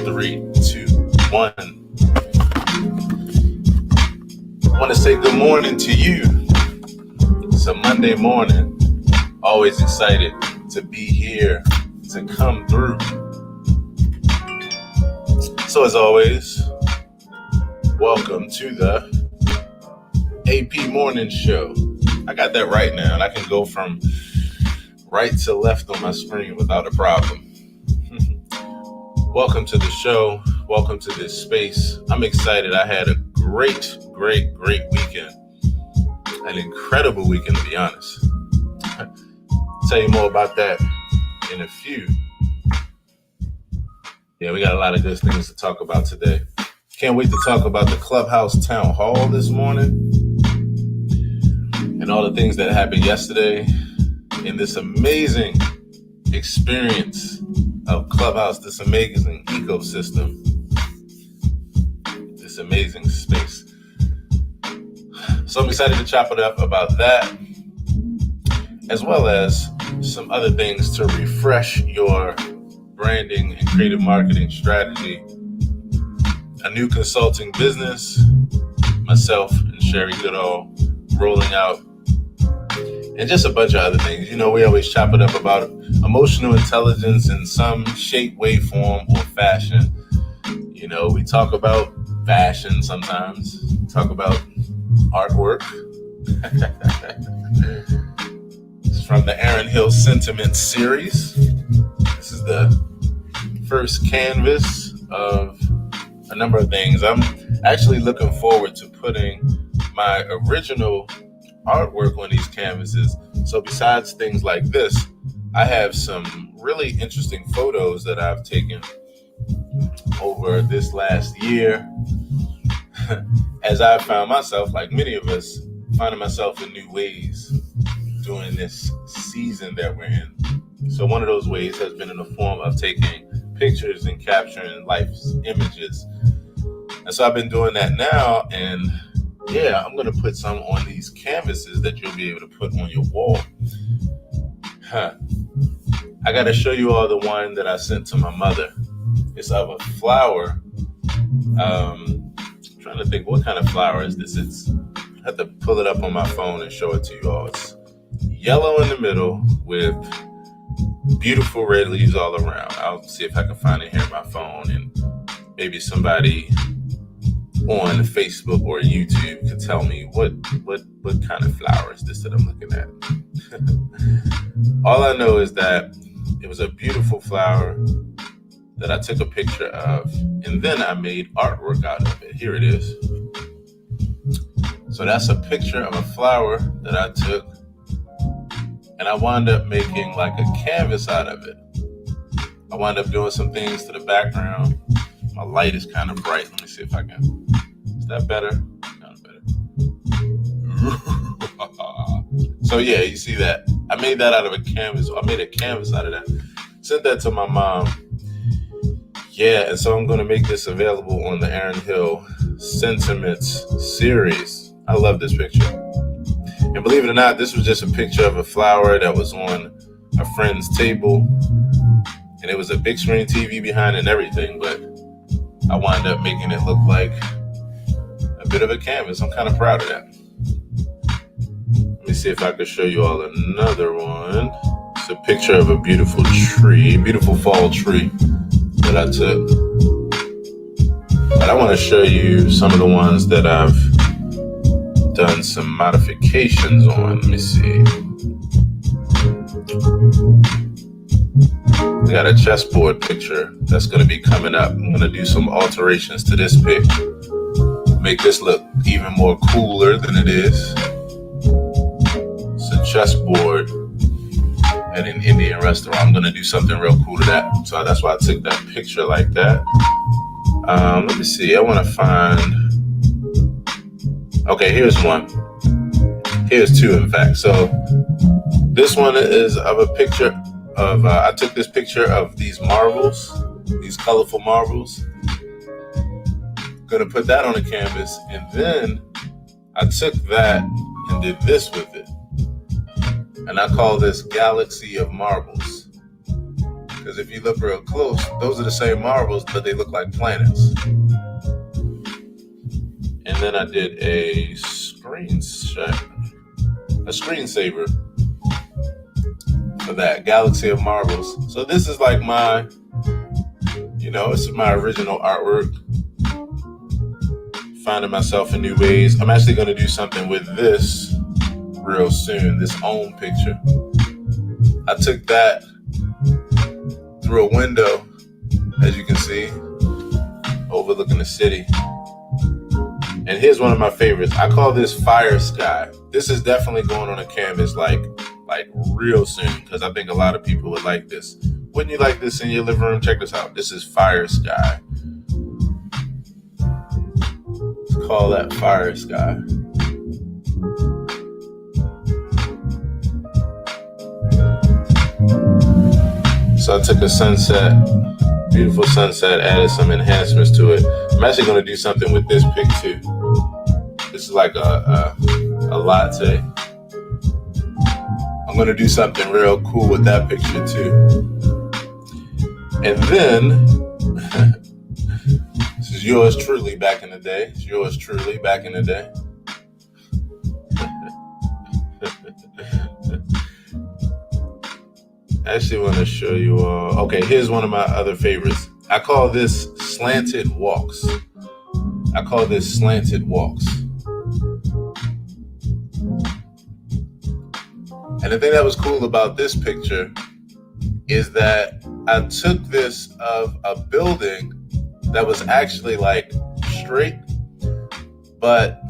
3, 2, 1. I want to say good morning to you. It's a Monday morning. Always excited to be here, to come through. So as always, welcome to the AP Morning Show. I got that right now, and I can go from right to left on my screen without a problem. Welcome to the show. Welcome to this space. I'm excited. I had a great weekend. An incredible weekend, to be honest. I'll tell you more about that in a few. Yeah, we got a lot of good things to talk about today. Can't wait to talk about the Clubhouse town hall this morning and all the things that happened yesterday in this amazing experience of Clubhouse, this amazing ecosystem, this amazing space. So I'm excited to chop it up about that, as well as some other things to refresh your branding and creative marketing strategy. A new consulting business, myself and Sherry Goodall rolling out, and just a bunch of other things. You know, we always chop it up about emotional intelligence in some shape, way, form, or fashion. You know, we talk about fashion sometimes, talk about artwork. It's from the Aaron Hill Sentiment series. This is the first canvas of a number of things. I'm actually looking forward to putting my original artwork on these canvases. So besides things like this, I have some really interesting photos that I've taken over this last year as I found myself, like many of us, finding myself in new ways during this season that we're in. So one of those ways has been in the form of taking pictures and capturing life's images. And so I've been doing that now, and yeah, I'm going to put some on these canvases that you'll be able to put on your wall. I got to show you all the one that I sent to my mother. It's of a flower. I'm trying to think, what kind of flower is this? I have to pull it up on my phone and show it to you all. It's yellow in the middle with beautiful red leaves all around. I'll see if I can find it here on my phone, and maybe somebody on Facebook or YouTube can tell me what kind of flower is this that I'm looking at. All I know is that it was a beautiful flower that I took a picture of, and then I made artwork out of it. Here it is. So that's a picture of a flower that I took, and I wound up making like a canvas out of it. I wound up doing some things to the background. My light is kind of bright. Let me see if I can. Is that better? Kind of better. So yeah, you see that? I made that out of a canvas. I made a canvas out of that. Sent that to my mom. Yeah, and so I'm going to make this available on the Aaron Hill Sentiments series. I love this picture. And believe it or not, this was just a picture of a flower that was on a friend's table. And it was a big screen TV behind it and everything, but I wound up making it look like a bit of a canvas. I'm kind of proud of that. Let me see if I could show you all another one. It's a picture of a beautiful tree, beautiful fall tree that I took. But I want to show you some of the ones that I've done some modifications on. Let me see. I got a chessboard picture that's going to be coming up. I'm going to do some alterations to this pic. Make this look even more cooler than it is. It's a chessboard at an Indian restaurant. I'm going to do something real cool to that. So that's why I took that picture like that. Let me see. I want to find... Okay, here's one. Here's two, in fact. So this one is of a picture of... I took this picture of these marbles, these colorful marbles. Going to put that on a canvas. And then I took that and did this with it. And I call this Galaxy of Marbles. Because if you look real close, those are the same marbles, but they look like planets. And then I did a screensaver for that galaxy of marbles. So this is like my, it's my original artwork. Finding myself in new ways. I'm actually going to do something with this real soon, this own picture. I took that through a window, as you can see, overlooking the city. And here's one of my favorites. I call this Fire Sky. This is definitely going on a canvas like real soon, because I think a lot of people would like this. Wouldn't you like this in your living room? Check this out. This is Fire Sky. Let's call that Fire Sky. So I took a sunset, beautiful sunset, added some enhancements to it. I'm actually going to do something with this pic too. This is like a latte. I'm going to do something real cool with that picture too. And then, this is yours truly back in the day. It's yours truly back in the day. I actually want to show you all. Okay, here's one of my other favorites. I call this Slanted Walks. And the thing that was cool about this picture is that I took this of a building that was actually like straight, but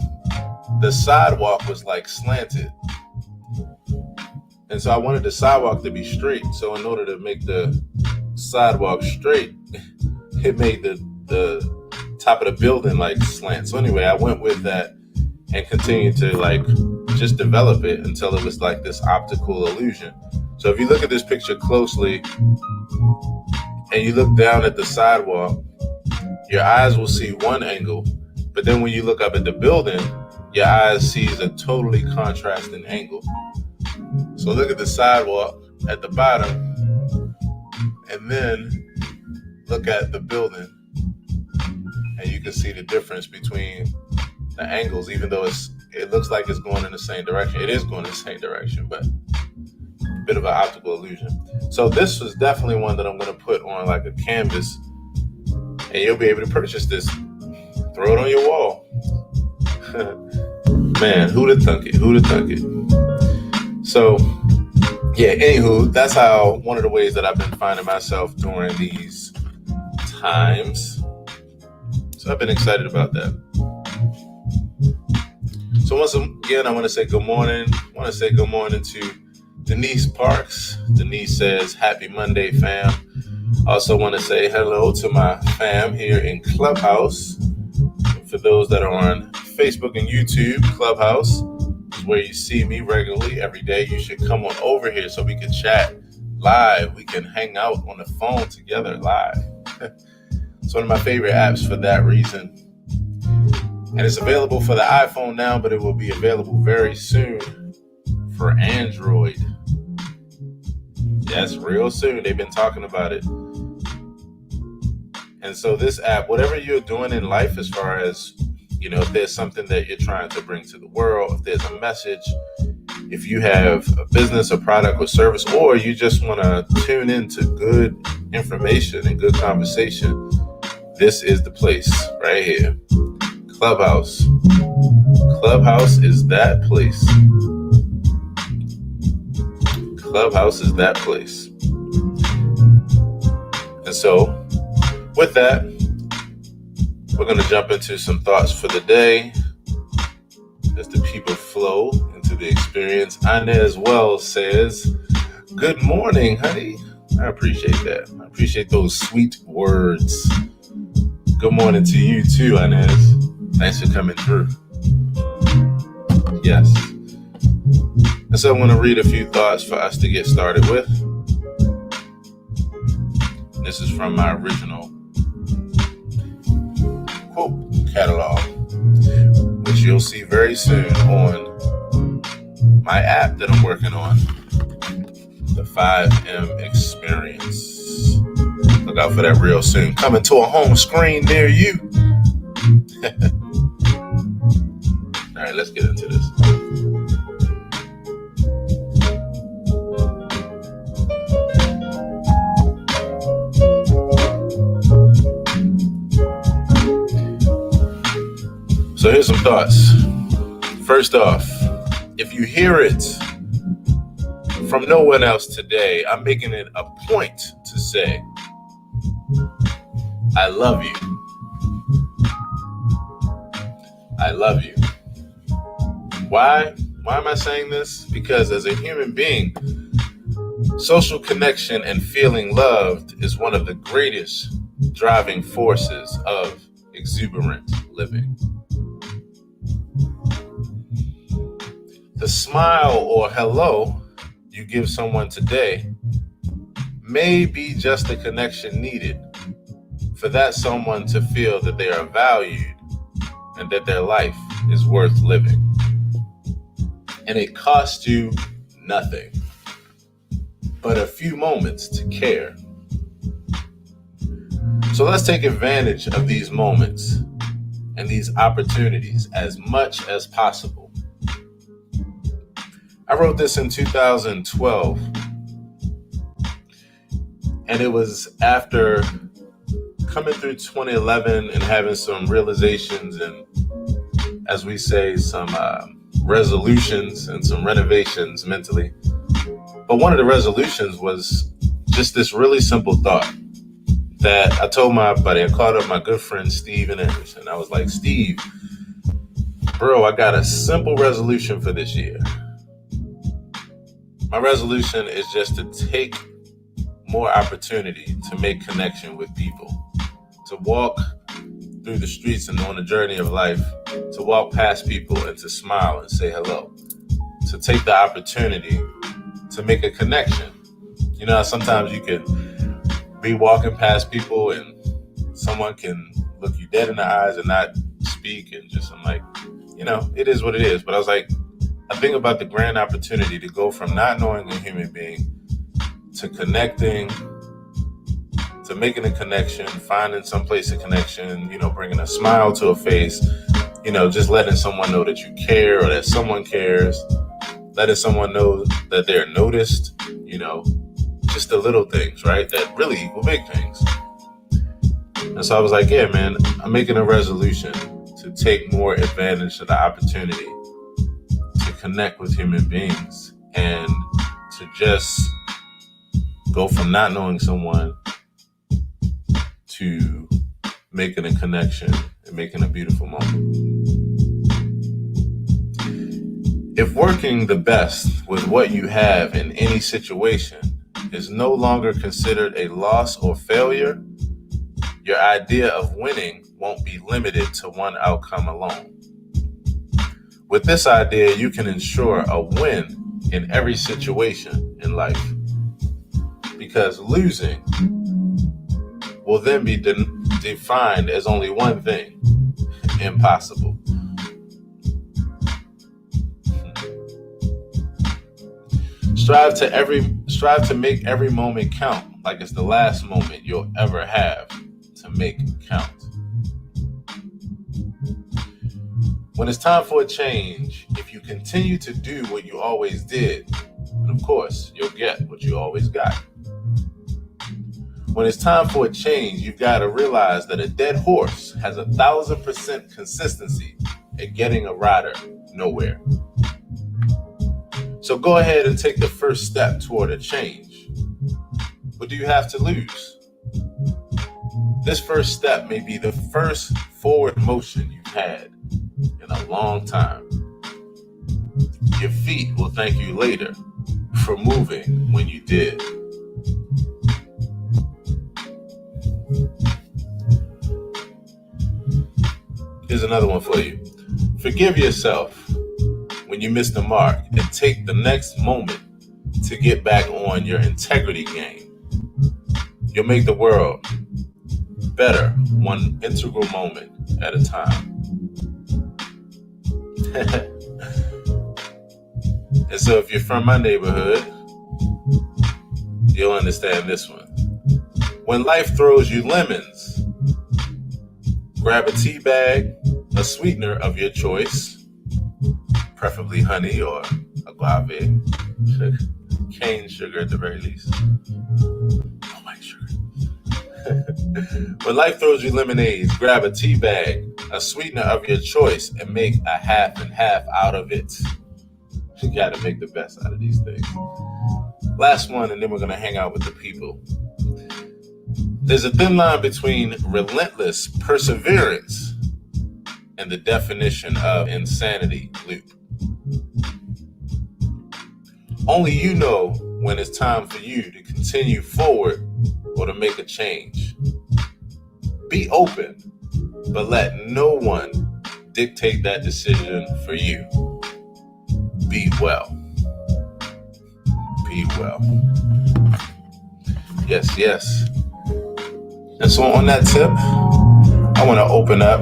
the sidewalk was like slanted. And so I wanted the sidewalk to be straight. So in order to make the sidewalk straight, it made the top of the building like slant. So anyway, I went with that and continued to like just develop it until it was like this optical illusion. So if you look at this picture closely and you look down at the sidewalk, your eyes will see one angle. But then when you look up at the building, your eyes sees a totally contrasting angle. So look at the sidewalk at the bottom and then look at the building, and you can see the difference between the angles, even though it looks like it's going in the same direction. It is going in the same direction, but a bit of an optical illusion. So this was definitely one that I'm going to put on like a canvas, and you'll be able to purchase this. Throw it on your wall. Man, who'd have thunk it? So, yeah, anywho, that's how one of the ways that I've been finding myself during these times. So I've been excited about that. So once again, I want to say good morning. I want to say good morning to Denise Parks. Denise says, happy Monday, fam. Also want to say hello to my fam here in Clubhouse. For those that are on Facebook and YouTube, Clubhouse is where you see me regularly every day. You should come on over here so we can chat live. We can hang out on the phone together live. It's one of my favorite apps for that reason. And it's available for the iPhone now, but it will be available very soon for Android. Yes, real soon. They've been talking about it. And so this app, whatever you're doing in life, as far as, if there's something that you're trying to bring to the world, if there's a message, if you have a business, a product or service, or you just want to tune into good information and good conversation, this is the place right here. Clubhouse. Clubhouse is that place. Clubhouse is that place. And so, with that, we're going to jump into some thoughts for the day as the people flow into the experience. Inez Wells says, good morning, honey. I appreciate that. I appreciate those sweet words. Good morning to you too, Inez. Thanks for coming through. Yes. And so I want to read a few thoughts for us to get started with. This is from my original quote catalog, which you'll see very soon on my app that I'm working on, the 5M Experience. Look out for that real soon. Coming to a home screen near you. All right, let's get into this. So here's some thoughts. First off, if you hear it from no one else today, I'm making it a point to say, I love you. I love you. Why? Why am I saying this? Because as a human being, social connection and feeling loved is one of the greatest driving forces of exuberant living. The smile or hello you give someone today may be just the connection needed for that someone to feel that they are valued and that their life is worth living. And it costs you nothing but a few moments to care. So let's take advantage of these moments and these opportunities as much as possible. I wrote this in 2012, and it was after coming through 2011 and having some realizations and, as we say, some resolutions and some renovations mentally. But one of the resolutions was just this really simple thought that I told my buddy. I called up my good friend Steve Anderson. I was like, Steve, bro, I got a simple resolution for this year. My resolution is just to take more opportunity to make connection with people, to walk through the streets and on the journey of life, to walk past people and to smile and say hello, to take the opportunity to make a connection. You know, sometimes you can be walking past people and someone can look you dead in the eyes and not speak, and just, I'm like, you know, it is what it is. But I was like, I think about the grand opportunity to go from not knowing a human being to connecting, to making a connection, finding some place of connection, you know, bringing a smile to a face, you know, just letting someone know that you care or that someone cares, letting someone know that they're noticed, you know, just the little things, right? That really equal big things. And so I was like, yeah, man, I'm making a resolution to take more advantage of the opportunity to connect with human beings and to just go from not knowing someone to making a connection and making a beautiful moment. If working the best with what you have in any situation is no longer considered a loss or failure, your idea of winning won't be limited to one outcome alone. With this idea, you can ensure a win in every situation in life, because losing will then be defined as only one thing: impossible. Strive to make every moment count like it's the last moment you'll ever have to make count. When it's time for a change, if you continue to do what you always did, then of course, you'll get what you always got. When it's time for a change, you've got to realize that a dead horse has 1,000% consistency at getting a rider nowhere. So go ahead and take the first step toward a change. What do you have to lose? This first step may be the first forward motion you've had in a long time. Your feet will thank you later for moving when you did. Here's another one for you. Forgive yourself when you miss the mark and take the next moment to get back on your integrity game. You'll make the world better one integral moment at a time. And so if you're from my neighborhood, you'll understand this one. When life throws you lemons, grab a tea bag, a sweetener of your choice, preferably honey or agave, cane sugar at the very least. Don't like sugar. When life throws you lemonades, grab a tea bag, a sweetener of your choice, and make a half and half out of it. You gotta make the best out of these things. Last one, and then we're gonna hang out with the people. There's a thin line between relentless perseverance and the definition of insanity loop. Only you know when it's time for you to continue forward or to make a change. Be open, but let no one dictate that decision for you. Be well. Be well. Yes, yes. And so on that tip, I want to open up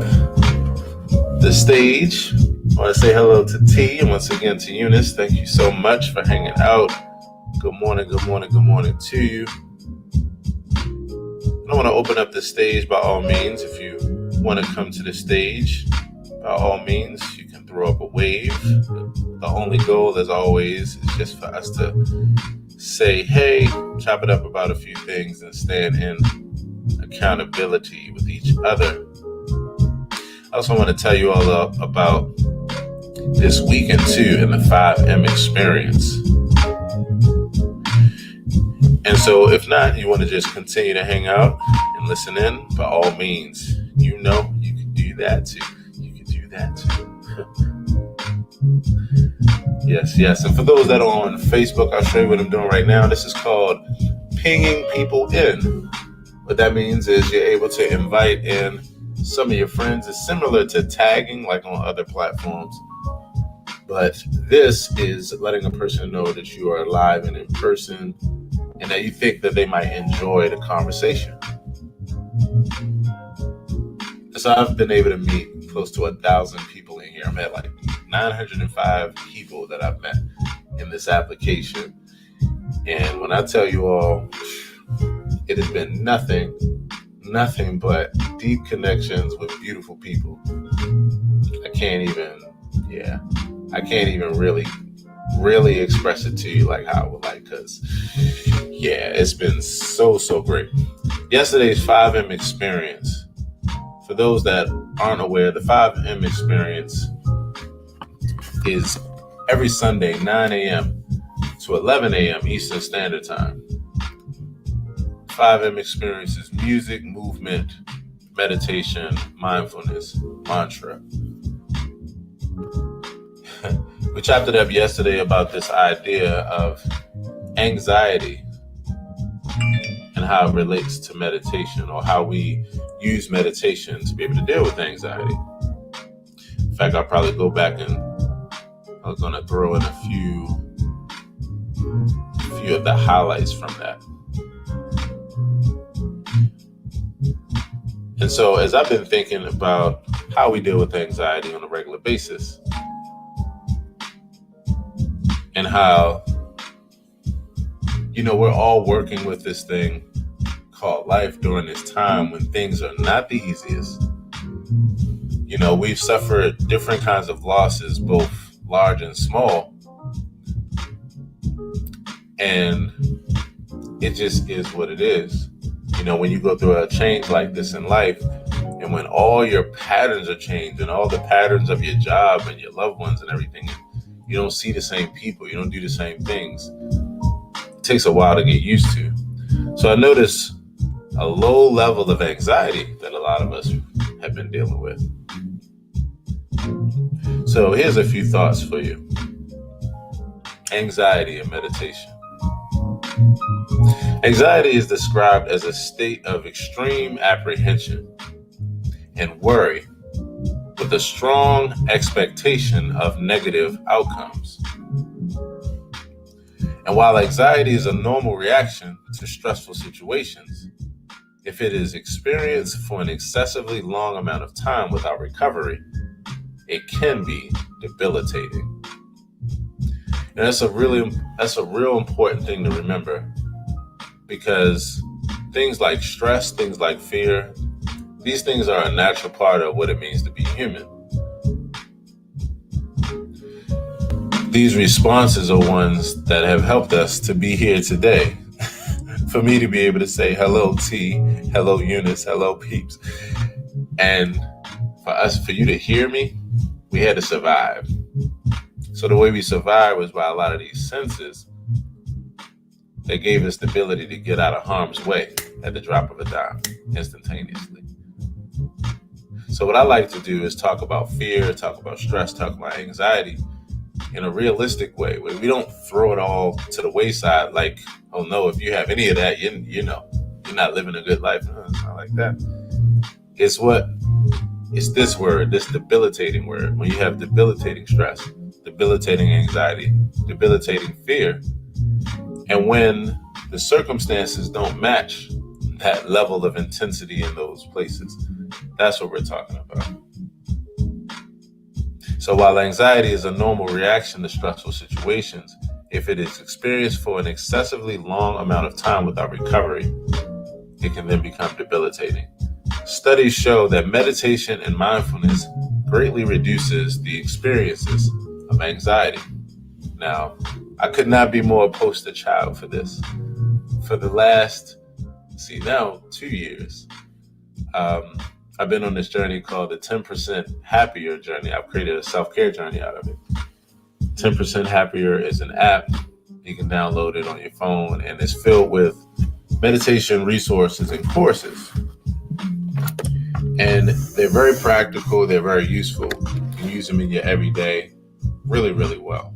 the stage. I want to say hello to T and once again to Eunice. Thank you so much for hanging out. Good morning, good morning, good morning to you. I want to open up the stage by all means. If you want to come to the stage, by all means, you can throw up a wave. The only goal, as always, is just for us to say, hey, chop it up about a few things and stand in accountability with each other. I also want to tell you all about this weekend too in the 5M experience. And so if not, you want to just continue to hang out and listen in, by all means, you know, you can do that too. You can do that too. Yes, yes. And for those that are on Facebook, I'll show you what I'm doing right now. This is called pinging people in. What that means is you're able to invite in some of your friends. It's similar to tagging like on other platforms. But this is letting a person know that you are live and in person and that you think that they might enjoy the conversation. So I've been able to meet close to 1,000 people in here. I'm at like 905 people that I've met in this application. And when I tell you all, it has been nothing but deep connections with beautiful people. I can't even really express it to you like how I would like, because it's been so great. Yesterday's 5M experience. For those that aren't aware, the 5M experience is every Sunday, 9 a.m. to 11 a.m. Eastern Standard Time. 5M experience is music, movement, meditation, mindfulness, mantra. We chopped it up yesterday about this idea of anxiety and how it relates to meditation, or how we use meditation to be able to deal with anxiety. In fact, I'll probably go back and I'm going to throw in a few of the highlights from that. And so as I've been thinking about how we deal with anxiety on a regular basis, and how, we're all working with this thing called life during this time when things are not the easiest. We've suffered different kinds of losses, both large and small. And it just is what it is. When you go through a change like this in life, and when all your patterns are changed and all the patterns of your job and your loved ones and everything, you don't see the same people, you don't do the same things. It takes a while to get used to. So I notice a low level of anxiety that a lot of us have been dealing with. So here's a few thoughts for you. Anxiety and meditation. Anxiety is described as a state of extreme apprehension and worry with a strong expectation of negative outcomes. And while anxiety is a normal reaction to stressful situations, if it is experienced for an excessively long amount of time without recovery, it can be debilitating. And that's a real important thing to remember, because Things like stress, things like fear, these things are a natural part of what it means to be human. These responses are ones that have helped us to be here today. For me to be able to say hello T, hello Eunice, hello peeps. And for you to hear me, we had to survive. So the way we survived was by a lot of these senses that gave us the ability to get out of harm's way at the drop of a dime, instantaneously. So what I like to do is talk about fear, talk about stress, talk about anxiety in a realistic way, where we don't throw it all to the wayside like, oh no, if you have any of that, you know, you're not living a good life. No, it's not like that. It's this word, this debilitating word. When you have debilitating stress, debilitating anxiety, debilitating fear, and when the circumstances don't match that level of intensity in those places, that's what we're talking about. So while anxiety is a normal reaction to stressful situations, if it is experienced for an excessively long amount of time without recovery, it can then become debilitating. Studies show that meditation and mindfulness greatly reduces the experiences of anxiety. Now, I could not be more poster child for this. For the last, 2 years, I've been on this journey called the 10% Happier journey. I've created a self-care journey out of it. 10% Happier is an app. You can download it on your phone, and it's filled with meditation resources and courses. And they're very practical. They're very useful. You can use them in your everyday really, really well.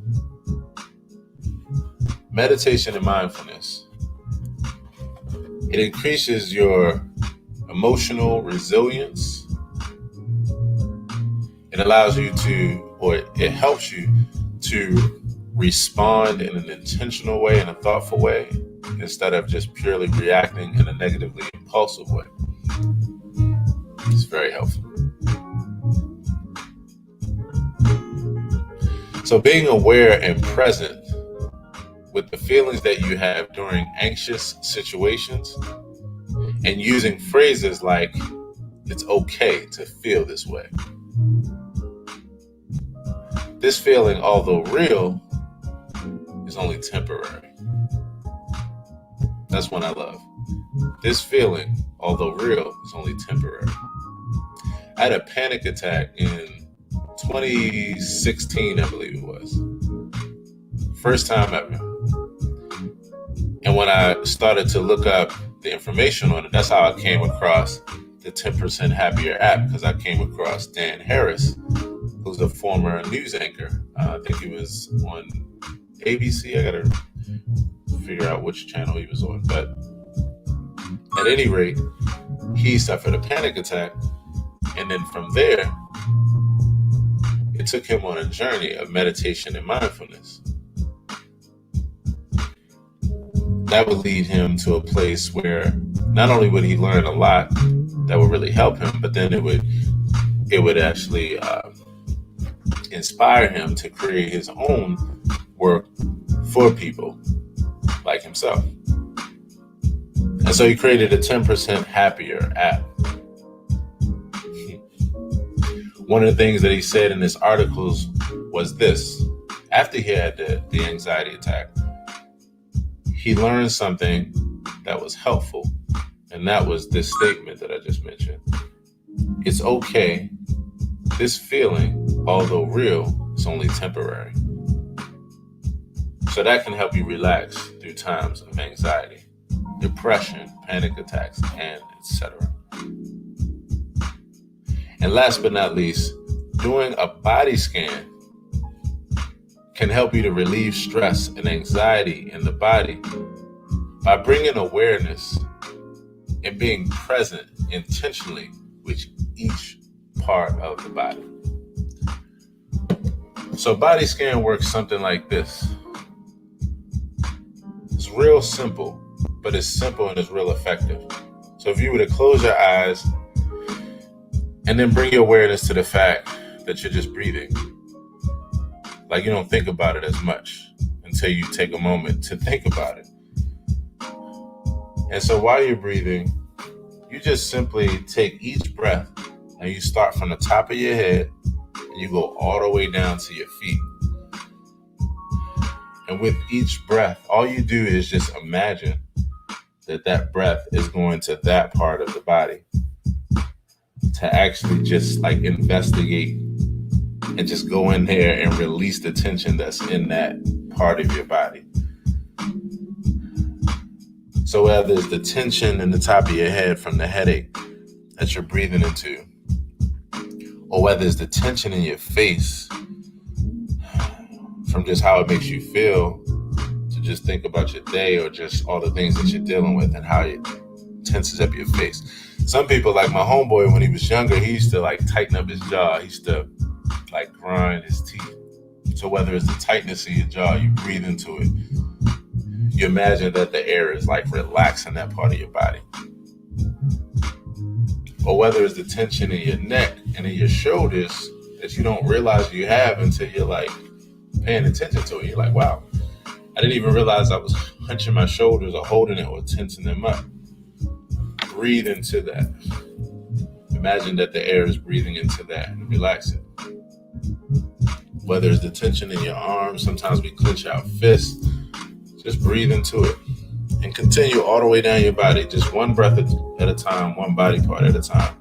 Meditation and mindfulness. It increases your emotional resilience. It allows you to, or it helps you to respond in an intentional way, in a thoughtful way, instead of just purely reacting in a negatively impulsive way. It's very helpful. So being aware and present with the feelings that you have during anxious situations, and using phrases like, it's okay to feel this way. This feeling, although real, is only temporary. That's one I love. This feeling, although real, is only temporary. I had a panic attack in 2016, I believe it was. First time ever. And when I started to look up the information on it, that's how I came across the 10% Happier app, because I came across Dan Harris, who's a former news anchor. I think he was on ABC. I got to figure out which channel he was on. But at any rate, he suffered a panic attack. And then from there, it took him on a journey of meditation and mindfulness. That would lead him to a place where not only would he learn a lot that would really help him, but then it would actually inspire him to create his own work for people like himself. And so he created a 10% Happier app. One of the things that he said in his articles was this: after he had the anxiety attack, he learned something that was helpful, and that was this statement that I just mentioned. It's okay. This feeling, although real, is only temporary. So that can help you relax through times of anxiety, depression, panic attacks, and etc. And last but not least, doing a body scan can help you to relieve stress and anxiety in the body by bringing awareness and being present intentionally with each part of the body. So body scan works something like this. It's real simple, but it's simple and it's real effective. So if you were to close your eyes and then bring your awareness to the fact that you're just breathing, like you don't think about it as much until you take a moment to think about it. And so while you're breathing, you just simply take each breath and you start from the top of your head and you go all the way down to your feet. And with each breath, all you do is just imagine that breath is going to that part of the body to actually just like investigate and just go in there and release the tension that's in that part of your body. So whether it's the tension in the top of your head from the headache that you're breathing into, or whether it's the tension in your face from just how it makes you feel to just think about your day or just all the things that you're dealing with and how it tenses up your face. Some people, like my homeboy, when he was younger, he used to like tighten up his jaw. He used to like grind his teeth. So whether it's the tightness in your jaw, you breathe into it. You imagine that the air is like relaxing that part of your body. Or whether it's the tension in your neck and in your shoulders that you don't realize you have until you're like paying attention to it. You're like, wow, I didn't even realize I was hunching my shoulders or holding it or tensing them up. Breathe into that. Imagine that the air is breathing into that and relax it. Whether it's the tension in your arms, sometimes we clench our fists. Just breathe into it and continue all the way down your body. Just one breath at a time, one body part at a time.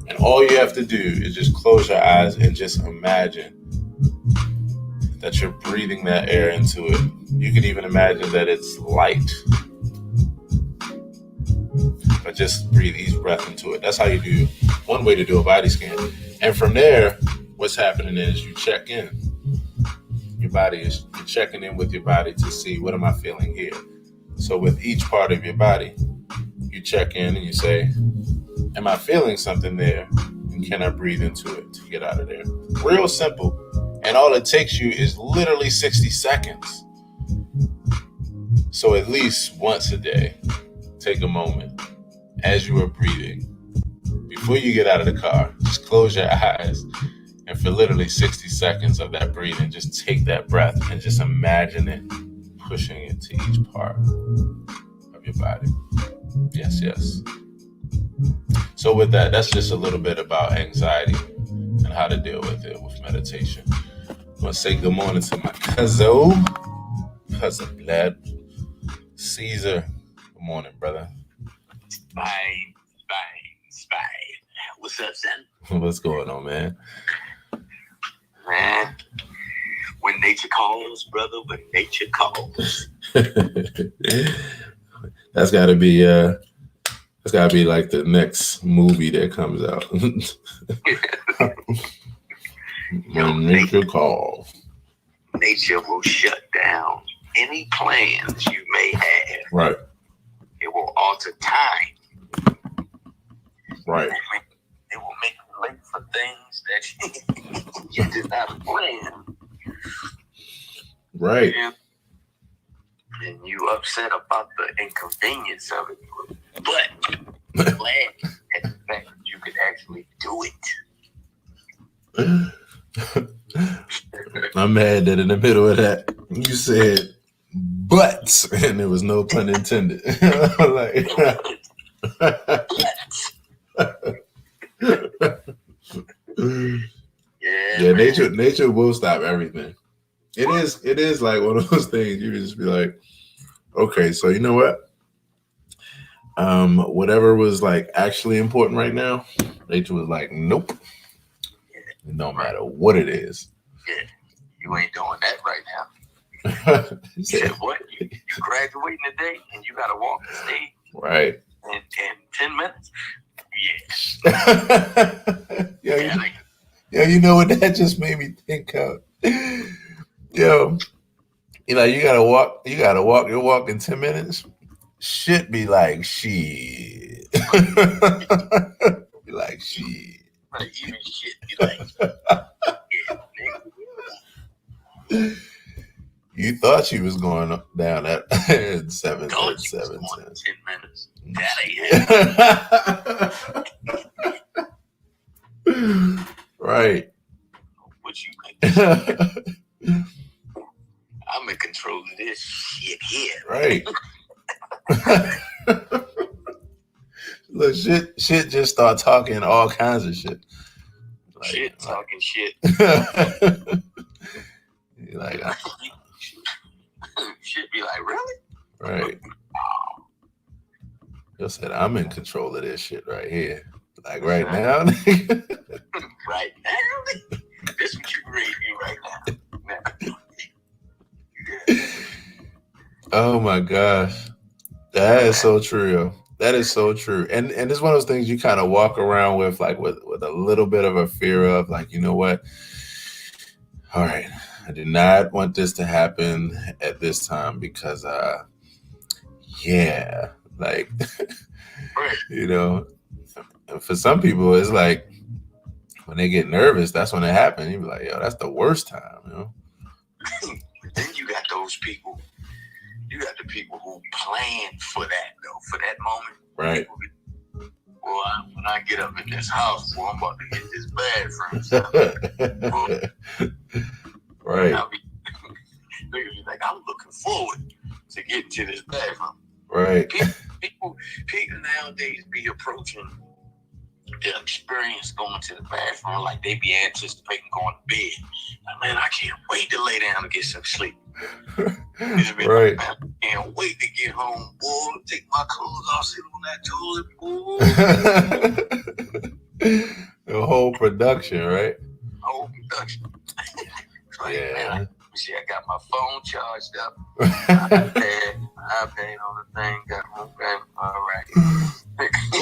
And all you have to do is just close your eyes and just imagine that you're breathing that air into it. You can even imagine that it's light. But just breathe each breath into it. That's how you do one way to do a body scan. And from there, what's happening is you check in. You're checking in with your body to see, what am I feeling here? So with each part of your body, you check in and you say, am I feeling something there? And can I breathe into it to get out of there? Real simple. And all it takes you is literally 60 seconds. So at least once a day, take a moment as you are breathing. Before you get out of the car, just close your eyes. And for literally 60 seconds of that breathing, just take that breath and just imagine it pushing it to each part of your body. Yes, yes. So with that, that's just a little bit about anxiety and how to deal with it with meditation. I want to say good morning to my cousin Blad Caesar. Good morning, brother. Fine. What's up, son? What's going on, man? Man, when nature calls, brother, when nature calls. That's gotta be like the next movie that comes out. When nature calls. Nature will shut down any plans you may have. Right. It will alter time. Right. It will make you late for things that you did not plan. Right. And you upset about the inconvenience of it. But glad at the fact that you could actually do it. I'm mad that in the middle of that you said but, and there was no pun intended. Like, yeah, nature will stop everything. It is like one of those things you just be like, okay, so you know what? Whatever was like actually important right now, nature was like, nope. No matter what it is. Yeah, you ain't doing that right now. You said what? You graduating today and you gotta walk the stage. Right. In 10 minutes? Yeah. You know what that just made me think of? Yo, you know, you gotta walk your walk in 10 minutes. Shit be like shit. Be like shit. Right, even shit be like yeah, you thought you was going down at 7, 10 minutes. That ain't right. What you think? I'm in control of this shit here. Right. Look, shit just start talking all kinds of shit. Shit talking shit. Like, shit be like, really? Right. You said I'm in control of this shit right here. Like right now. Right now? This what you read me right now. Oh my gosh. That is so true. That is so true. And it's one of those things you kind of walk around with, like with a little bit of a fear of, like, you know what? All right. I do not want this to happen at this time because yeah. Like you know, for some people it's like when they get nervous, that's when it happens. You be like, yo, that's the worst time, you know. Then you got those people. You got the people who plan for that though, for that moment. Right. Well, when I get up in this house, well, I'm about to get this bathroom. Right. Niggas be like, I'm looking forward to getting to this bathroom. Right. People nowadays be approaching the experience going to the bathroom like they be anticipating going to bed. Like, man, I can't wait to lay down and get some sleep. Right. Like, I can't wait to get home, boy. Take my clothes off, sit on that toilet, boy. The whole production, right? Whole production. Like, yeah. Man, see, I got my phone charged up. iPad on the thing. Got home. All right.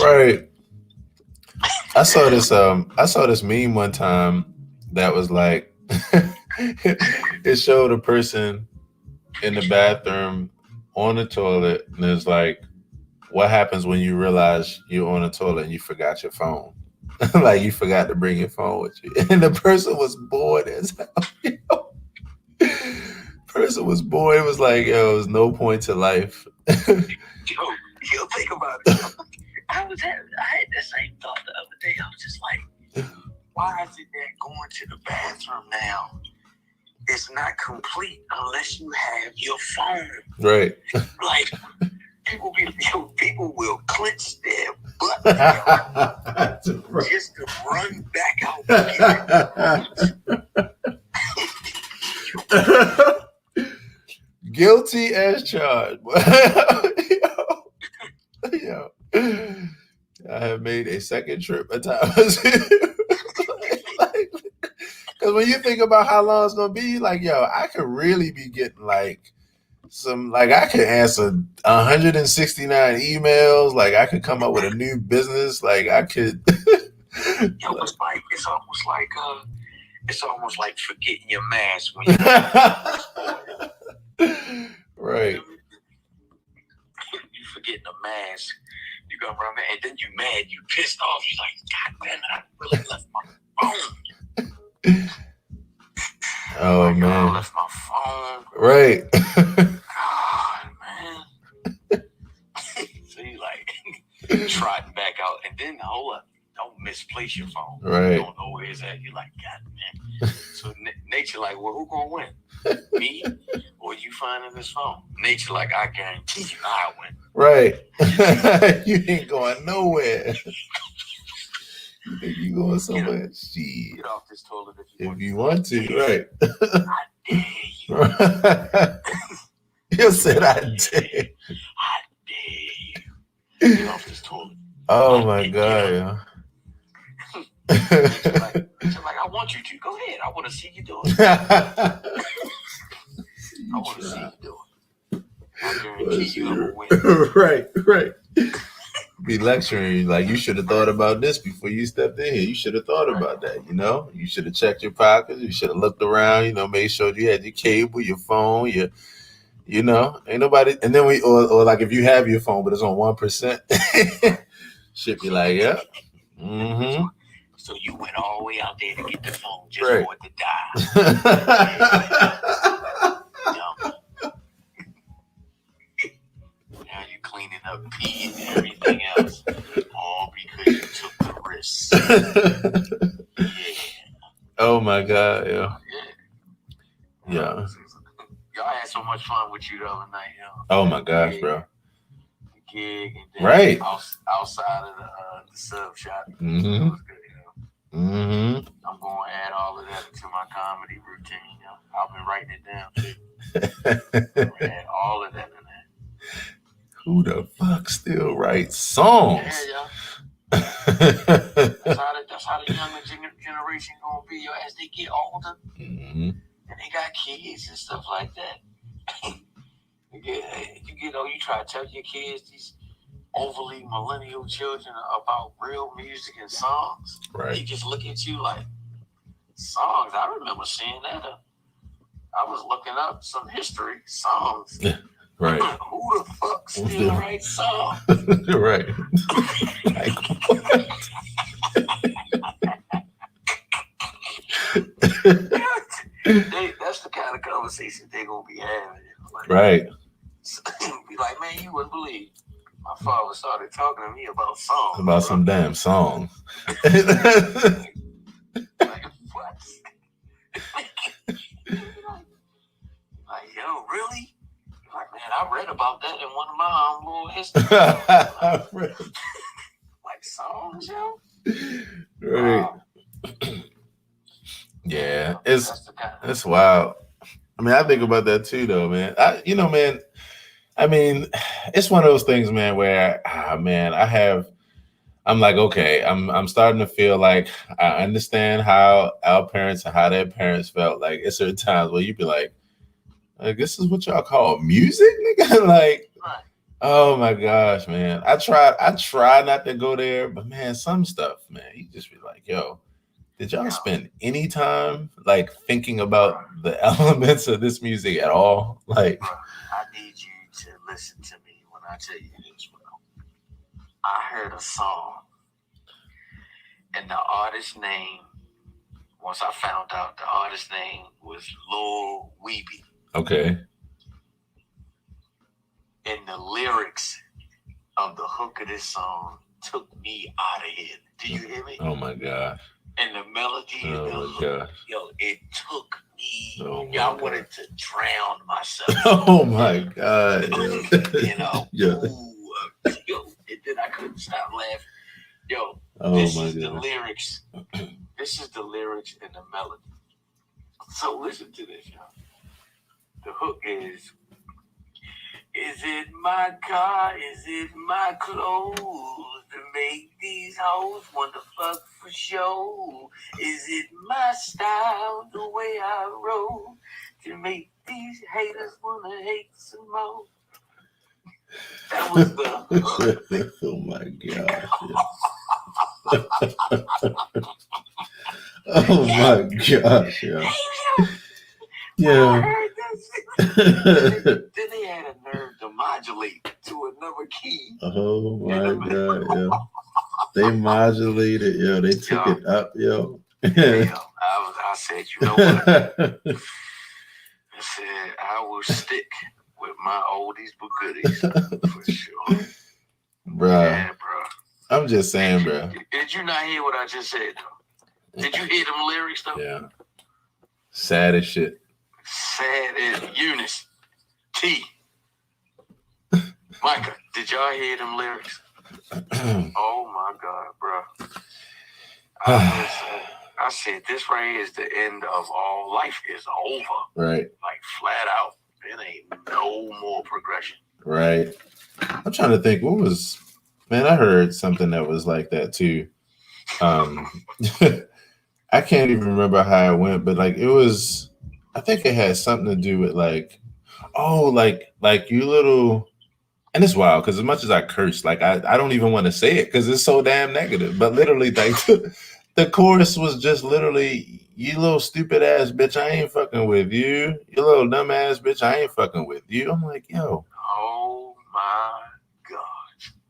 Right. I saw this meme one time that was like it showed a person in the bathroom on the toilet, and it's like, what happens when you realize you're on the toilet and you forgot your phone? Like you forgot to bring your phone with you. And the person was bored as hell. You know? Person was bored. It was like, yo, there's no point to life. Yo, think about it. I had the same thought the other day. I was just like, why is it that going to the bathroom now is not complete unless you have your phone? Right. Like, people will clench their butt just to run back out. Guilty as charged. Yo. I have made a second trip at times. Because when you think about how long it's gonna be, like, yo, I could really be getting like some, like, I could answer 169 emails. Like, I could come up with a new business. Like, I could. It's almost like forgetting your mask when right. You forgetting the mask. You go around there, and then you mad, you pissed off. You're like, God damn it, I really left my phone. Oh, like, man. I left my phone. Right. God, man. So you like trotting back out, and then hold up, don't misplace your phone. Right. You don't know where it's at. You're like, God, man. So nature like, well, who gonna win? Me or you finding this phone? Nature like, I guarantee you I win. Right. You ain't going nowhere. You think you going somewhere? Shit. Get off this toilet if you want to. Right. I dare you. You said I dare. I dare you. Get off this toilet. Oh my God, yeah. Like, I want you to. Go ahead. I want to see you do it. I want to see you do it. I guarantee you will win. Right. Be lecturing you like, you should have thought about this before you stepped in here. You should have thought about that, you know? You should have checked your pockets. You should have looked around, you know, made sure you had your cable, your phone, you know, ain't nobody. And then or like if you have your phone, but it's on 1%, should be like, yeah. Mm-hmm. So you went all the way out there to get the phone just right. for it to die. Now you cleaning up pee and everything else, all because you took the risk. Yeah. Oh my God, yeah. Y'all had so much fun with you the other night, yo. Oh my gosh, bro. gig, and then right outside of the sub shop. Mm-hmm. So it was good, Mm-hmm. I'm going to add all of that to my comedy routine. I've been writing it down too. Add all of that in there. Who the fuck still writes songs? Yeah, that's how the younger generation gonna be, as they get older, Mm-hmm. and they got kids and stuff like that. You try to tell your kids, these overly millennial children, about real music and songs. Right. They just look at you like, songs. I remember seeing that. I was looking up some history, songs. Yeah. Right. Who the fuck still writes songs? Right. Like, what? That's the kind of conversation they're gonna be having. Like, right. Be like, man, you wouldn't believe. My father started talking to me about songs. About some damn songs. Like, what? Like, yo, really? Like, man, I read about that in one of my little history. Like songs, yo. Right. Yeah, it's wild. I mean, I think about that too, though, man. Man. I mean, it's one of those things, man, where, I'm like, okay, I'm starting to feel like I understand how our parents and how their parents felt. Like, it's certain times where you'd be like, this is what y'all call music, nigga? Like, oh my gosh, man. I try not to go there, but man, some stuff, man, you just be like, yo, did y'all spend any time like thinking about the elements of this music at all? Like, I need you to listen to me when I tell you this, bro. I heard a song, and the artist's name, once I found out, the artist's name was Lil Weeby. Okay. And the lyrics of the hook of this song took me out of here. Do you hear me? Oh my gosh. And the melody and the hook, yo, it took me. I wanted to drown myself. Oh my God. Yeah. Ooh, yo, and then I couldn't stop laughing. Yo, this is the lyrics. This is the lyrics and the melody. So listen to this, y'all. The hook is it my car? Is it my clothes to make these hoes want to fuck for show? Is it my style, the way I roll, to make these haters want to hate some more? That was the hook. Oh my gosh. Oh my gosh, yeah. Yeah. Then they had a nerve to modulate to another key. Oh my God, yo. They modulated, yo. They took it up, yo. I said, you know what? I said, I will stick with my oldies but goodies for sure. Bruh. Yeah, bro. I'm just saying, bro. Did you not hear what I just said, though? Did you hear them lyrics, though? Yeah. Sad as shit. Sad as Eunice. T. Micah, did y'all hear them lyrics? Oh my God, bro. I said, this right here is the end of all. Life is over. Right. Like, flat out. It ain't no more progression. Right. I'm trying to think, man, I heard something that was like that too. I can't even remember how it went, but like I think it had something to do with like you little, and it's wild because as much as I curse, like I don't even want to say it because it's so damn negative. But literally, like the chorus was just literally, you little stupid ass bitch, I ain't fucking with you. You little dumb ass bitch, I ain't fucking with you. I'm like, yo. Oh my God.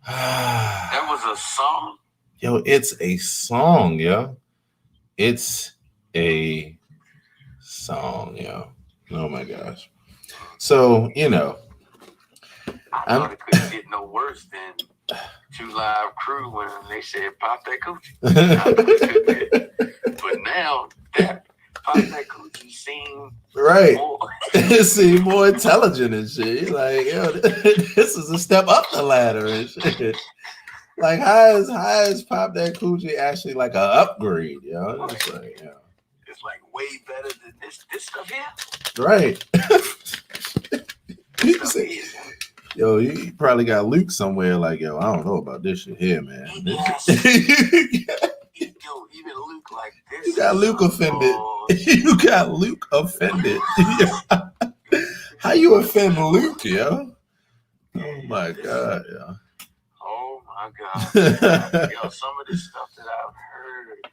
That was a song? Yo, it's a song, yo. It's a song, yo. Oh my gosh. So, I thought it couldn't get no worse than 2 Live Crew when they said pop that coochie. But now that pop that coochie seems right. more. seem more intelligent and shit. He's like, yo, this is a step up the ladder and shit. Like, how is Pop That Coochie actually like an upgrade, yo? It's like, yo. It's like way better than this stuff here. Right. You say, yo, you probably got Luke somewhere like, yo, I don't know about this shit here, man. Yes. Yo, even Luke like this. You got Luke offended. You got Luke offended. How you offend Luke, yo? Oh my God, yo. Oh my God. Yo, some of this stuff that I've heard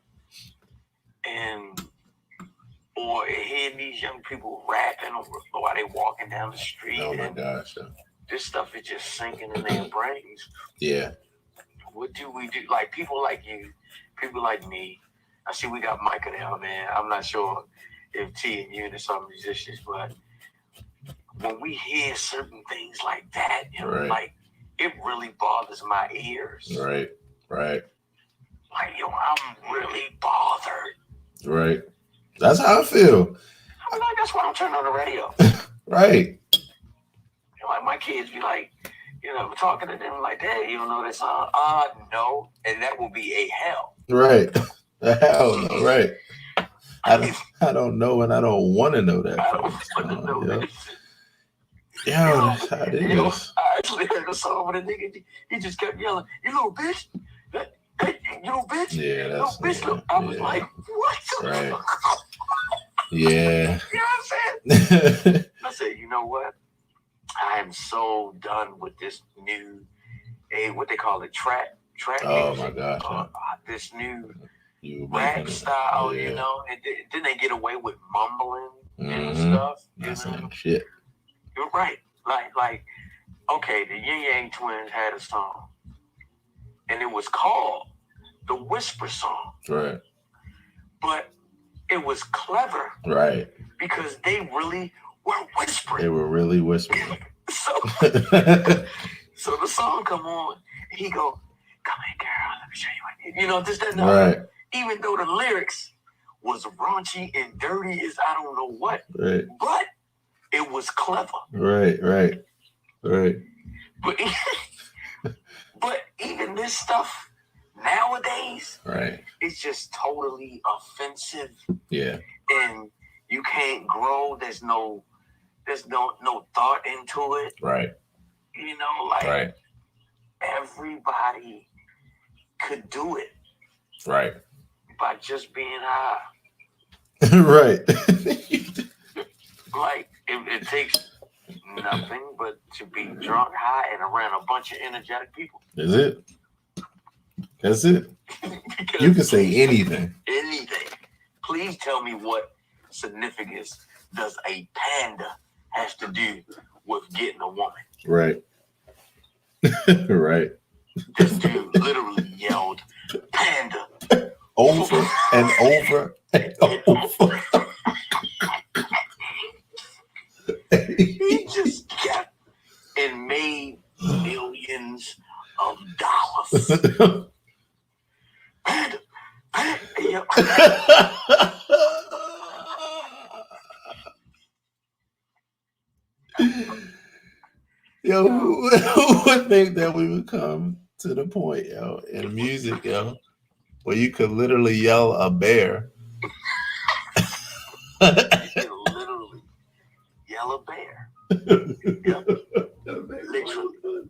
or hearing these young people rapping while they walking down the street. Oh my gosh. Yo. This stuff is just sinking in their brains. Yeah. What do we do? Like people like you, people like me. I see we got Micah down, man. I'm not sure if T and Eunice are musicians, but when we hear certain things like that, you know, like it really bothers my ears. Right. Like, yo, I'm really bothered. Right. That's how I feel. I'm like, that's why I'm turning on the radio. Right. Like my kids be like, you know, talking to them like, "Dad, you don't know that song?" No, and that will be a hell. Right. The hell no. Right. I don't know, and I don't want to know that. I don't want to know that. Yo, that's how it is. I actually heard a song with a nigga. He just kept yelling, "You little bitch! Hey, you little bitch! Yeah, that's bitch!" yeah, I was like, "What?" Right. Yeah. You know what I'm saying? I said, you know what? I am so done with this new, what they call it, trap Oh music. My gosh. This new rap style, you know, and then they get away with mumbling and stuff. That's you know? shit. You're right. Like, okay, the Yin Yang Twins had a song, and it was called the Whisper Song. Right. But it was clever. Right. Because they really were whispering. They were really whispering. So the song come on, and he go, "Come here, girl, let me show you what I did." You know, this, that, and that. Right. Even though the lyrics was raunchy and dirty as I don't know what. Right. But it was clever. Right. But even this stuff nowadays, right, it's just totally offensive. Yeah. And you can't grow. There's no thought into it. Right. You know, like everybody could do it. Right. By just being high. Right. Like it takes nothing but to be drunk, high, and around a bunch of energetic people. Is it? That's it. You can say anything. Anything. Please tell me what significance does a panda have to do with getting a woman? Right. Right. This dude literally yelled "panda" over and over and over. He just kept and made millions of dollars. Panda, panda. Yo, who would think that we would come to the point, yo, in music, yo, where you could literally yell a bear? You can literally yell a bear. Yep. Literally.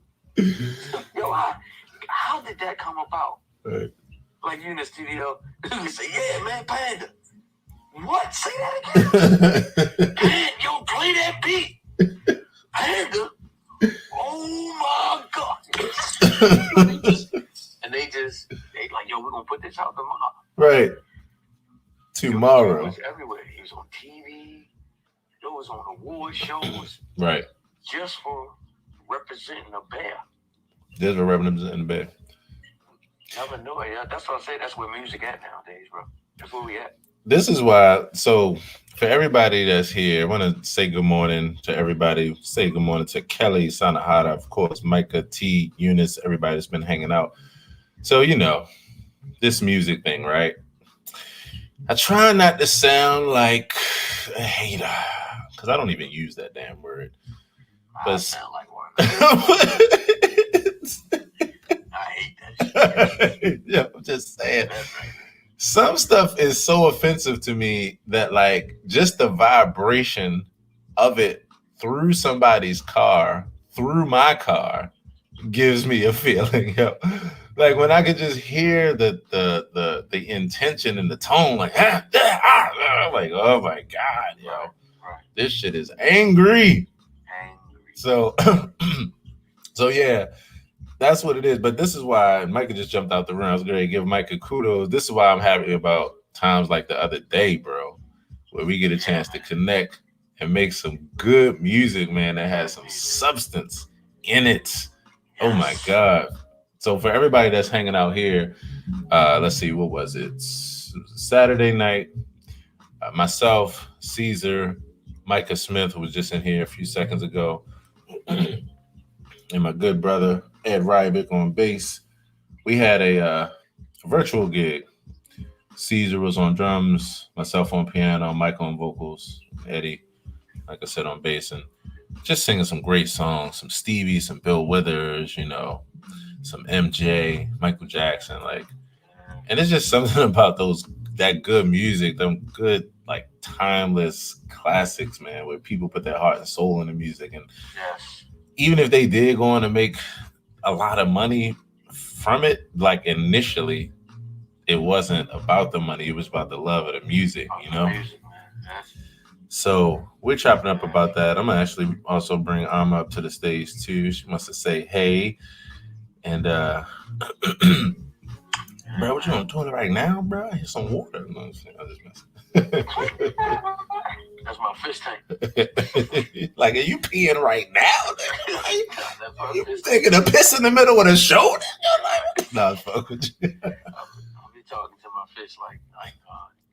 Yo, how did that come about? Right. Like you in the studio, you say, "Yeah, man, panda." What? Say that again. Panda, yo, play that beat. Panda. Oh my God. And they like, "Yo, we're gonna put this out tomorrow." Right. Tomorrow. It was everywhere. He was on TV. It was on award shows. Right. Just for representing a bear. Just for representing a bear. Never knew it. Yeah, that's what I say. That's where music at nowadays, bro. That's where we at. This is why. So for everybody that's here, I want to say good morning to everybody. Say good morning to Kelly, Sanahara, of course, Micah, T, Eunice, everybody that's been hanging out. So, you know, this music thing, right? I try not to sound like a hater, because I don't even use that damn word. I But sound like one. I hate that shit. Yeah, I'm just saying. That's right. Some stuff is so offensive to me that like just the vibration of it through somebody's car, through my car, gives me a feeling. Yo. Like when I could just hear the intention and the tone, like I'm like, oh my God, yo, Right. this shit is angry. So so yeah. That's what it is. But this is why Micah just jumped out the room. I was going to give Micah kudos. This is why I'm happy about times like the other day, bro, where we get a chance to connect and make some good music, man, that has some substance in it. Oh, my God. So for everybody that's hanging out here, let's see, what was it? Saturday night, myself, Caesar, Micah Smith, who was just in here a few seconds ago, and my good brother Ed Rybick on bass. We had a virtual gig. Caesar was on drums, myself on piano, Mike on vocals, Eddie, like I said, on bass, and just singing some great songs, some Stevie, some Bill Withers, you know, some MJ, Michael Jackson, like, and it's just something about that good music, them good, like, timeless classics, man, where people put their heart and soul in the music, and even if they did go on to make a lot of money from it, like initially, it wasn't about the money. It was about the love of the music, you know? So we're chopping up about that. I'm going to actually also bring Alma up to the stage too. She wants to say hey. And, bro, what you on doing right now, bro? Here's some water. No, I'm just messing. That's my fish tank. Like, are you peeing right now? You taking a piss in the middle of the show? No, it's fuck with you. I'll be talking to my fish like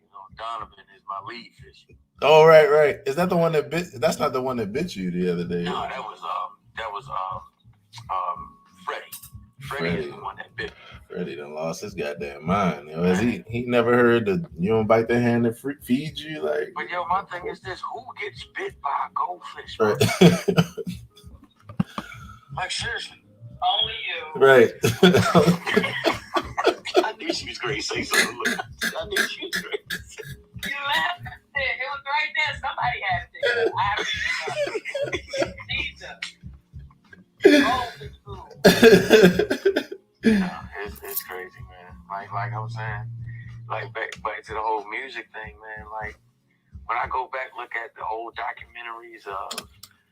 you know, Donovan is my lead fish. Oh, right. Is that the one that bit? That's not the one that bit you the other day. No, that was Freddie. Freddie is the one that bit me. Freddie done lost his goddamn mind. You know, has he never heard that you don't bite the hand that feeds you? Like, but yo, my thing is this: who gets bit by a goldfish? Right. Like seriously, only you. Right. I knew she was great. Say something. Look, I knew she was great. You laughed. It was right there. Somebody had it. It's crazy, man. Like I'm saying, like back to the whole music thing, man. Like when I go back, look at the old documentaries of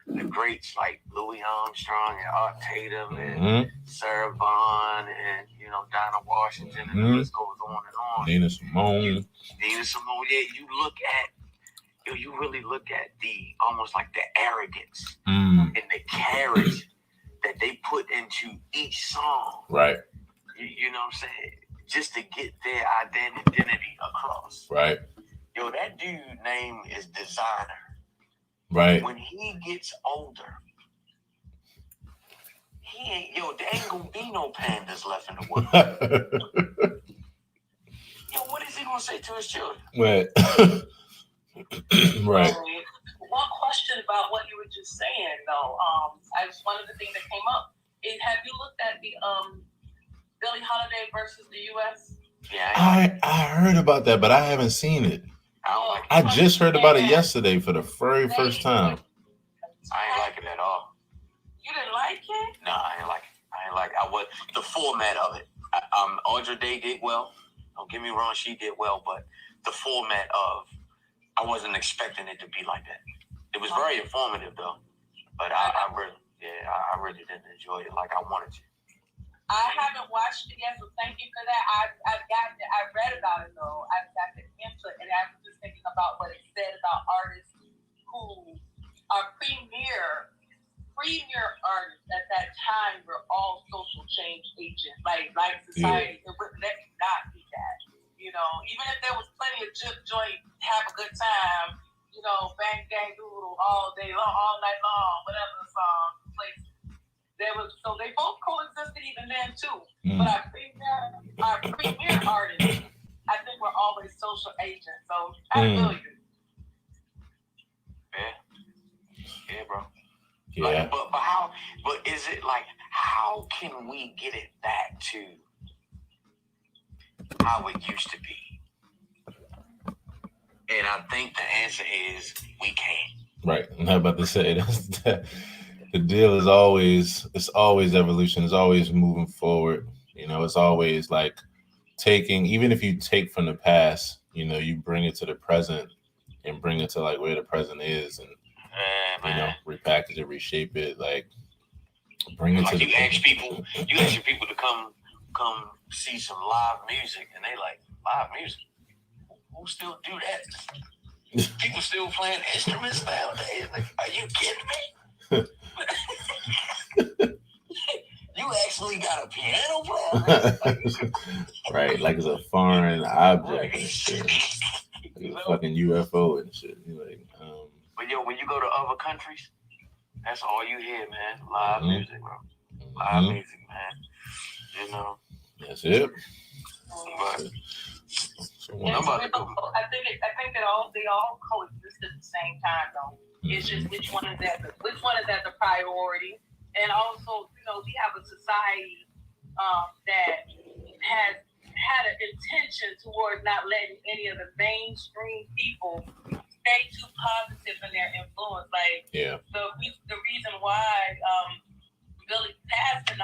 the greats like Louis Armstrong and Art Tatum and Sarah Vaughan and, you know, Dinah Washington, and the list goes on and on. Nina Simone. Yeah, you really look at the almost like the arrogance and the carriage that they put into each song. Right. You know what I'm saying? Just to get their identity across. Right. Yo, that dude's name is Designer. Right. When he gets older, there ain't gonna be no pandas left in the world. Yo, what is he gonna say to his children? Right. Right. One question about what you were just saying, though, one of the things that came up is, have you looked at the Billie Holiday versus the U.S.? Yeah, I heard about that, but I haven't seen it. I just heard about it yesterday for the very first time. I ain't like it at all. You didn't like it? No, I ain't like it. The format of it. Audra Day did well. Don't get me wrong, she did well, but the format of, I wasn't expecting it to be like that. It was very informative though, but I really didn't enjoy it like I wanted to. I haven't watched it yet, so thank you for that. I read about it though. I got the input, and I was just thinking about what it said about artists who are premier artists at that time were all social change agents. Like society, it wouldn't let me not be that. You know, even if there was plenty of juke joint, have a good time, you know, bang bang doodle all day long, all night long, whatever the song plays. So they both coexisted even then too. But our premier artists, I think, were always social agents. So I feel you. Yeah. Yeah, bro. Yeah. Like, but how? But is it like, how can we get it back to how it used to be? And I think the answer is we can't. Right. I'm not about to say that. The deal is always, it's always evolution. It's always moving forward. You know, it's always like taking, even if you take from the past, you know, you bring it to the present and bring it to like where the present is, and you know, repackage it, reshape it, like bring it like to the you ask people to come see some live music, and they like, live music? Who still do that? People still playing instruments nowadays. Like, are you kidding me? You actually got a piano player? Right, like it's a foreign object and shit. Like a fucking UFO and shit. You're like, But yo, when you go to other countries, that's all you hear, man. Live music, bro. Live music, man. You know. That's it. But I'm about to go. I think that they all coexist at the same time, though. It's just which one is at the priority, and also, you know, we have a society that has had an intention towards not letting any of the mainstream people stay too positive in their influence. Like, the reason why Billy passed in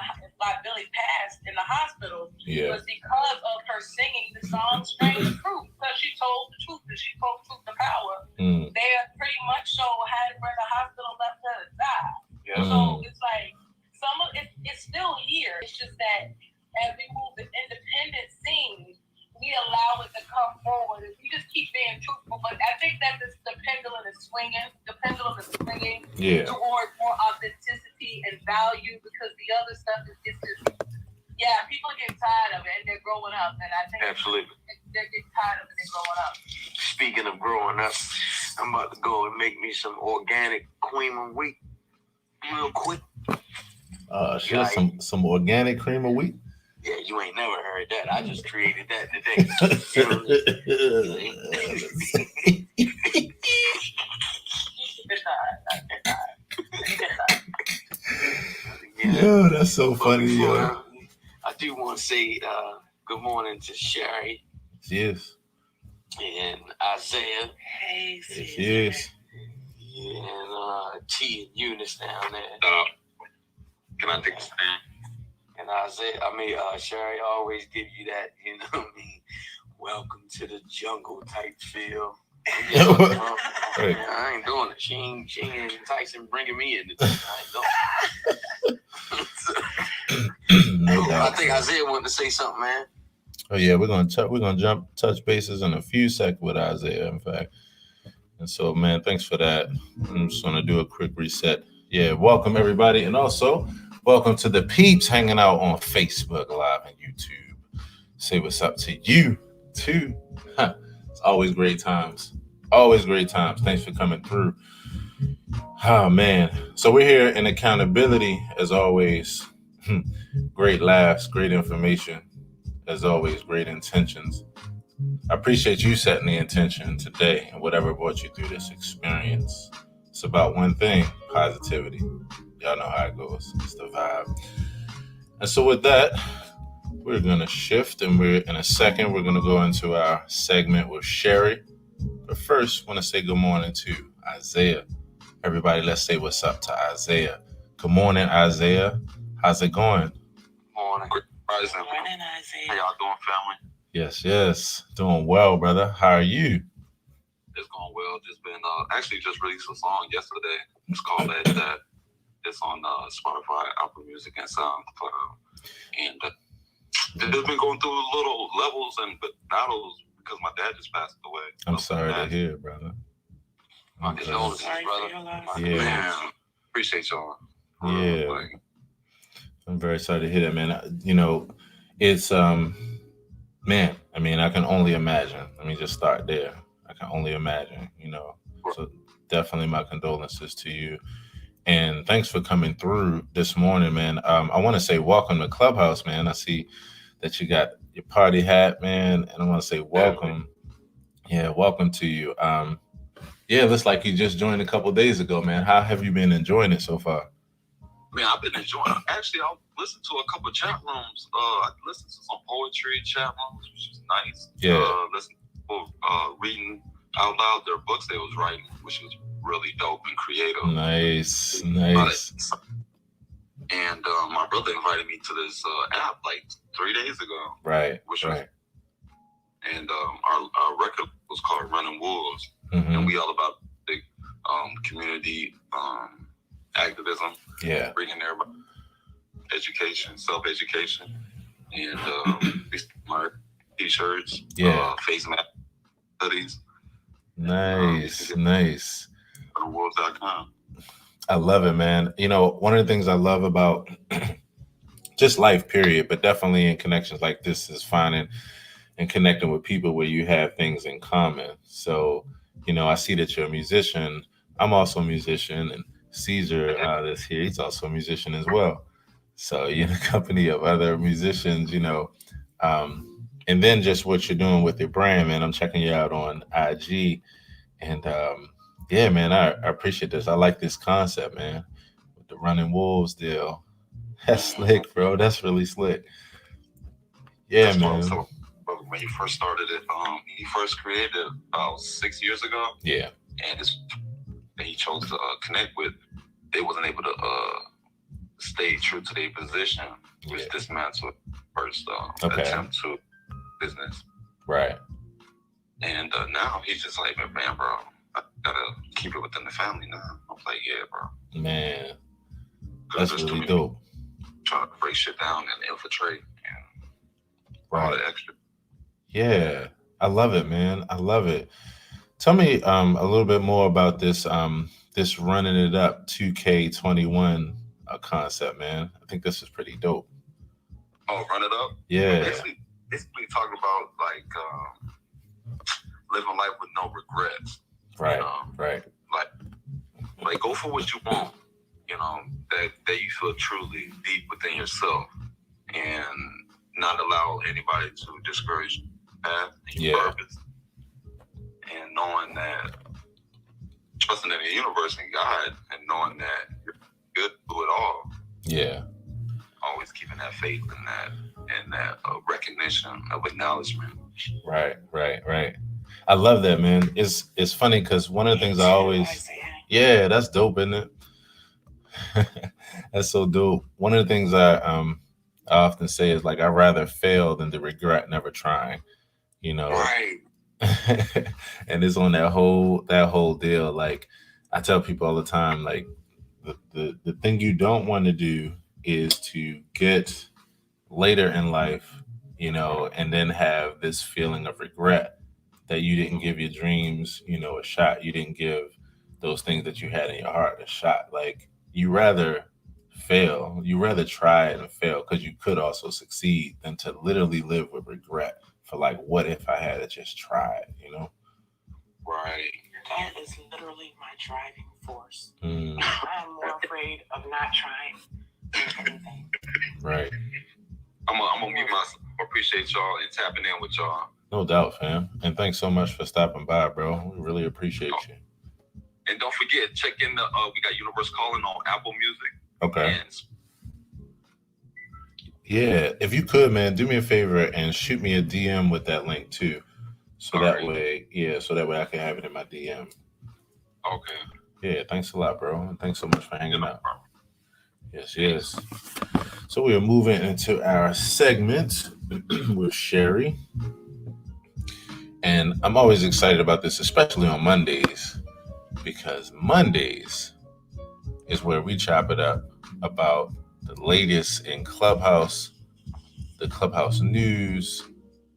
the hospital was because of her singing the song "Strange Fruit," because she told the truth and she spoke truth to power. They pretty much so had her in the hospital, left her to die. So it's like it's still here. It's just that as we move the independent scene, we allow it to come forward. If we just keep being truthful, but I think that the pendulum is swinging. The pendulum is swinging towards more authenticity and value, because the other stuff is just people get tired of it and they're growing up, and I think absolutely they're getting tired of it and they're growing up. Speaking of growing up, I'm about to go and make me some organic cream of wheat real quick. Some organic cream of wheat. Yeah, you ain't never heard that. I just created that today. Yo, that's so funny, yo. I do want to say good morning to Sherry. Yes. And Isaiah. Hey, yes. And T and Eunice down there. Can I take a stand? And Isaiah, Sherry always give you that, you know what I mean, welcome to the jungle type feel. Right. I ain't doing it. She ain't enticing bringing me in. I ain't doing it. I think Isaiah wanted to say something, man. Oh yeah, we're gonna touch bases in a few seconds with Isaiah, in fact. And so, man, thanks for that. I'm just gonna do a quick reset. Yeah, welcome everybody, and also welcome to the peeps hanging out on Facebook Live and YouTube. Say what's up to you too. It's always great times. Always great times. Thanks for coming through. Oh man. So we're here in accountability, as always. Great laughs, great information. As always, great intentions. I appreciate you setting the intention today and whatever brought you through this experience. It's about one thing: positivity. Y'all know how it goes. It's the vibe. And so with that, we're going to shift, and in a second, we're going to go into our segment with Sherry. But first, I want to say good morning to Isaiah. Everybody, let's say what's up to Isaiah. Good morning, Isaiah. How's it going? Morning. Good morning, Isaiah. How y'all doing, family? Yes. Doing well, brother. How are you? It's going well. Just been actually just released a song yesterday. It's called that. It's on Spotify, Apple Music, and SoundCloud. And just been going through little levels and battles because my dad just passed away. I'm sorry to hear, brother. My condolences, brother. Yeah. Man, appreciate y'all. Yeah. I'm very sorry to hear that, man. You know, it's man, I mean, I can only imagine. Let me just start there. I can only imagine, you know. So definitely my condolences to you. And thanks for coming through this morning, man. I want to say welcome to Clubhouse, man. I see that you got your party hat, man. And I want to say welcome. Yeah, welcome to you. Yeah, looks like you just joined a couple days ago, man. How have you been enjoying it so far? Man, I've been enjoying it. Actually, I've listened to a couple chat rooms. I listened to some poetry chat rooms, which was nice. Yeah. Listened to people reading out loud their books they was writing, which was really dope and creative. Nice. And my brother invited me to this app like 3 days ago. Right. And our record was called Running Wolves. Mm-hmm. And we all about big community activism. Yeah. Bringing everybody education, self-education. And my t-shirts, face masks, hoodies. Nice. Runninwolves.com. I love it, man. You know, one of the things I love about just life, period, but definitely in connections like this is finding and connecting with people where you have things in common. So, you know, I see that you're a musician. I'm also a musician, and Caesar that's here, he's also a musician as well. So you're in a company of other musicians, you know, and then just what you're doing with your brand, man. I'm checking you out on IG, and yeah, man, I appreciate this. I like this concept, man, with the Running Wolves deal. That's slick, bro. That's really slick. Yeah, that's man. So when you first started it, you first created it about 6 years ago. Yeah. And he chose to connect with. They wasn't able to stay true to their position, which dismantled first attempt to business. Right. And now he's just like, man, bro, I gotta keep it within the family now. I'm like, yeah, bro. Man, that's really dope. Trying to break shit down and infiltrate and all the extra. Yeah, I love it, man. I love it. Tell me a little bit more about this this running it up 2K21 concept, man. I think this is pretty dope. Oh, run it up? Yeah. Basically talking about like living life with no regrets. Right. Right. Like go for what you want, you know, that you feel truly deep within yourself, and not allow anybody to discourage your path and your purpose. And knowing that, trusting in the universe and God, and knowing that you're good through it all. Yeah. Always keeping that faith and that recognition of acknowledgement. Right. I love that, man. It's funny because one of the things I always, that's dope, isn't it? That's so dope. One of the things I often say is like, I'd rather fail than to regret never trying, you know? Right. And it's on that whole deal. Like I tell people all the time, like the thing you don't want to do is to get later in life, you know, and then have this feeling of regret that you didn't give your dreams, you know, a shot. You didn't give those things that you had in your heart a shot. Like you rather fail, you rather try it and fail because you could also succeed than to literally live with regret for like, what if I had just tried, you know? Right. That is literally my driving force. I'm more afraid of not trying than anything. Right. I'm gonna mute myself. Appreciate y'all and tapping in with y'all. No doubt, fam. And thanks so much for stopping by, bro. We really appreciate you. And don't forget, check in the we got Universe Calling on Apple Music. Okay. Yeah, if you could, man, do me a favor and shoot me a DM with that link too. So that way I can have it in my DM. Okay. Yeah, thanks a lot, bro. And thanks so much for hanging out. Yes. So we are moving into our segment with Sherry. And I'm always excited about this, especially on Mondays, because Mondays is where we chop it up about the latest in Clubhouse, the Clubhouse news,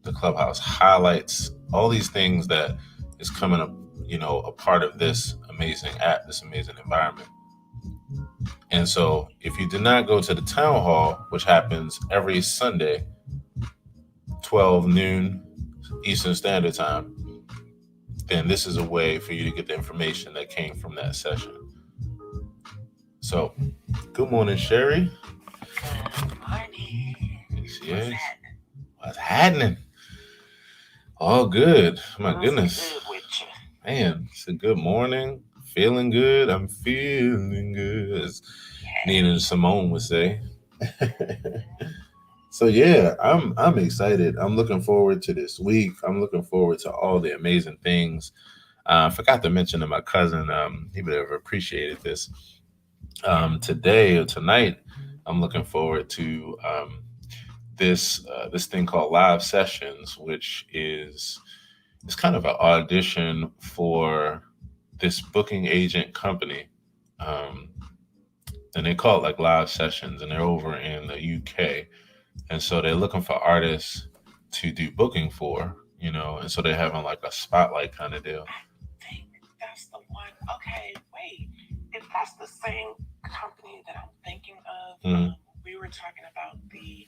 the Clubhouse highlights, all these things that is coming up, you know, a part of this amazing app, this amazing environment. And so if you did not go to the town hall, which happens every Sunday, 12 noon Eastern Standard Time, then this is a way for you to get the information that came from that session. So, good morning, Sherry. Good morning. Yes. What's happening? All good. My goodness. Good with you. Man, it's a good morning. Feeling good. I'm feeling good, as Nina Simone would say. So yeah, I'm excited. I'm looking forward to this week. I'm looking forward to all the amazing things. I forgot to mention to my cousin, he would have appreciated this. Today or tonight, I'm looking forward to this thing called live sessions, which is it's kind of an audition for this booking agent company, um, and they call it like live sessions, and they're over in the UK, and so they're looking for artists to do booking for, and so they're having like a spotlight kind of deal. I think that's the one. Okay, wait. If that's the same company that I'm thinking of, we were talking about the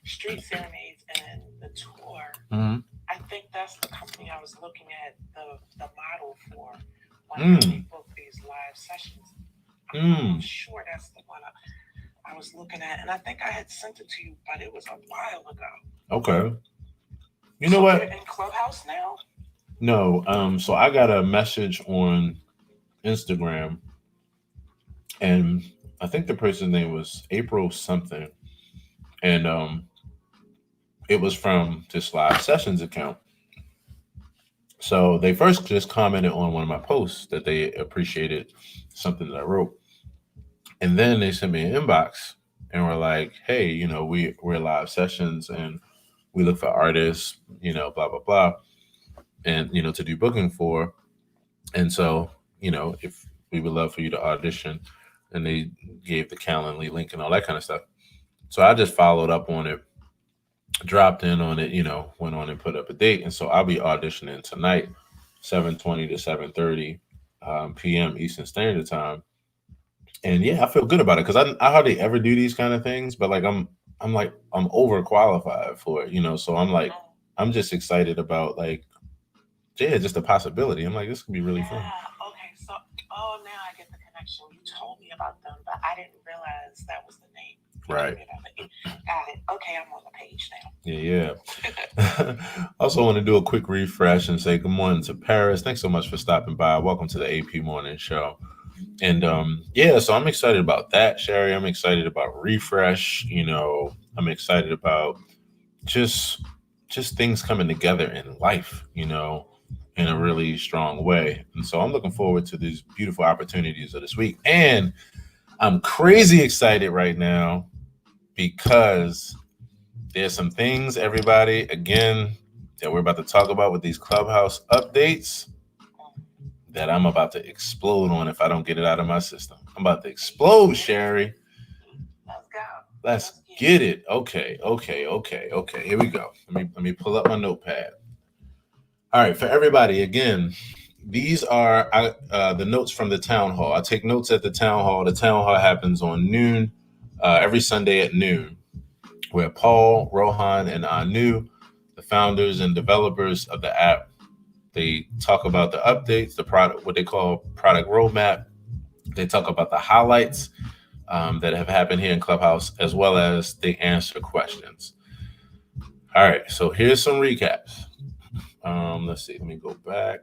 street serenades and the tour. Mm-hmm. I think that's the company I was looking at the model for when they book these live sessions. I'm sure that's the one I was looking at, and I think I had sent it to you, but it was a while ago. Okay. You know what? They're in Clubhouse now? No. So I got a message on Instagram, and I think the person's name was April something, and it was from this live sessions account. So they first just commented on one of my posts that they appreciated something that I wrote, and then they sent me an inbox and were like, "Hey, we're live sessions and we look for artists, blah blah blah, and to do booking for, and so if we would love for you to audition." And they gave the Calendly link and all that kind of stuff. So I just followed up on it, dropped in on it, went on and put up a date. And so I'll be auditioning tonight, 7:20 to 7:30 p.m. Eastern Standard Time. And yeah, I feel good about it because I hardly ever do these kind of things, but like I'm overqualified for it. So I'm just excited about like, yeah, just the possibility. I'm like, this could be really fun. Okay, so now I get the connection. You told me about them, but I didn't realize that was the name. Right. Got it. Okay, I'm on the page now. Yeah. Also want to do a quick refresh and say good morning to Paris. Thanks so much for stopping by. Welcome to the AP Morning Show. And so I'm excited about that, Sherry. I'm excited about refresh. I'm excited about just things coming together in life, in a really strong way. And so I'm looking forward to these beautiful opportunities of this week. And I'm crazy excited right now because there's some things, everybody, again, that we're about to talk about with these Clubhouse updates that I'm about to explode on if I don't get it out of my system. I'm about to explode, Sherry. Let's go. Let's get it. Okay. Here we go. Let me pull up my notepad. All right, for everybody, again, these are the notes from the town hall. I take notes at the town hall. The town hall happens on noon, every Sunday at noon, where Paul, Rohan, and Anu, the founders and developers of the app, they talk about the updates, the product, what they call product roadmap. They talk about the highlights that have happened here in Clubhouse, as well as they answer questions. All right, so here's some recaps. Let's see, let me go back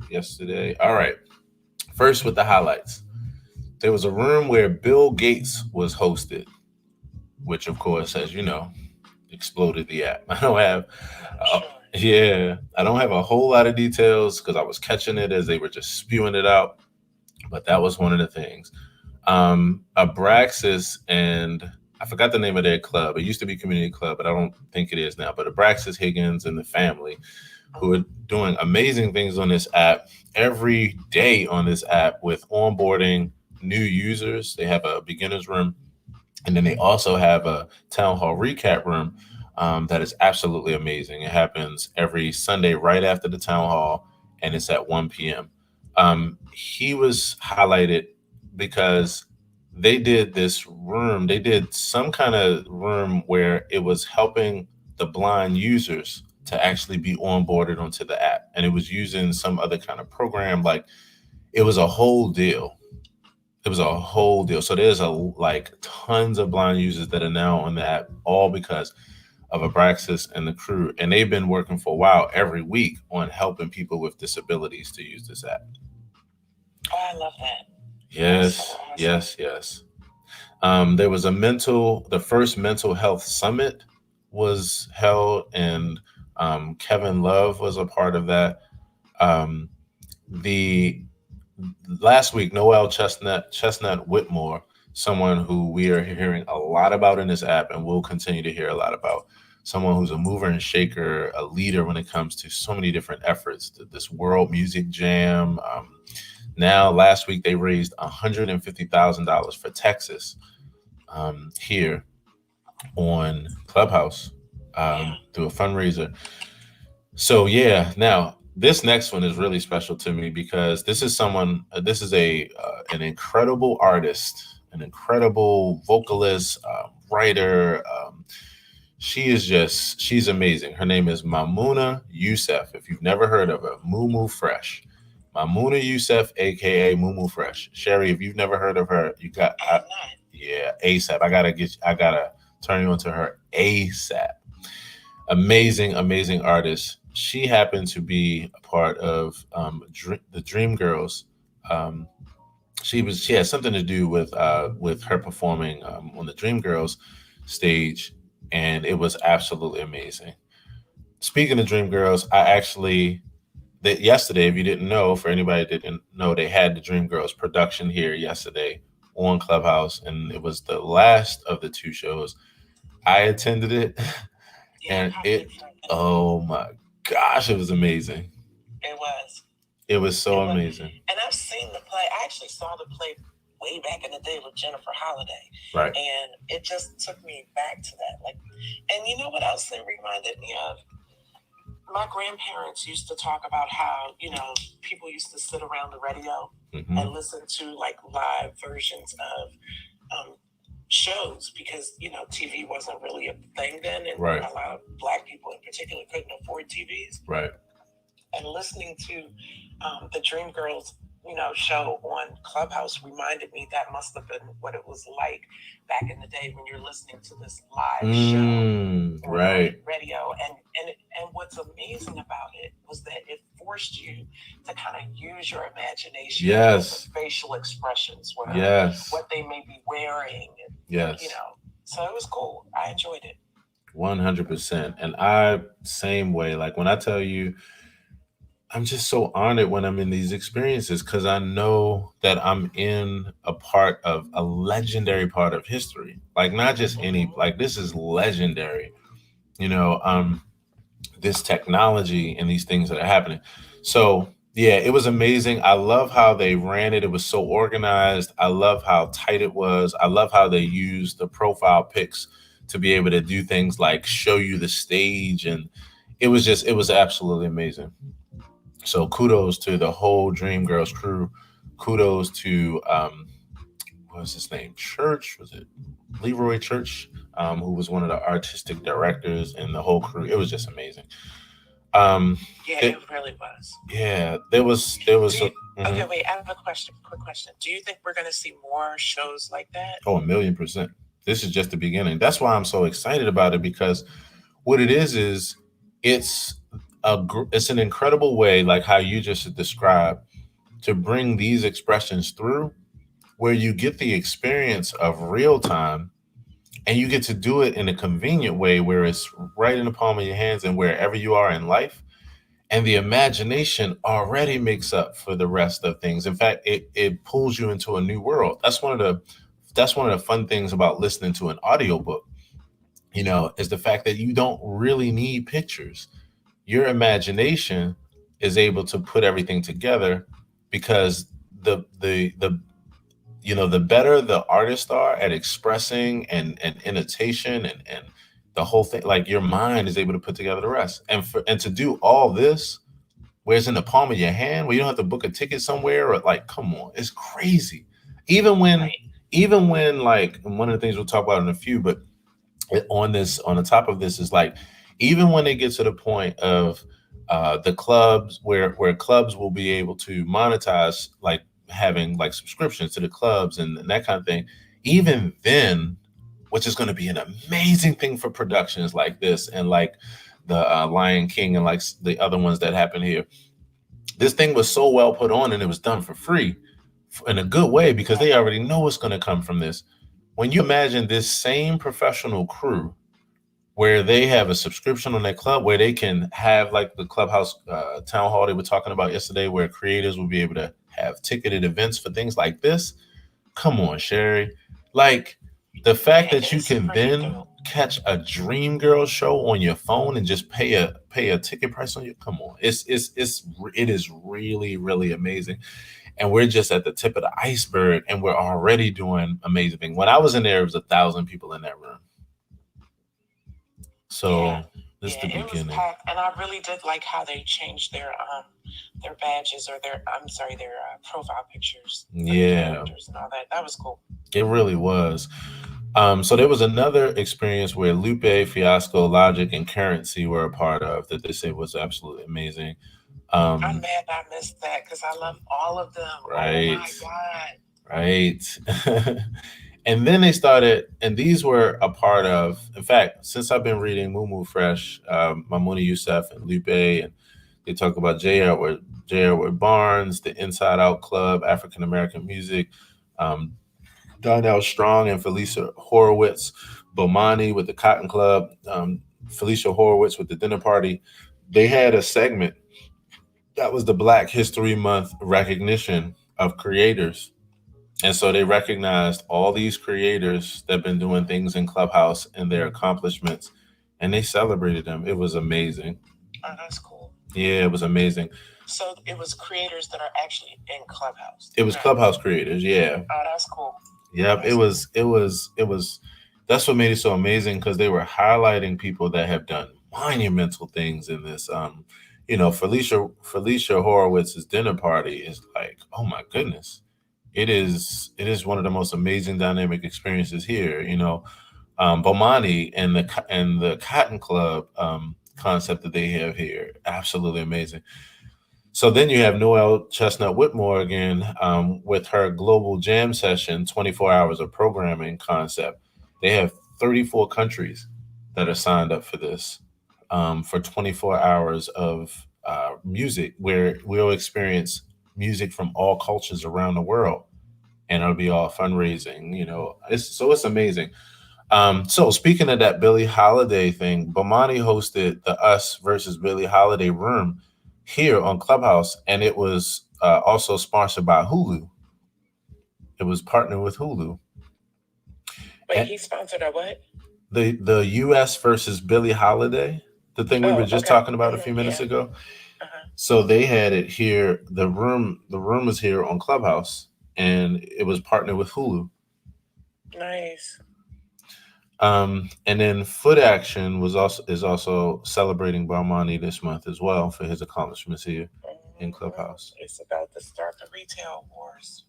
yesterday. All right, first with the highlights. There was a room where Bill Gates was hosted, which of course, as you know, exploded the app. I don't have a whole lot of details because I was catching it as they were just spewing it out, but that was one of the things. Abraxas and I forgot the name of their club. It used to be Community Club, but I don't think it is now. But Abraxas, Higgins, and the family, who are doing amazing things on this app every day on this app with onboarding new users. They have a beginner's room, and then they also have a town hall recap room that is absolutely amazing. It happens every Sunday right after the town hall, and it's at 1 p.m. He was highlighted because they did this room. They did some kind of room where it was helping the blind users to actually be onboarded onto the app. And it was using some other kind of program. Like, it was a whole deal. So there's tons of blind users that are now on the app, all because of Abraxas and the crew, and they've been working for a while every week on helping people with disabilities to use this app. Oh, I love that. Yes, That's so awesome. yes. There was the first mental health summit was held, and Kevin Love was a part of that. Um, the last week, Noel Chestnut Whitmore, someone who we are hearing a lot about in this app and will continue to hear a lot about, someone who's a mover and shaker, a leader when it comes to so many different efforts, this World Music Jam. Now, last week, they raised $150,000 for Texas here on Clubhouse through a fundraiser. So, yeah, now this next one is really special to me because this is an incredible artist, an incredible vocalist, writer. She's amazing. Her name is Mamouna Youssef. If you've never heard of her, Moo Fresh. Mamouna Youssef, aka Moo Fresh. Sherry, if you've never heard of her, ASAP. I gotta turn you onto her ASAP. Amazing artist. She happened to be a part of the Dream Girls. She had something to do with her performing on the Dream Girls stage, and it was absolutely amazing. Speaking of Dream Girls, yesterday, if you didn't know, for anybody that didn't know, they had the Dream Girls production here yesterday on Clubhouse, and it was the last of the two shows. I attended it, and oh my gosh, it was amazing. It was so amazing. And I've seen the play. I actually saw the play way back in the day with Jennifer Holliday. Right. And it just took me back to that. And you know what else it reminded me of? My grandparents used to talk about how, people used to sit around the radio and listen to live versions of shows because, TV wasn't really a thing then. And a lot of Black people in particular couldn't afford TVs. Right. And listening to the Dream Girls, show on Clubhouse reminded me that must have been what it was like back in the day when you're listening to this live show on radio. And what's amazing about it was that it forced you to kind of use your imagination. Yes. With the facial expressions, what they may be wearing. Yes. So it was cool. I enjoyed it. 100%. And same way, like when I tell you, I'm just so honored when I'm in these experiences because I know that I'm in a part of a legendary part of history. Like not just any, like this is legendary, this technology and these things that are happening. So yeah, it was amazing. I love how they ran it. It was so organized. I love how tight it was. I love how they used the profile pics to be able to do things like show you the stage. And it was absolutely amazing. So kudos to the whole Dream Girls crew. Kudos to, what was his name? Church? Was it Leroy Church? Who was one of the artistic directors and the whole crew. It was just amazing. It really was. Yeah, there was. Okay, wait, I have a quick question. Do you think we're going to see more shows like that? Oh, 1,000,000%. This is just the beginning. That's why I'm so excited about it because what it is it's an incredible way, like how you just described, to bring these expressions through where you get the experience of real time and you get to do it in a convenient way where it's right in the palm of your hands and wherever you are in life. And the imagination already makes up for the rest of things. In fact, it pulls you into a new world. That's one of the fun things about listening to an audiobook, is the fact that you don't really need pictures. Your imagination is able to put everything together because the better the artists are at expressing and annotation and the whole thing, like your mind is able to put together the rest. And to do all this where it's in the palm of your hand, where you don't have to book a ticket somewhere or come on, it's crazy. Even when like, and one of the things we'll talk about in a few, but on the top of this is like, even when they get to the point of the clubs where clubs will be able to monetize, having subscriptions to the clubs and that kind of thing. Even then, which is going to be an amazing thing for productions like this and like the Lion King and like the other ones that happened here. This thing was so well put on and it was done for free in a good way because they already know what's going to come from this. When you imagine this same professional crew where they have a subscription on their club, where they can have like the Clubhouse town hall they were talking about yesterday, where creators will be able to have ticketed events for things like this. Come on, Sherry. Like the fact that you can then catch a Dream Girl show on your phone and just pay a ticket price on you. Come on. It is really, really amazing. And we're just at the tip of the iceberg and we're already doing amazing things. When I was in there, it was 1,000 people in that room. So this is the beginning. It was packed, and I really did like how they changed their badges or their profile pictures. Yeah. And all that. That was cool. It really was. So there was another experience where Lupe, Fiasco, Logic, and Currency were a part of that they say was absolutely amazing. I'm mad I missed that because I love all of them. Right. Oh my God. Right. And then they started, and these were a part of, in fact, since I've been reading Moo Fresh, Mamouni Youssef and Lupe, and they talk about J. Edward Barnes, the Inside Out Club, African American Music, Donnell Strong and Felicia Horowitz, Bomani with the Cotton Club, Felicia Horowitz with the Dinner Party. They had a segment that was the Black History Month recognition of creators. And so they recognized all these creators that have been doing things in Clubhouse and their accomplishments, and they celebrated them. It was amazing. Oh, that's cool. Yeah, it was amazing. So it was creators that are actually in Clubhouse. It was Clubhouse creators, yeah. Oh, that's cool. Yep, it was. That's what made it so amazing because they were highlighting people that have done monumental things in this. Felicia Horowitz's Dinner Party is like, oh my goodness. It is one of the most amazing dynamic experiences here. Bomani and the Cotton Club concept that they have here, absolutely amazing. So then you have Noelle Chestnut Whitmore again with her global jam session, 24 hours of programming concept. They have 34 countries that are signed up for this for 24 hours of music, where we'll experience music from all cultures around the world, and it'll be all fundraising. It's amazing. So speaking of that Billie Holiday thing, Bomani hosted the Us versus Billie Holiday room here on Clubhouse, and it was also sponsored by Hulu. It was partnered with Hulu. Wait, he sponsored a what? The US versus Billie Holiday, the thing we were just talking about a few minutes ago. So they had it here. The room was here on Clubhouse, and it was partnered with Hulu. Nice. And then Foot Action is also celebrating Bomani this month as well for his accomplishments here in Clubhouse. It's about to start the retail wars.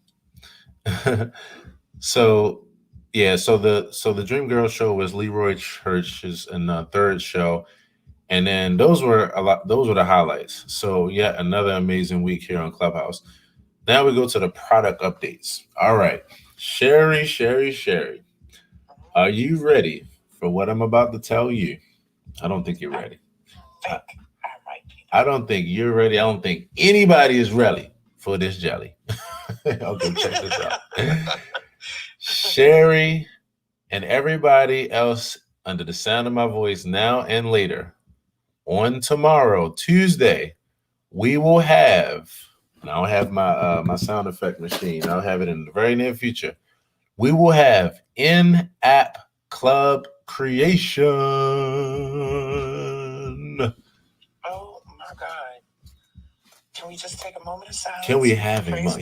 So the Dream Girl show was Leroy Church's third show. And then those were the highlights. So yet another amazing week here on Clubhouse. Now we go to the product updates. All right. Sherry. Are you ready for what I'm about to tell you? I don't think you're ready. I don't think you're ready. I don't think anybody is ready for this jelly. Okay, check this out. Sherry and everybody else under the sound of my voice now and later, on tomorrow, Tuesday, we will have, and I'll have my sound effect machine. I'll have it in the very near future. We will have in-app club creation. Oh my God. Can we just take a moment of silence? Can we have a moment?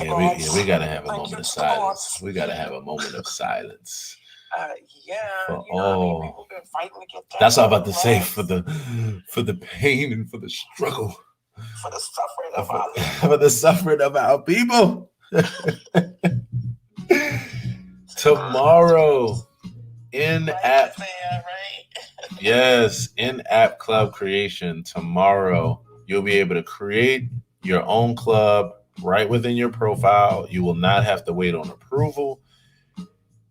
We gotta have a moment of silence. We gotta have a moment of silence. People been fighting to get that. That's what I'm about to say, for the pain and for the struggle. For the suffering of our people. For the suffering of our people. Tomorrow, in-app. Yes, in-app club creation. Tomorrow, you'll be able to create your own club right within your profile. You will not have to wait on approval.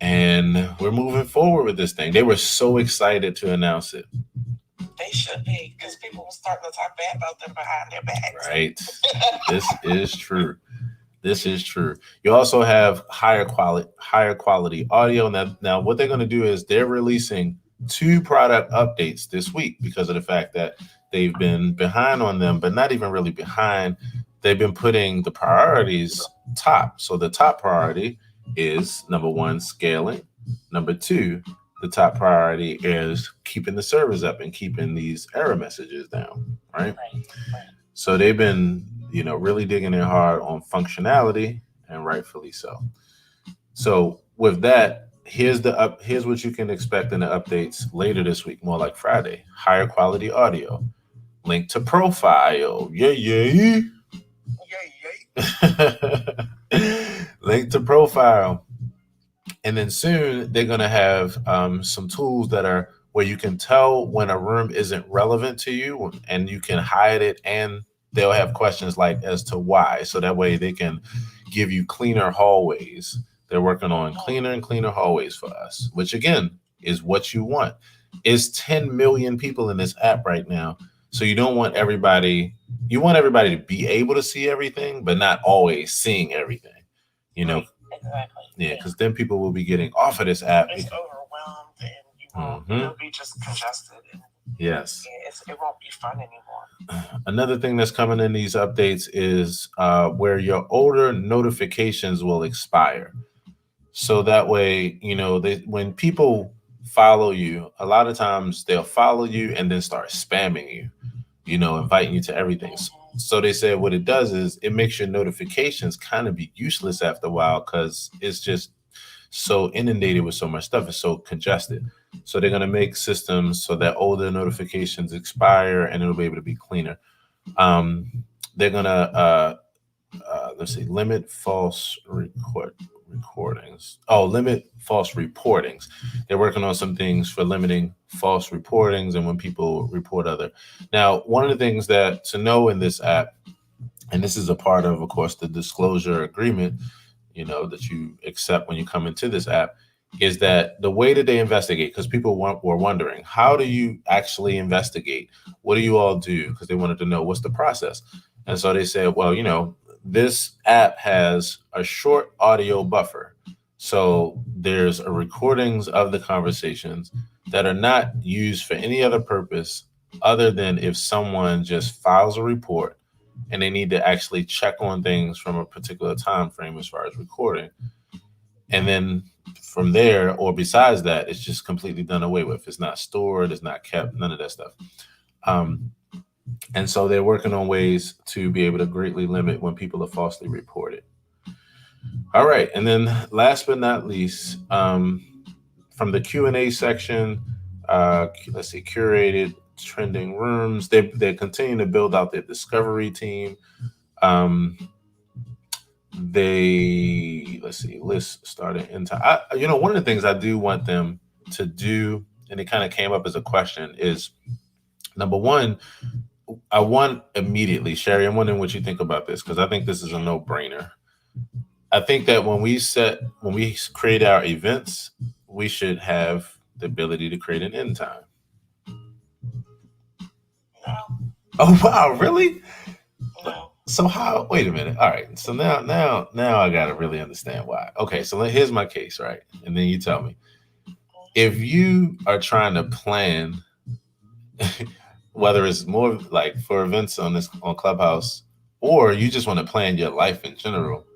And we're moving forward with this thing. They were so excited to announce it. They should be, because people were starting to talk bad about them behind their backs. Right. This is true. This is true. You also have higher quality audio. Now what they're going to do is they're releasing 2 product updates this week because of the fact that they've been behind on them, but not even really behind. They've been putting the priorities top. So the top priority is number 1, scaling. Number 2, the top priority is keeping the servers up and keeping these error messages down. Right. So they've been, really digging in hard on functionality, and rightfully so. So with that, here's what you can expect in the updates later this week, more like Friday. Higher quality audio, link to profile, yay. Link to profile. And then soon they're going to have some tools that are where you can tell when a room isn't relevant to you, and you can hide it, and they'll have questions like as to why. So that way they can give you cleaner hallways. They're working on cleaner and cleaner hallways for us, which again is what you want. It's 10 million people in this app right now. So you don't want everybody, you want everybody to be able to see everything, but not always seeing everything, Exactly. Yeah, because then people will be getting off of this app. It's overwhelmed, and you'll be just congested. Yes. It won't be fun anymore. Another thing that's coming in these updates is where your older notifications will expire. So that way, when people follow you, a lot of times they'll follow you and then start spamming you, inviting you to everything. So they said what it does is it makes your notifications kind of be useless after a while because it's just so inundated with so much stuff. It's so congested. So they're going to make systems so that older notifications expire and it'll be able to be cleaner. They're going to, limit false recordings. Limit false reportings. They're working on some things for limiting false reportings and when people report other. Now, one of the things that to know in this app, and this is a part of course, the disclosure agreement, that you accept when you come into this app, is that the way that they investigate, because people were wondering, how do you actually investigate? What do you all do? Because they wanted to know what's the process. And so they said, well, this app has a short audio buffer. So there's a recordings of the conversations that are not used for any other purpose other than if someone just files a report and they need to actually check on things from a particular time frame as far as recording. And then from there, or besides that, it's just completely done away with. It's not stored, it's not kept, none of that stuff. And so they're working on ways to be able to greatly limit when people are falsely reported. All right. And then last but not least, from the Q&A section, curated trending rooms. They continue to build out their discovery team. List started into, one of the things I do want them to do, and it kind of came up as a question, is number one, I want immediately, Sherry, I'm wondering what you think about this, because I think this is a no-brainer. I think that when we create our events, we should have the ability to create an end time. No. Oh, wow, really? No. So how, wait a minute. All right. So now I got to really understand why. Okay. So here's my case, right? And then you tell me. If you are trying to plan, whether it's more like for events on Clubhouse, or you just want to plan your life in general,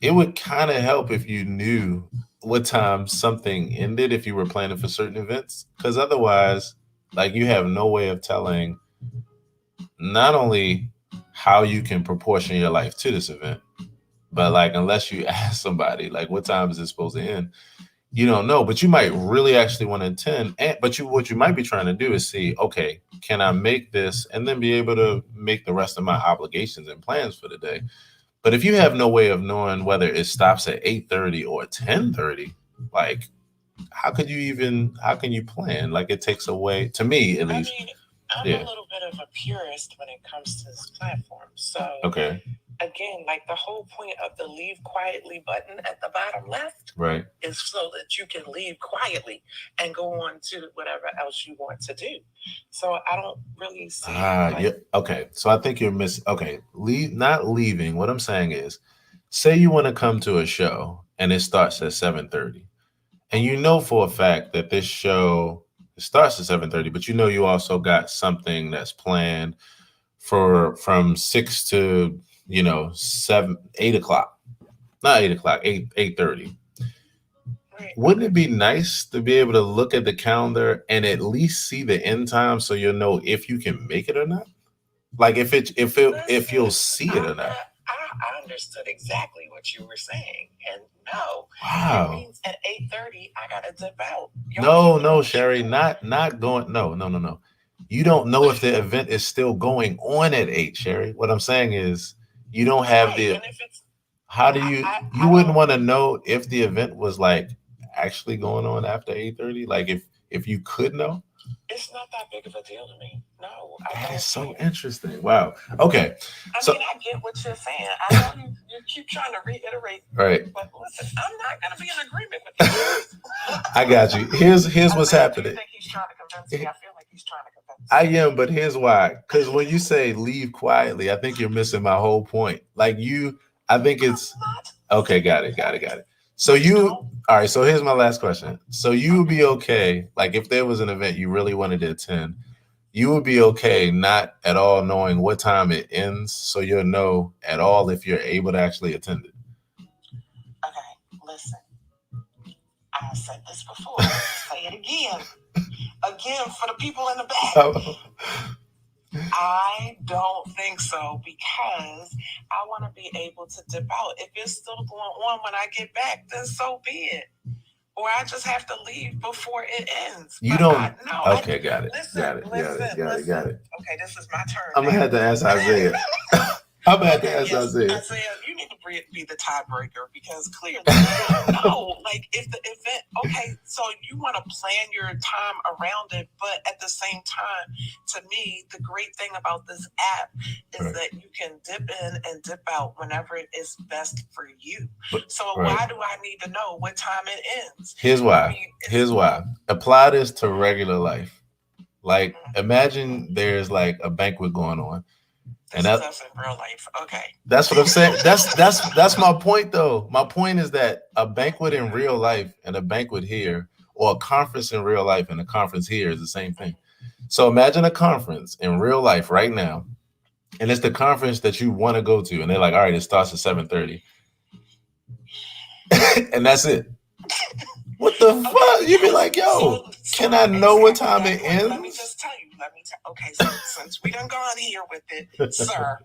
it would kind of help if you knew what time something ended if you were planning for certain events. Because otherwise, like, you have no way of telling not only how you can proportion your life to this event, but like, unless you ask somebody, like, what time is it supposed to end? You don't know, but you might really actually want to attend. But what you might be trying to do is see, okay, can I make this and then be able to make the rest of my obligations and plans for the day? But if you have no way of knowing whether it stops at 8:30 or 10:30, like, how can you plan? Like, it takes away, to me at least. I'm a little bit of a purist when it comes to this platform. So okay, again, like the whole point of the leave quietly button at the bottom left, right, is so that you can leave quietly and go on to whatever else you want to do. So I don't really see. yeah, okay. So I think you're missing. Okay, not leaving. What I'm saying is, say you want to come to a show and it starts at 7:30, and you know for a fact that this show starts at 7:30, but you know you also got something that's planned from 6 to 8 o'clock, not 8 o'clock, 8:30. Right. Wouldn't it be nice to be able to look at the calendar and at least see the end time so you'll know if you can make it or not? Like if you'll see it or not. I understood exactly what you were saying, and no, Wow. It means at 8:30 I gotta dip out. No, Sherry, not going. No. You don't know if the event is still going on at 8, Sherry. What I'm saying is you don't have right. the. And if it's, How do you? You wouldn't want to know if the event was like actually going on after 8:30. Like if you could know. It's not that big of a deal to me. No, that is so interesting. Wow. Okay. I mean, I get what you're saying. I know you keep trying to reiterate. Right. But listen, I'm not going to be in agreement with you. I got you. Here's what's happening. Do you think he's trying to convince me? I feel like he's trying to convince me. I am, but here's why. Because when you say leave quietly, I think you're missing my whole point. Like I think it's okay. Got it. So all right. So here's my last question. So you would be okay, like if there was an event you really wanted to attend, you would be okay not at all knowing what time it ends, so you'll know at all if you're able to actually attend it. Okay, listen. I said this before. I'll say it again. Again for the people in the back. I don't think so, because I want to be able to dip out. If it's still going on when I get back, then so be it. Or I just have to leave before it ends. You don't. Okay, got it. Got it. Okay, this is my turn. I'm gonna have to ask Isaiah. Isaiah, you need to be the tiebreaker, because clearly, no. Like if the event, okay, so you want to plan your time around it, but at the same time, to me, the great thing about this app is that you can dip in and dip out whenever it is best for you. So why do I need to know what time it ends? Here's why. Apply this to regular life. Like imagine there's like a banquet going on. And that's in real life. Okay. That's what I'm saying. That's my point though. My point is that a banquet in real life and a banquet here, or a conference in real life and a conference here, is the same thing. So imagine a conference in real life right now, and it's the conference that you want to go to, and they're like, all right, it starts at 7:30. And that's it. What the fuck? You'd be like, yo, can I know what time it ends? Let me just tell you. Okay, so since we done gone here with it, sir,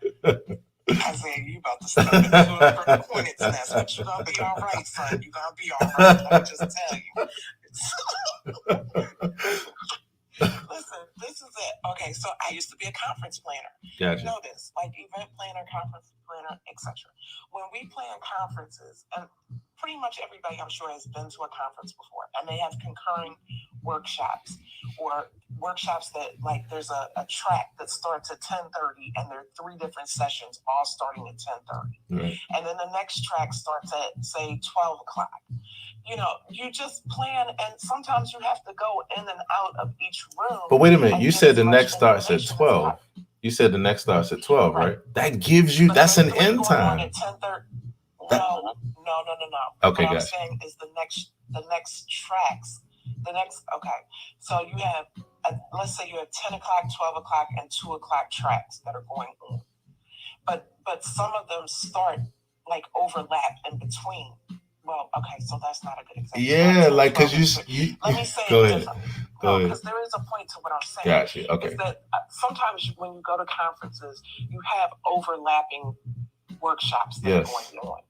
Isaiah, you about to step into a hornet's nest, but you're gonna be all right, son. You're gonna be all right. Let me just tell you. Listen, this is it. Okay, so I used to be a conference planner. Gotcha. You know this, like event planner, conference planner, etc. When we plan conferences, and pretty much everybody, I'm sure, has been to a conference before, and they have concurring workshops, or workshops that, like, there's a track that starts at 10:30, and there are 3 different sessions all starting at 10:30. Right. And then the next track starts at, say, 12 o'clock. You know, you just plan, and sometimes you have to go in and out of each room. But wait a minute, you said the next starts at 12. You said the next starts at 12, right? That gives you, that's an end time. At 10:30. No. Okay, what I'm saying is the next tracks. Okay. So you have, let's say you have 10 o'clock, 12 o'clock, and 2 o'clock tracks that are going on. But some of them start, like, overlap in between. Well, okay, so that's not a good example. Yeah, like, because you let me say go it ahead. differently. Go because there is a point to what I'm saying. Gotcha. Okay. Is that sometimes when you go to conferences, you have overlapping workshops that are going on,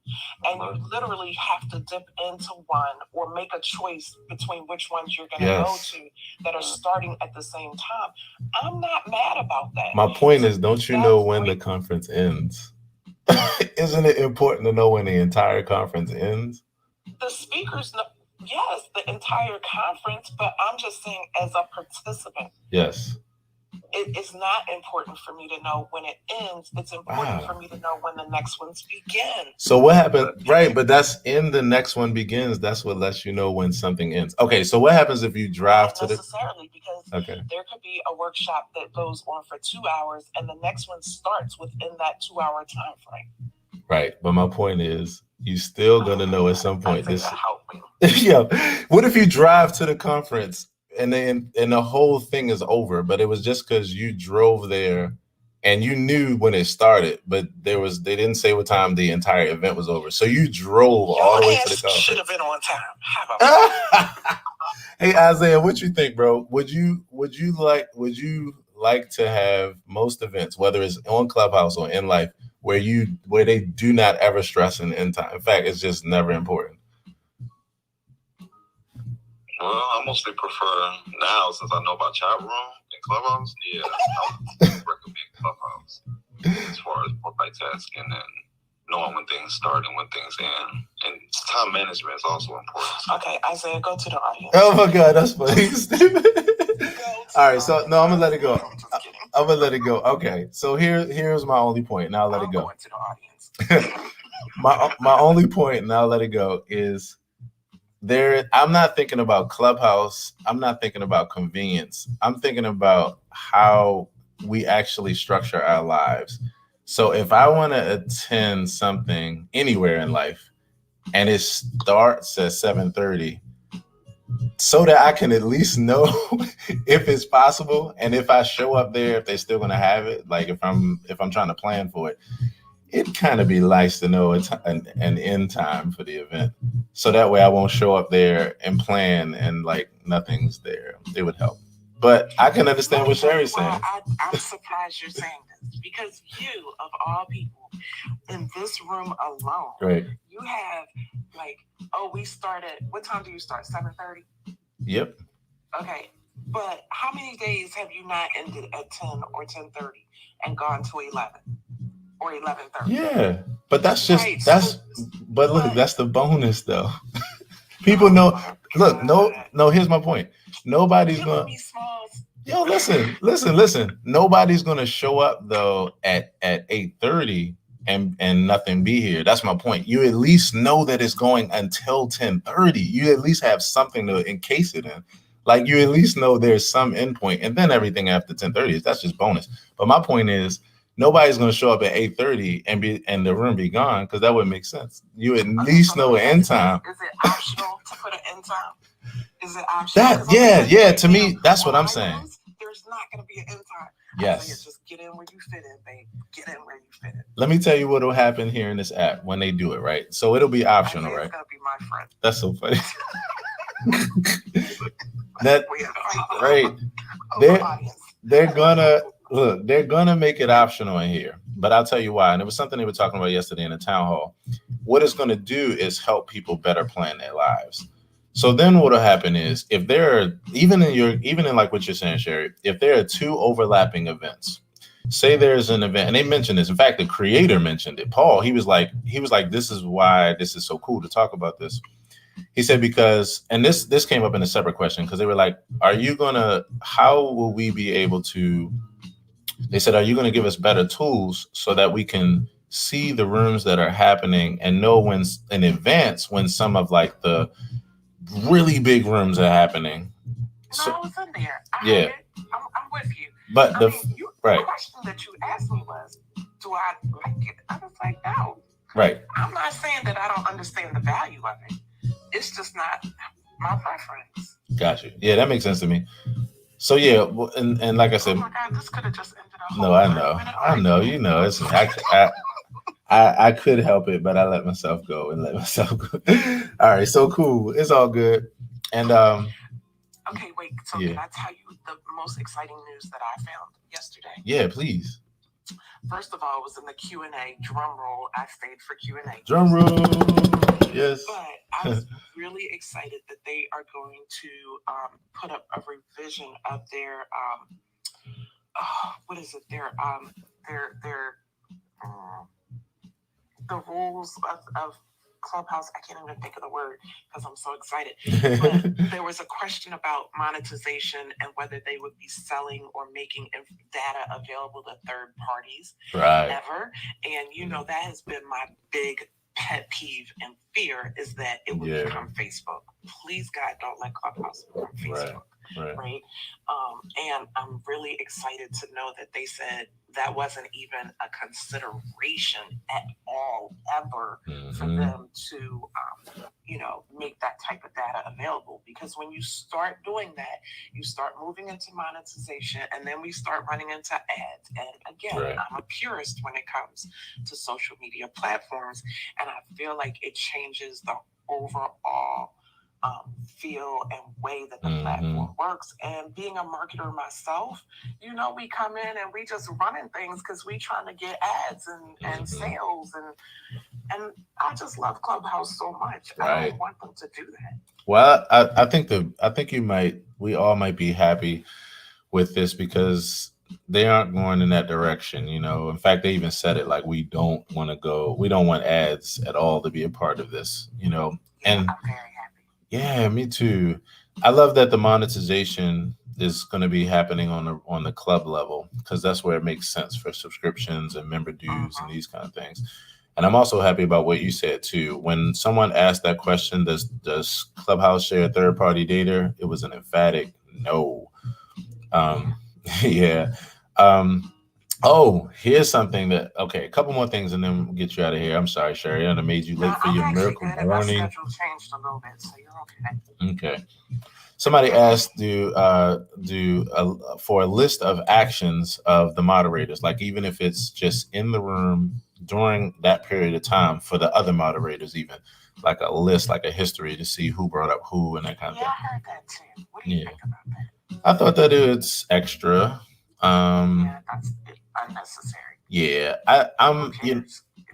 and you literally have to dip into one or make a choice between which ones you're going to go to that are starting at the same time. I'm not mad about that. My point is, don't you know when the conference ends? Isn't it important to know when the entire conference ends? The speakers know, yes, the entire conference, but I'm just saying as a participant. Yes. It's not important for me to know when it ends. It's important for me to know when the next ones begin. So what happened? Right, but that's in the next one begins. That's what lets you know when something ends. Okay, so what happens if you drive to necessarily, because there could be a workshop that goes on for 2 hours and the next one starts within that 2 hour time frame. Right, but my point is, you still gonna know at some point. This help me. Yeah. What if you drive to the conference and the whole thing is over, but it was just because you drove there and you knew when it started, but they didn't say what time the entire event was over. So you drove all the way to the conference. Should have been on time. How about that? Hey Isaiah, what you think, bro? Would you like to have most events, whether it's on Clubhouse or in life, where they do not ever stress an end time? In fact, it's just never important. Well, I mostly prefer now, since I know about chat room and Clubhouse. Yeah, I would recommend Clubhouse as far as multitasking and knowing when things start and when things end. And time management is also important. Okay, Isaiah, go to the audience. Oh my God, that's funny. All right, so no, I'm gonna let it go. I'm gonna let it go. Okay, so here's my only point. Now let it go. To the audience. my only point, and I'll let it go, is I'm not thinking about Clubhouse. I'm not thinking about convenience. I'm thinking about how we actually structure our lives. So if I want to attend something anywhere in life and it starts at 7:30, so that I can at least know if it's possible, and if I show up there, if they're still going to have it, like if I'm trying to plan for it, it'd kind of be nice to know an end time for the event. So that way I won't show up there and plan and like nothing's there. It would help. But I can understand what Sherry's saying. I'm surprised you're saying this, because you, of all people, in this room alone, right, you have like, we started, what time do you start? 7:30? Yep. Okay. But how many days have you not ended at 10 or 10:30 and gone to 11? Or 11:30. Yeah, but that's just but look, that's the bonus though. People know. Look, no. Here's my point. Nobody's gonna. Yo, listen. Nobody's gonna show up though at 8:30 and nothing be here. That's my point. You at least know that it's going until 10:30. You at least have something to encase it in. Like you at least know there's some endpoint, and then everything after 10:30 that's just bonus. But my point is, nobody's going to show up at 8:30 and the room be gone, because that wouldn't make sense. You at least know an end time. Is it optional to put an end time? Is it optional? Yeah. To me, that's what I'm saying. There's not going to be an end time. Yes. Just get in where you fit in, babe. Get in where you fit in. Let me tell you what will happen here in this app when they do it, right? So it'll be optional, right? It's going to be my friend. That's so funny. Right. They're gonna make it optional in here, but I'll tell you why. And it was something they were talking about yesterday in the town hall. What it's going to do is help people better plan their lives. So then what will happen is, if there are even in like what you're saying, Sherry, if there are two overlapping events, say there's an event, and they mentioned this. In fact, the creator mentioned it. Paul, he was like, this is why this is so cool to talk about this. He said, because, and this came up in a separate question, because they were like, how will we be able to, they said, are you going to give us better tools so that we can see the rooms that are happening and know when in advance when some of like the really big rooms are happening? So, I was in there. I'm with you. But the question that you asked me was, do I like it? I was like, no. Right. I'm not saying that I don't understand the value of it. It's just not my preference. Gotcha. Yeah, that makes sense to me. So yeah, and like I said, oh my God, this could have just ended a whole. No, I know. You know, it's I could help it, but I let myself go. All right, so cool. It's all good. And okay, wait. So can I tell you the most exciting news that I found yesterday? Yeah, please. First of all, it was in the Q&A. Drum roll. I stayed for Q&A. Drum roll. Yes. But I was really excited that they are going to put up a revision of their what is it? Their the rules of Clubhouse. I can't even think of the word because I'm so excited. But there was a question about monetization and whether they would be selling or making data available to third parties ever. And, you know, that has been my big pet peeve and fear is that it would become Facebook. Please, God, don't let Clubhouse become Facebook. Right. And I'm really excited to know that they said that wasn't even a consideration at all ever for them to, you know, make that type of data available. Because when you start doing that, you start moving into monetization, and then we start running into ads. And again, I'm a purist when it comes to social media platforms, and I feel like it changes the overall feel and way that the platform works. And being a marketer myself, you know, we come in and we just running things because we trying to get ads and sales, and I just love Clubhouse so much. I don't want them to do that. Well, I think we all might be happy with this because they aren't going in that direction, you know. In fact, they even said it like we don't want ads at all to be a part of this, you know. And I'm very happy. Yeah, me too. I love that the monetization is going to be happening on the club level because that's where it makes sense for subscriptions and member dues and these kind of things. And I'm also happy about what you said too. When someone asked that question, does Clubhouse share third party data? It was an emphatic no. Yeah. Oh, here's something a couple more things and then we'll get you out of here. I'm sorry, Sherry. I made you late for your miracle morning. My schedule changed a little bit, so you're okay. Okay. Somebody asked, for a list of actions of the moderators, like even if it's just in the room during that period of time for the other moderators, even like a list, like a history to see who brought up who and that kind of thing. I heard that too. What do you think about that? I thought that it's extra. That's unnecessary. Yeah, I'm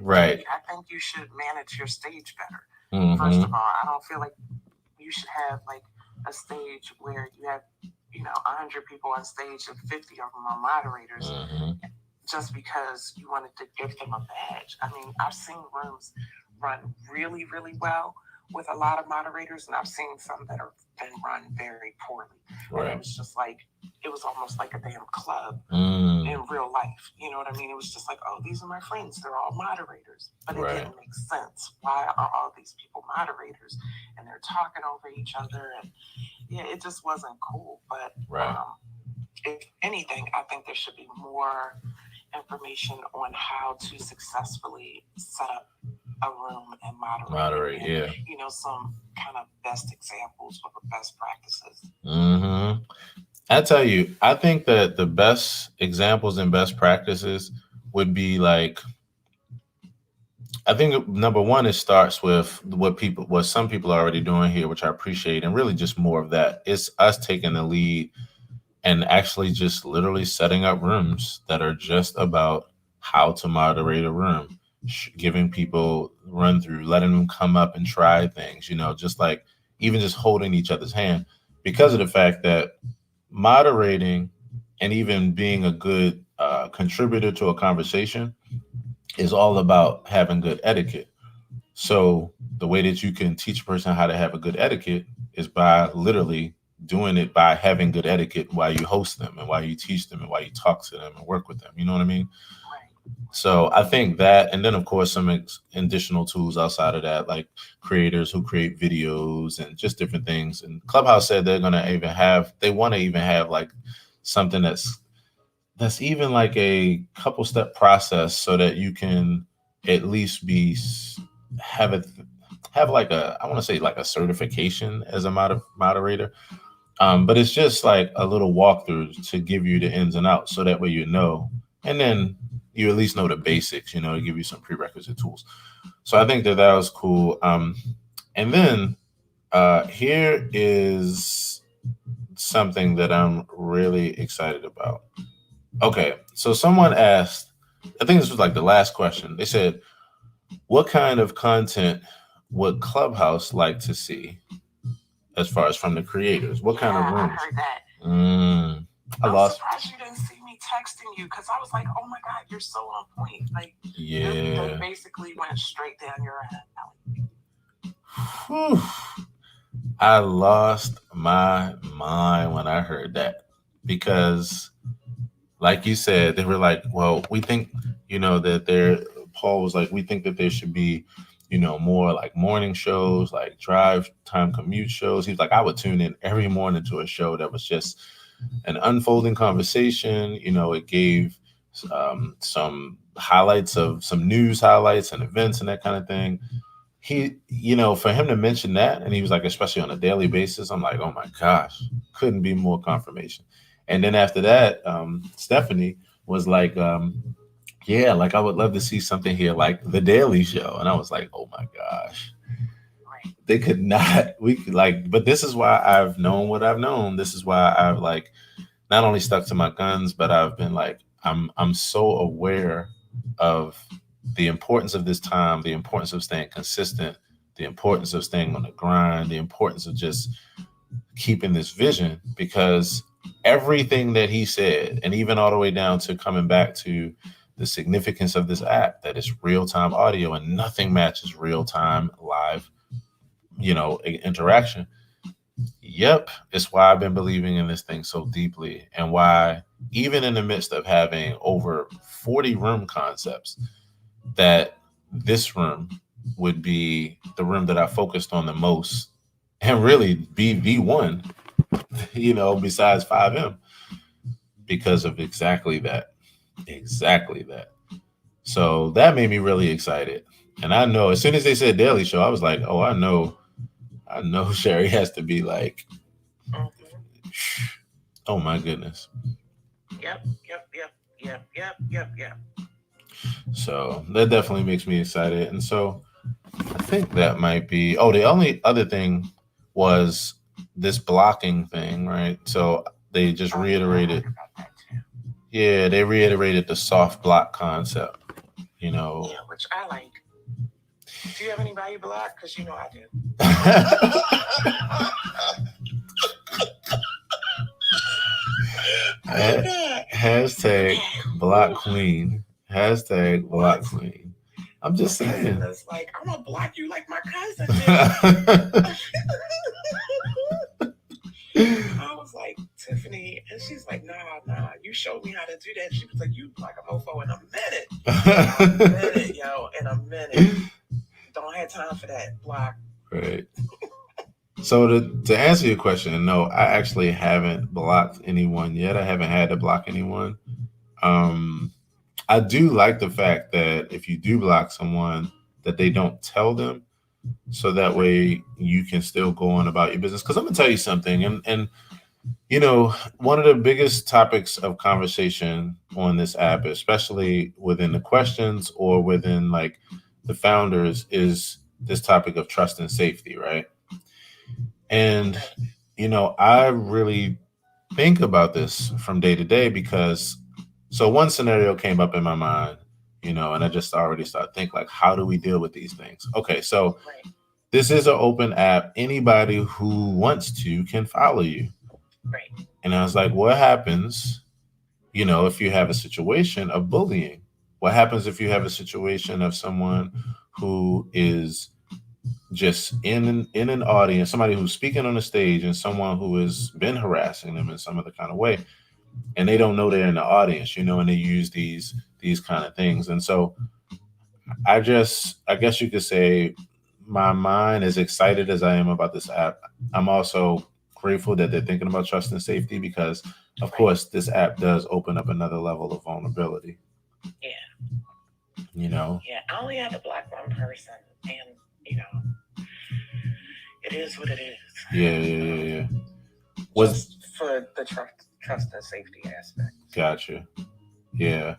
right. I think you should manage your stage better. First of all, I don't feel like you should have like a stage where you have, 100 people on stage and 50 of them are moderators just because you wanted to give them a badge. I mean, I've seen rooms run really, really well with a lot of moderators, and I've seen some that have been run very poorly. And it was just like, it was almost like a damn club in real life. You know what I mean? It was just like, oh, these are my friends. They're all moderators. But it didn't make sense. Why are all these people moderators? And they're talking over each other. And yeah, it just wasn't cool. But if anything, I think there should be more information on how to successfully set up a room and moderate. And, some kind of best examples of the best practices. I tell you, I think that the best examples and best practices would be like, I think number one, it starts with what some people are already doing here, which I appreciate, and really just more of that. It's us taking the lead and actually just literally setting up rooms that are just about how to moderate a room, giving people run through, letting them come up and try things, just like even just holding each other's hand, because of the fact that moderating and even being a good contributor to a conversation is all about having good etiquette. So the way that you can teach a person how to have a good etiquette is by literally doing it by having good etiquette while you host them and while you teach them and while you talk to them and work with them. You know what I mean? So I think that, and then of course some additional tools outside of that, like creators who create videos and just different things. And Clubhouse said they want to even have like something that's even like a couple step process so that you can at least have like I want to say like a certification as a moderator. But it's just like a little walkthrough to give you the ins and outs so that way and then you at least know the basics, to give you some prerequisite tools. So I think that was cool. And then here is something that I'm really excited about. Okay, so someone asked, I think this was like the last question. They said, what kind of content would Clubhouse like to see as far as from the creators? What kind of rooms? I heard that. I'm surprised you didn't see me texting you because I was like, oh my God, you're so on point. Like, they basically went straight down your alley. Whew. I lost my mind when I heard that because, like you said, they were like, well, we think, that Paul was like, we think that there should be, more like morning shows, like drive time commute shows. He was like, I would tune in every morning to a show that was just an unfolding conversation. It gave some highlights of some news highlights and events and that kind of thing. For him to mention that, and he was like, especially on a daily basis, I'm like, oh my gosh, couldn't be more confirmation. And then after that, Stephanie was like, yeah, like I would love to see something here like The Daily Show. And I was like, oh my gosh, they could not, we could like, but this is why I've known what I've known. This is why I've like not only stuck to my guns, but I've been like, I'm so aware of the importance of this time, the importance of staying consistent, the importance of staying on the grind, the importance of just keeping this vision, because everything that he said, and even all the way down to coming back to the significance of this app, that is real-time audio and nothing matches real-time live, interaction. Yep, it's why I've been believing in this thing so deeply, and why even in the midst of having over 40 room concepts, that this room would be the room that I focused on the most, and really be the one, besides 5M, because of exactly that. So that made me really excited. And I know as soon as they said Daily Show, I was like, oh, I know Sherry has to be like, oh my goodness. Yep. So that definitely makes me excited. And so I think that might be, the only other thing was this blocking thing, right? So they just reiterated, they reiterated the soft block concept, Yeah, which I like. Do you have anybody blocked? Because I do. Hashtag block queen. Hashtag block queen. I'm just saying. It's like, I'm going to block you like my cousin did. I was like, Tiffany, and she's like, nah, you showed me how to do that. She was like, you like a mofo in a minute. In a minute. Don't have time for that. Block. Right. So to answer your question, no, I actually haven't blocked anyone yet. I haven't had to block anyone. I do like the fact that if you do block someone, that they don't tell them, so that way you can still go on about your business. Because I'm gonna tell you something, and one of the biggest topics of conversation on this app, especially within the questions or within like the founders, is this topic of trust and safety, right? And I really think about this from day to day, because so one scenario came up in my mind, and I just already started thinking, like, how do we deal with these things? Okay, so this is an open app. Anybody who wants to can follow you. Right. And I was like, what happens, if you have a situation of bullying? What happens if you have a situation of someone who is just in an audience, somebody who's speaking on the stage, and someone who has been harassing them in some other kind of way, and they don't know they're in the audience, and they use these kind of things. And so I guess you could say my mind, as excited as I am about this app, I'm also grateful that they're thinking about trust and safety, because of course this app does open up another level of vulnerability. Yeah. Yeah, I only had to block one person, and it is what it is. Yeah. Was for the trust and safety aspect. Gotcha. Yeah.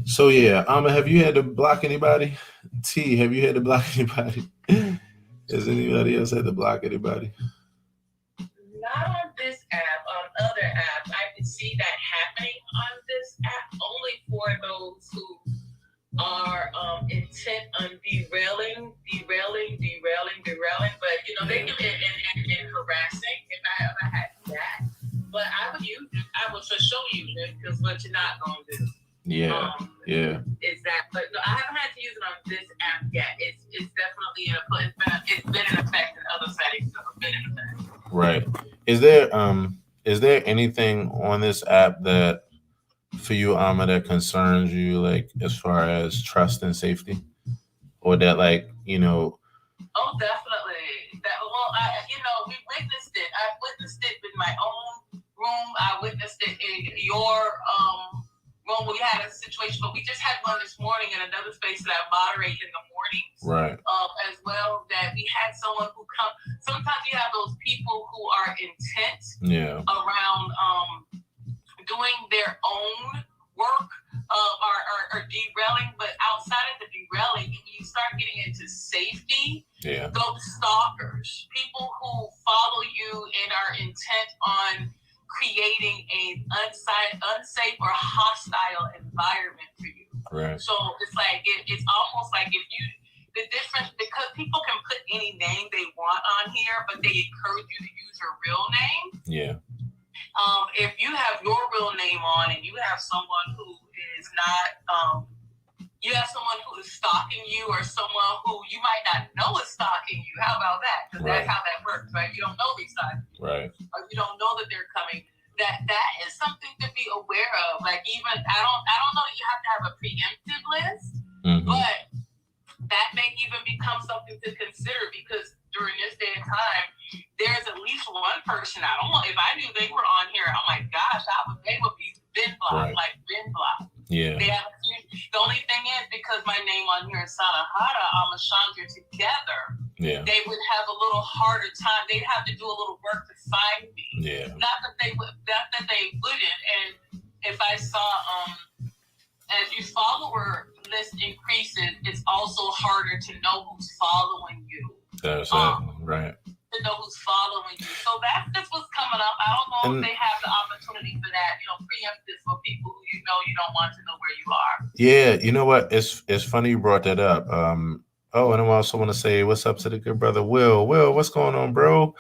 So have you had to block anybody? T, have you had to block anybody? Has anybody else had to block anybody? Not on this app. On other apps, I can see that happening on this app only for those who are intent on derailing. But they can be harassing if I ever had that. But I would use it. I would for sure use it, because what you're not gonna do. Yeah. Is that? But no, I haven't had to use it on this app yet. It's definitely in fact, Right. Is there anything on this app that for you, Alma, that concerns you, like as far as trust and safety, or that, like, Oh, definitely. We witnessed it. I witnessed it in my own room. I witnessed it in your room. We had a situation, but we just had one this morning in another space that I moderate in the mornings. right? As well, that we had someone who come. Sometimes you have those people who are intent around doing their own work or derailing, but outside of the derailing, when you start getting into safety, those stalkers, people who follow you and are intent on creating an unsafe or hostile environment for you. Right. So it's like it's almost like the difference, because people can put any name they want on here, but they encourage you to use your real name. Yeah. If you have your real name on and you have someone who is not, you have someone who is stalking you, or someone who you might not know is stalking you. How about that? Because that's how that works, right? You don't know these stalking you. Right. Or you don't know that they're coming. That is something to be aware of. Like, even I don't know that you have to have a preemptive list, but that may even become something to consider, because during this day and time, there's at least one person. I don't know if I knew they were on here. Oh my gosh, they would be bin blocked, like bin blocked. Yeah. The only thing is, because my name on here is Sanahara, Chandra together. Yeah. They would have a little harder time. They'd have to do a little work to find me. Yeah. Not that they wouldn't. And if I saw as your follower list increases, it's also harder to know who's following you. That's right. To know who's following you. So that's just what's coming up. I don't know if they have the opportunity for that, preemptive for people who you don't want to know where you are. Yeah, you know what? It's funny you brought that up. And I also want to say what's up to the good brother Will. Will, what's going on, bro?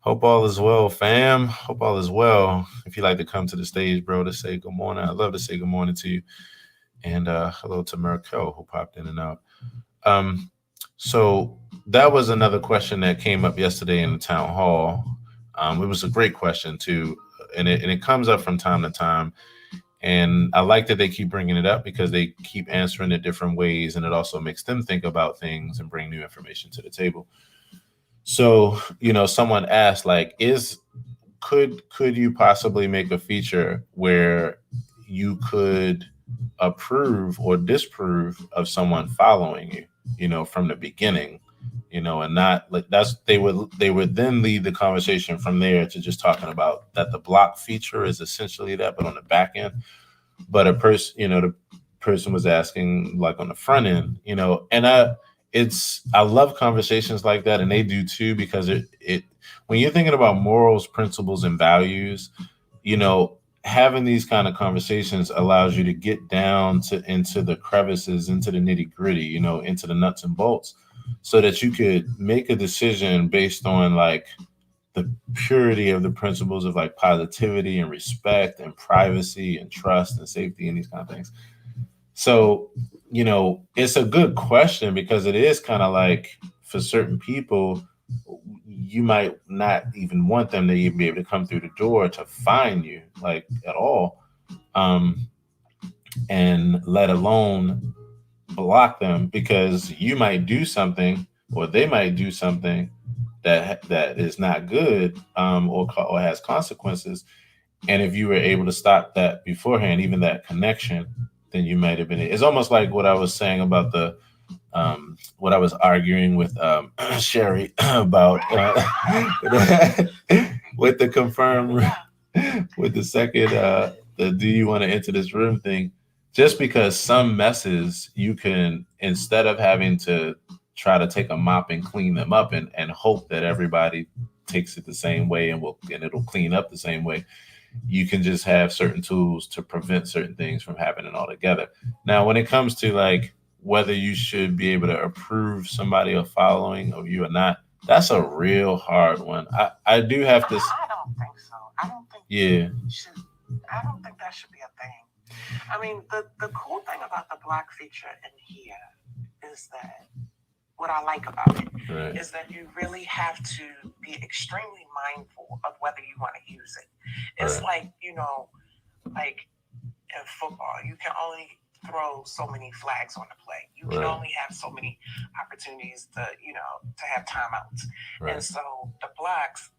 Hope all is well, fam. Hope all is well. If you'd like to come to the stage, bro, to say good morning, I'd love to say good morning to you. And hello to Merkel, who popped in and out. So that was another question that came up yesterday in the town hall. It was a great question too, and it comes up from time to time. And I like that they keep bringing it up, because they keep answering it different ways, and it also makes them think about things and bring new information to the table. So, someone asked, like, could you possibly make a feature where you could approve or disapprove of someone following you, from the beginning, and not like they would then lead the conversation from there to just talking about that the block feature is essentially that, but on the back end. But the person was asking, like, on the front end, and I love conversations like that, and they do too, because it when you're thinking about morals, principles, and values, having these kind of conversations allows you to get down into the crevices, into the nitty gritty, into the nuts and bolts, so that you could make a decision based on, like, the purity of the principles of, like, positivity and respect and privacy and trust and safety and these kind of things. So, it's a good question, because it is kind of like, for certain people, you might not even want them to even be able to come through the door to find you, like, at all, and let alone block them, because you might do something, or they might do something that is not good, or has consequences. And if you were able to stop that beforehand, even that connection, then you might have been. It's almost like what I was saying about what I was arguing with Sherry about with the confirm, with the second, the do you want to enter this room thing. Just because some messes, you can, instead of having to try to take a mop and clean them up and hope that everybody takes it the same way and it'll clean up the same way, you can just have certain tools to prevent certain things from happening altogether. Now, when it comes to, like, whether you should be able to approve somebody of following of you or not, that's a real hard one. I do have to. I don't think so. I don't think. Yeah. I don't think that should be a thing. I mean, the cool thing about the block feature in here is that what I like about it is that you really have to be extremely mindful of whether you want to use it. It's like, like in football, you can only throw so many flags on the play. You can only have so many opportunities to, to have timeouts. And so the blocks,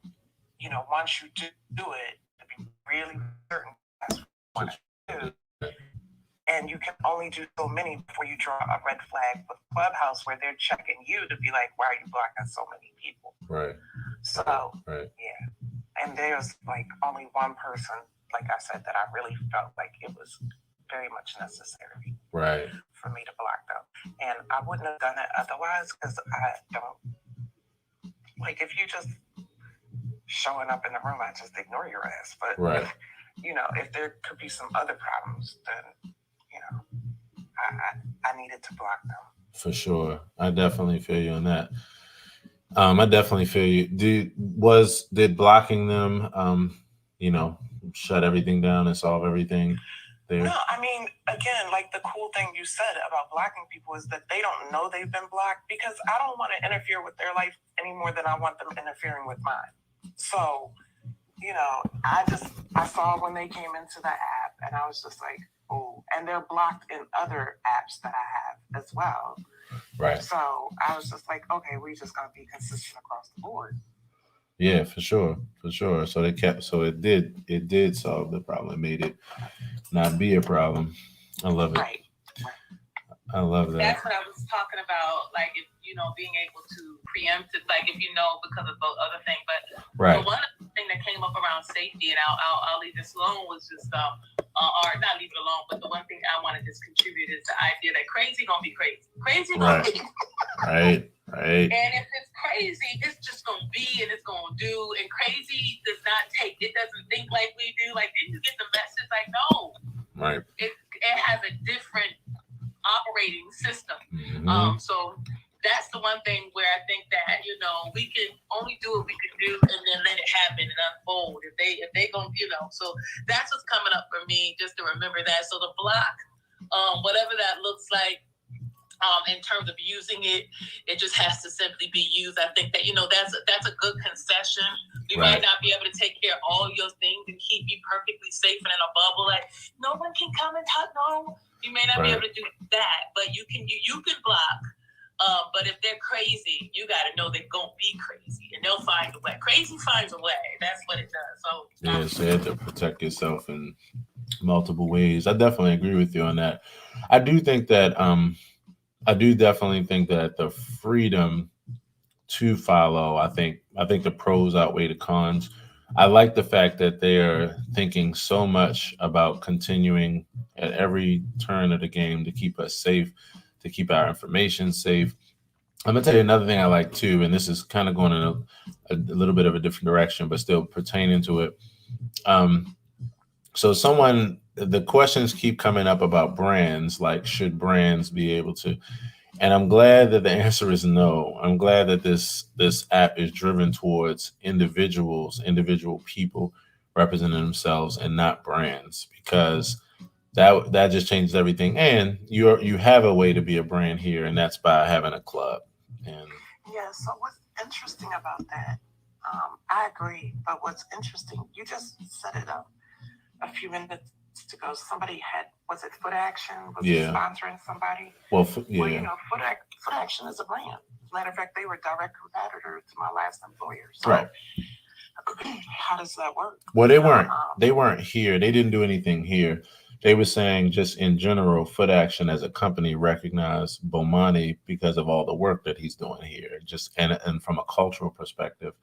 once you do it, to be really certain that's what you want to do. And you can only do so many before you draw a red flag with Clubhouse, where they're checking you to be like, why are you blocking so many people? Right. So, yeah. And there's like only one person, like I said, that I really felt like it was very much necessary for me to block them. And I wouldn't have done it otherwise, because I don't, like, if you just showing up in the room, I just ignore your ass. But, if there could be some other problems, then, I needed to block them. For sure. I definitely feel you on that. I definitely feel you. Did blocking them, shut everything down and solve everything there? No, I mean, again, like the cool thing you said about blocking people is that they don't know they've been blocked, because I don't want to interfere with their life any more than I want them interfering with mine. So, I saw when they came into the app, and I was just like, oh, and they're blocked in other apps that I have as well. Right. So I was just like, okay, we just gotta be consistent across the board. Yeah, for sure. So it did solve the problem. It made it not be a problem. I love it. Right. I love that. That's what I was talking about, like, if being able to preempt it, like, if because of the other thing. But the one thing that came up around safety, and I'll leave this alone, was just or not leave it alone, but the one thing I want to just contribute is the idea that crazy gonna be crazy. Crazy gonna be. Right. And if it's crazy, it's just gonna be, and it's gonna do. And crazy doesn't think like we do. Like, didn't you get the message? Like, no. Right. It has a different operating system. Mm-hmm. So that's the one thing where I think that, we can only do what we can do, and then let it happen and unfold. If they gonna, so that's what's coming up for me, just to remember that. So the block, whatever that looks like, in terms of using it, it just has to simply be used. I think that, that's a good concession. We might not be able to take care of all your things and keep you perfectly safe and in a bubble. Like, no one can come and touch. No, you may not be able to do that, but you can block. But if they're crazy, you got to know they're going to be crazy, and they'll find a way. Crazy finds a way. That's what it does. So you have to protect yourself in multiple ways. I definitely agree with you on that. I do think that I do definitely think that the freedom to follow, I think the pros outweigh the cons. I like the fact that they're thinking so much about continuing at every turn of the game to keep us safe, to keep our information safe. I'm gonna tell you another thing I like too, and this is kind of going in a little bit of a different direction, but still pertaining to it. So the questions keep coming up about brands, like, should brands be able to? And I'm glad that the answer is no. I'm glad that this app is driven towards individual people representing themselves and not brands, because that just changes everything. And you have a way to be a brand here, and that's by having a club. And yeah, so what's interesting about that, I agree, but what's interesting, you just set it up a few minutes ago. Somebody was it Foot Action? Was it sponsoring somebody? Well, Foot Action is a brand. As a matter of fact, they were direct competitors to my last employer. So how does that work? Well, they weren't here. They didn't do anything here. They were saying, just in general, Foot Action as a company recognized Bomani because of all the work that he's doing here. Just and from a cultural perspective,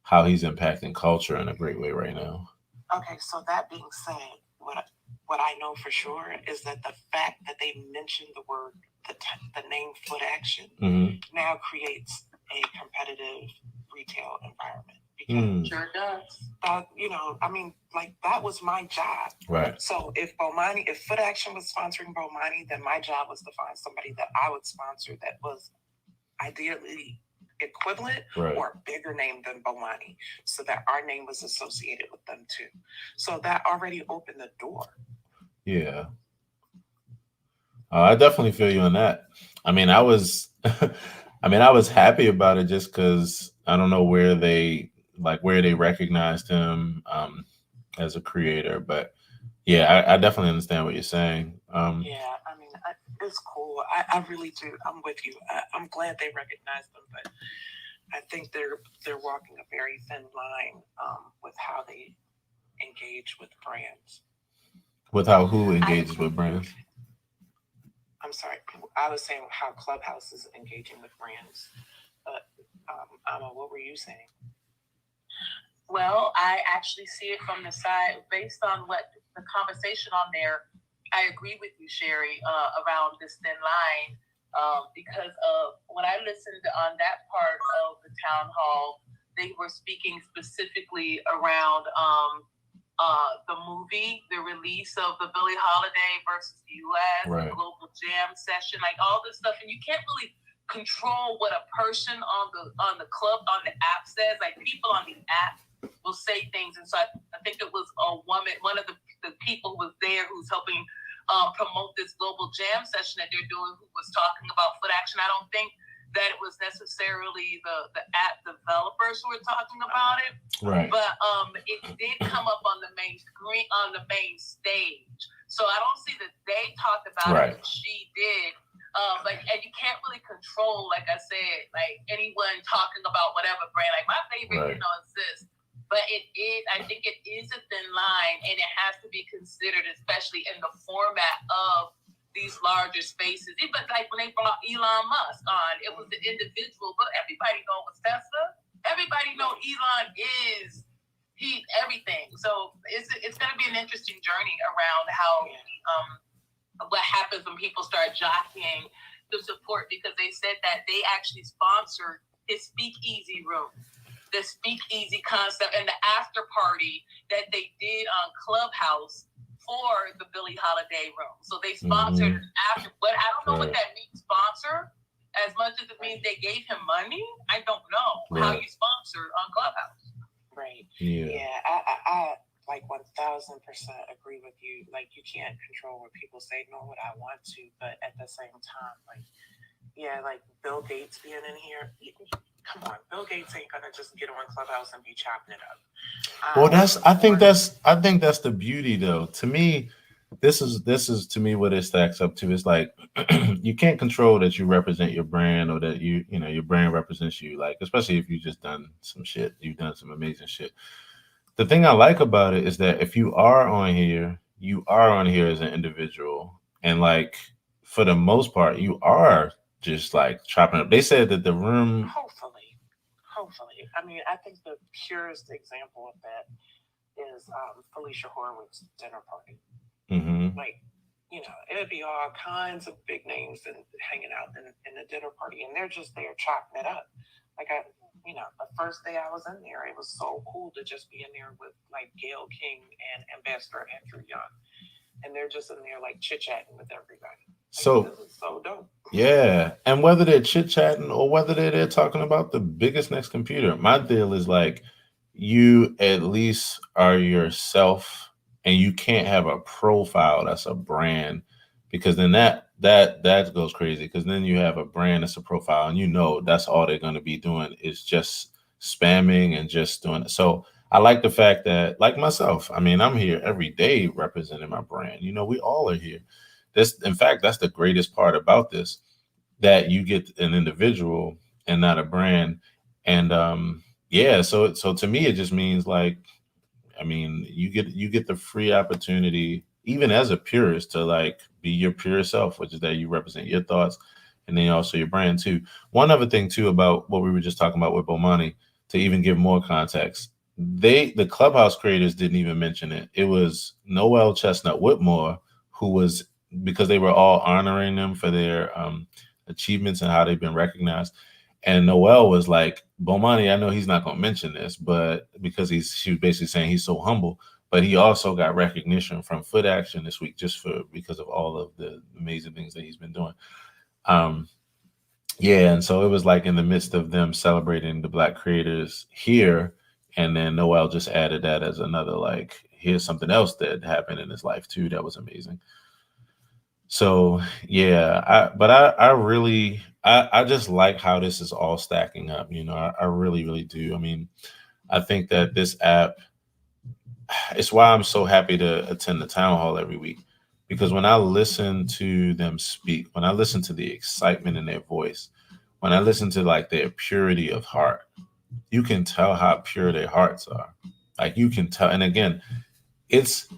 how he's impacting culture in a great way right now. Okay, so that being said, what I know for sure is that the fact that they mentioned the name Foot Action now creates a competitive retail environment. Because sure does. That was my job. Right. So if Foot Action was sponsoring Bomani, then my job was to find somebody that I would sponsor that was ideally equivalent or a bigger name than Bomani, so that our name was associated with them too. So that already opened the door. Yeah. I definitely feel you on that. I mean, I was happy about it, just because I don't know where they like where they recognized him as a creator. But yeah, I definitely understand what you're saying. Yeah, I mean, it's cool. I really do. I'm with you. I'm glad they recognized them, but I think they're walking a very thin line with how they engage with brands. With how who engages with brands? I'm sorry. I was saying how Clubhouse is engaging with brands. But Amma, what were you saying? Well, I actually see it from the side based on what the conversation on there. I agree with you, Sherry, around this thin line because of when I listened on that part of the town hall, they were speaking specifically around the movie, the release of the Billie Holiday versus the U.S., right. The global jam session, like all this stuff, and you can't really control what a person on the club on the app says. Like people on the app will say things, and so I think it was a woman, one of the people who was there who's helping promote this global jam session that they're doing, who was talking about foot action. I don't think that it was necessarily the app developers who were talking about it, right? But it did come up on the main screen, on the main stage. So I don't see that they talked about right. it, but she did. And you can't really control, like I said, like anyone talking about whatever brand. Like my favorite, right. Is this. But it is, I think it is a thin line, and it has to be considered, especially in the format of these larger spaces. Even like when they brought Elon Musk on, it was the individual, but everybody knows Tesla. Everybody knows Elon is everything. So it's going to be an interesting journey around how what happens when people start jockeying the support, because they said that they actually sponsored his speakeasy room. The speakeasy concept and the after party that they did on Clubhouse for the Billie Holiday room. So they sponsored after, but I don't know what that means, sponsor, as much as it means they gave him money. I don't know how you sponsor on Clubhouse. Right. Yeah. I like 1000% agree with you. Like you can't control what people say, nor what I want to, but at the same time, like Bill Gates being in here. Come on, Bill Gates ain't gonna just get on Clubhouse and be chopping it up. Well, I think that's the beauty, though. To me, this is to me what it stacks up to. It's like you can't control that you represent your brand or that your brand represents you. Like especially if you just done some shit, you've done some amazing shit. The thing I like about it is that if you are on here, you are on here as an individual, and like for the most part, you are just like chopping up. They said that the room. Hopefully. I mean, I think the purest example of that is Felicia Horowitz dinner party. Mm-hmm. Like, it'd be all kinds of big names and hanging out in the dinner party, and they're just there chopping it up. Like the first day I was in there, it was so cool to just be in there with like Gayle King and Ambassador Andrew Young, and they're just in there like chit chatting with everybody. So this is so dope. Yeah, and whether they're chit chatting or whether they're talking about the biggest next computer, my deal is like you at least are yourself, and you can't have a profile that's a brand, because then that goes crazy, because then you have a brand that's a profile, and that's all they're going to be doing is just spamming and just doing it. So I like the fact that, like myself, I mean, I'm here every day representing my brand. We all are here. In fact, that's the greatest part about this, that you get an individual and not a brand. And so to me, it just means like, I mean, you get the free opportunity, even as a purist, to like be your pure self, which is that you represent your thoughts and then also your brand too. One other thing too about what we were just talking about with Bomani, to even give more context, the Clubhouse creators didn't even mention it. It was Noel Chestnut Whitmore who was, because they were all honoring them for their achievements and how they've been recognized. And Noel was like, Bomani, I know he's not going to mention this, but because she was basically saying he's so humble, but he also got recognition from Foot Action this week because of all of the amazing things that he's been doing. And so it was like in the midst of them celebrating the Black creators here, and then Noel just added that as another, like, here's something else that happened in his life too that was amazing. So I just like how this is all stacking up. I really, really do. I mean, I think that this app, it's why I'm so happy to attend the town hall every week. Because when I listen to them speak, when I listen to the excitement in their voice, when I listen to like their purity of heart, you can tell how pure their hearts are. Like you can tell. And again, it's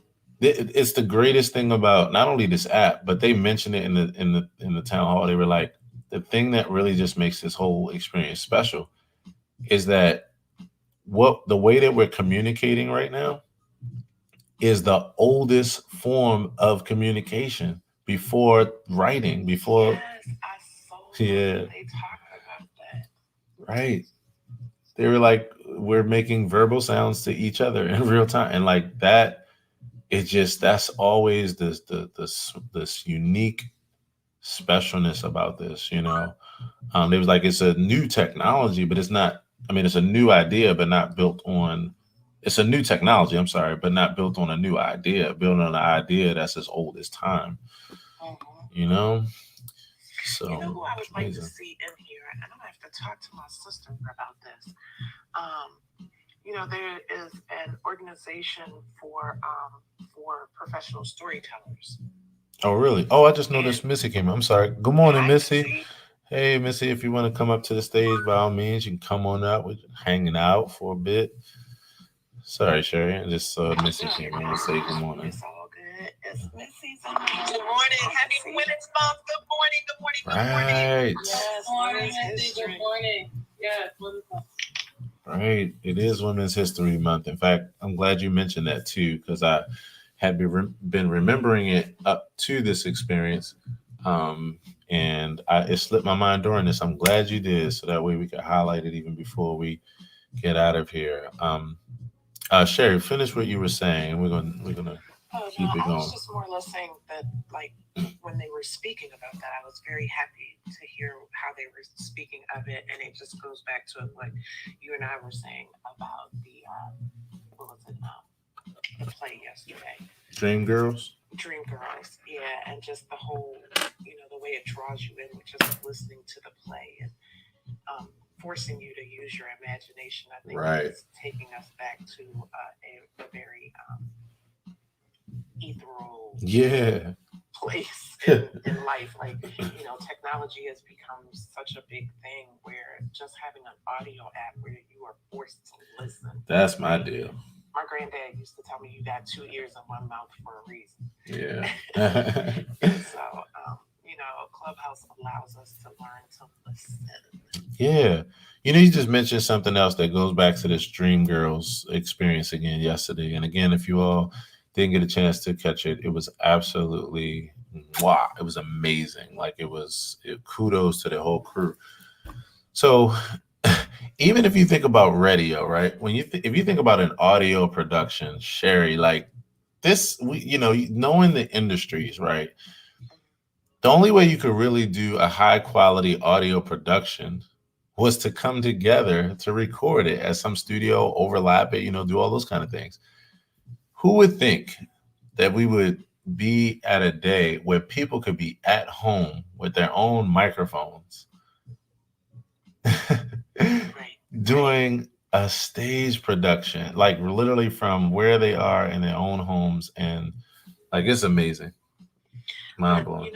it's the greatest thing about not only this app, but they mentioned it in the town hall. They were like, the thing that really just makes this whole experience special is that what the way that we're communicating right now is the oldest form of communication before writing, before Yes, I saw yeah, they talked about that. right. They were like, we're making verbal sounds to each other in real time, and like that, it just that's always this unique specialness about this, you know. It was like it's a new technology, but it's not. I mean, it's a new idea, but not built on. It's a new technology. I'm sorry, but not built on a new idea. Built on an idea that's as old as time. You know. So You know who I would like to amazing. see in here, and I'm gonna have to talk to my sister about this. You know, there is an organization for professional storytellers. Oh, really? Oh, I just noticed Missy came. I'm sorry. Good morning, Hi, Missy. Missy. Hey, Missy, if you want to come up to the stage, by all means, you can come on up. We're hanging out for a bit. Sorry, Sherry. I just saw Missy came in to say good morning. It's all good. It's Missy's in here. Good morning. Happy Women's Month. Good morning. Good morning. Good morning. Right. Yes, Morning, Women's History. good morning. Yes, Right. It is Women's History Month. In fact, I'm glad you mentioned that too, because I had been remembering it up to this experience. And it slipped my mind during this. I'm glad you did, so that way we could highlight it even before we get out of here. Sherry, finish what you were saying. We're gonna keep it I going. was just more or less saying that, like, when they were speaking about that, I was very happy to hear how they were speaking of it, and it just goes back to what you and I were saying about the what was it? The play yesterday. Dream Girls. Dream Girls, yeah, and just the whole, the way it draws you in with just listening to the play and forcing you to use your imagination. I think it's taking us back to a very ethereal place in life. Like, technology has become such a big thing where just having an audio app where you are forced to listen. That's my deal. My granddad used to tell me you got 2 ears and 1 mouth for a reason. Yeah. So, Clubhouse allows us to learn to listen. Yeah. You just mentioned something else that goes back to this Dream Girls experience again yesterday. And again, if you all didn't get a chance to catch it, it was absolutely wow. It was amazing. Like kudos to the whole crew. So even if you think about radio, right? If you think about an audio production, Sherry, like this, knowing the industries, right? The only way you could really do a high quality audio production was to come together to record it at some studio, overlap it, do all those kind of things. Who would think that we would be at a day where people could be at home with their own microphones doing a stage production, like literally from where they are in their own homes, and like it's amazing. Mind blowing.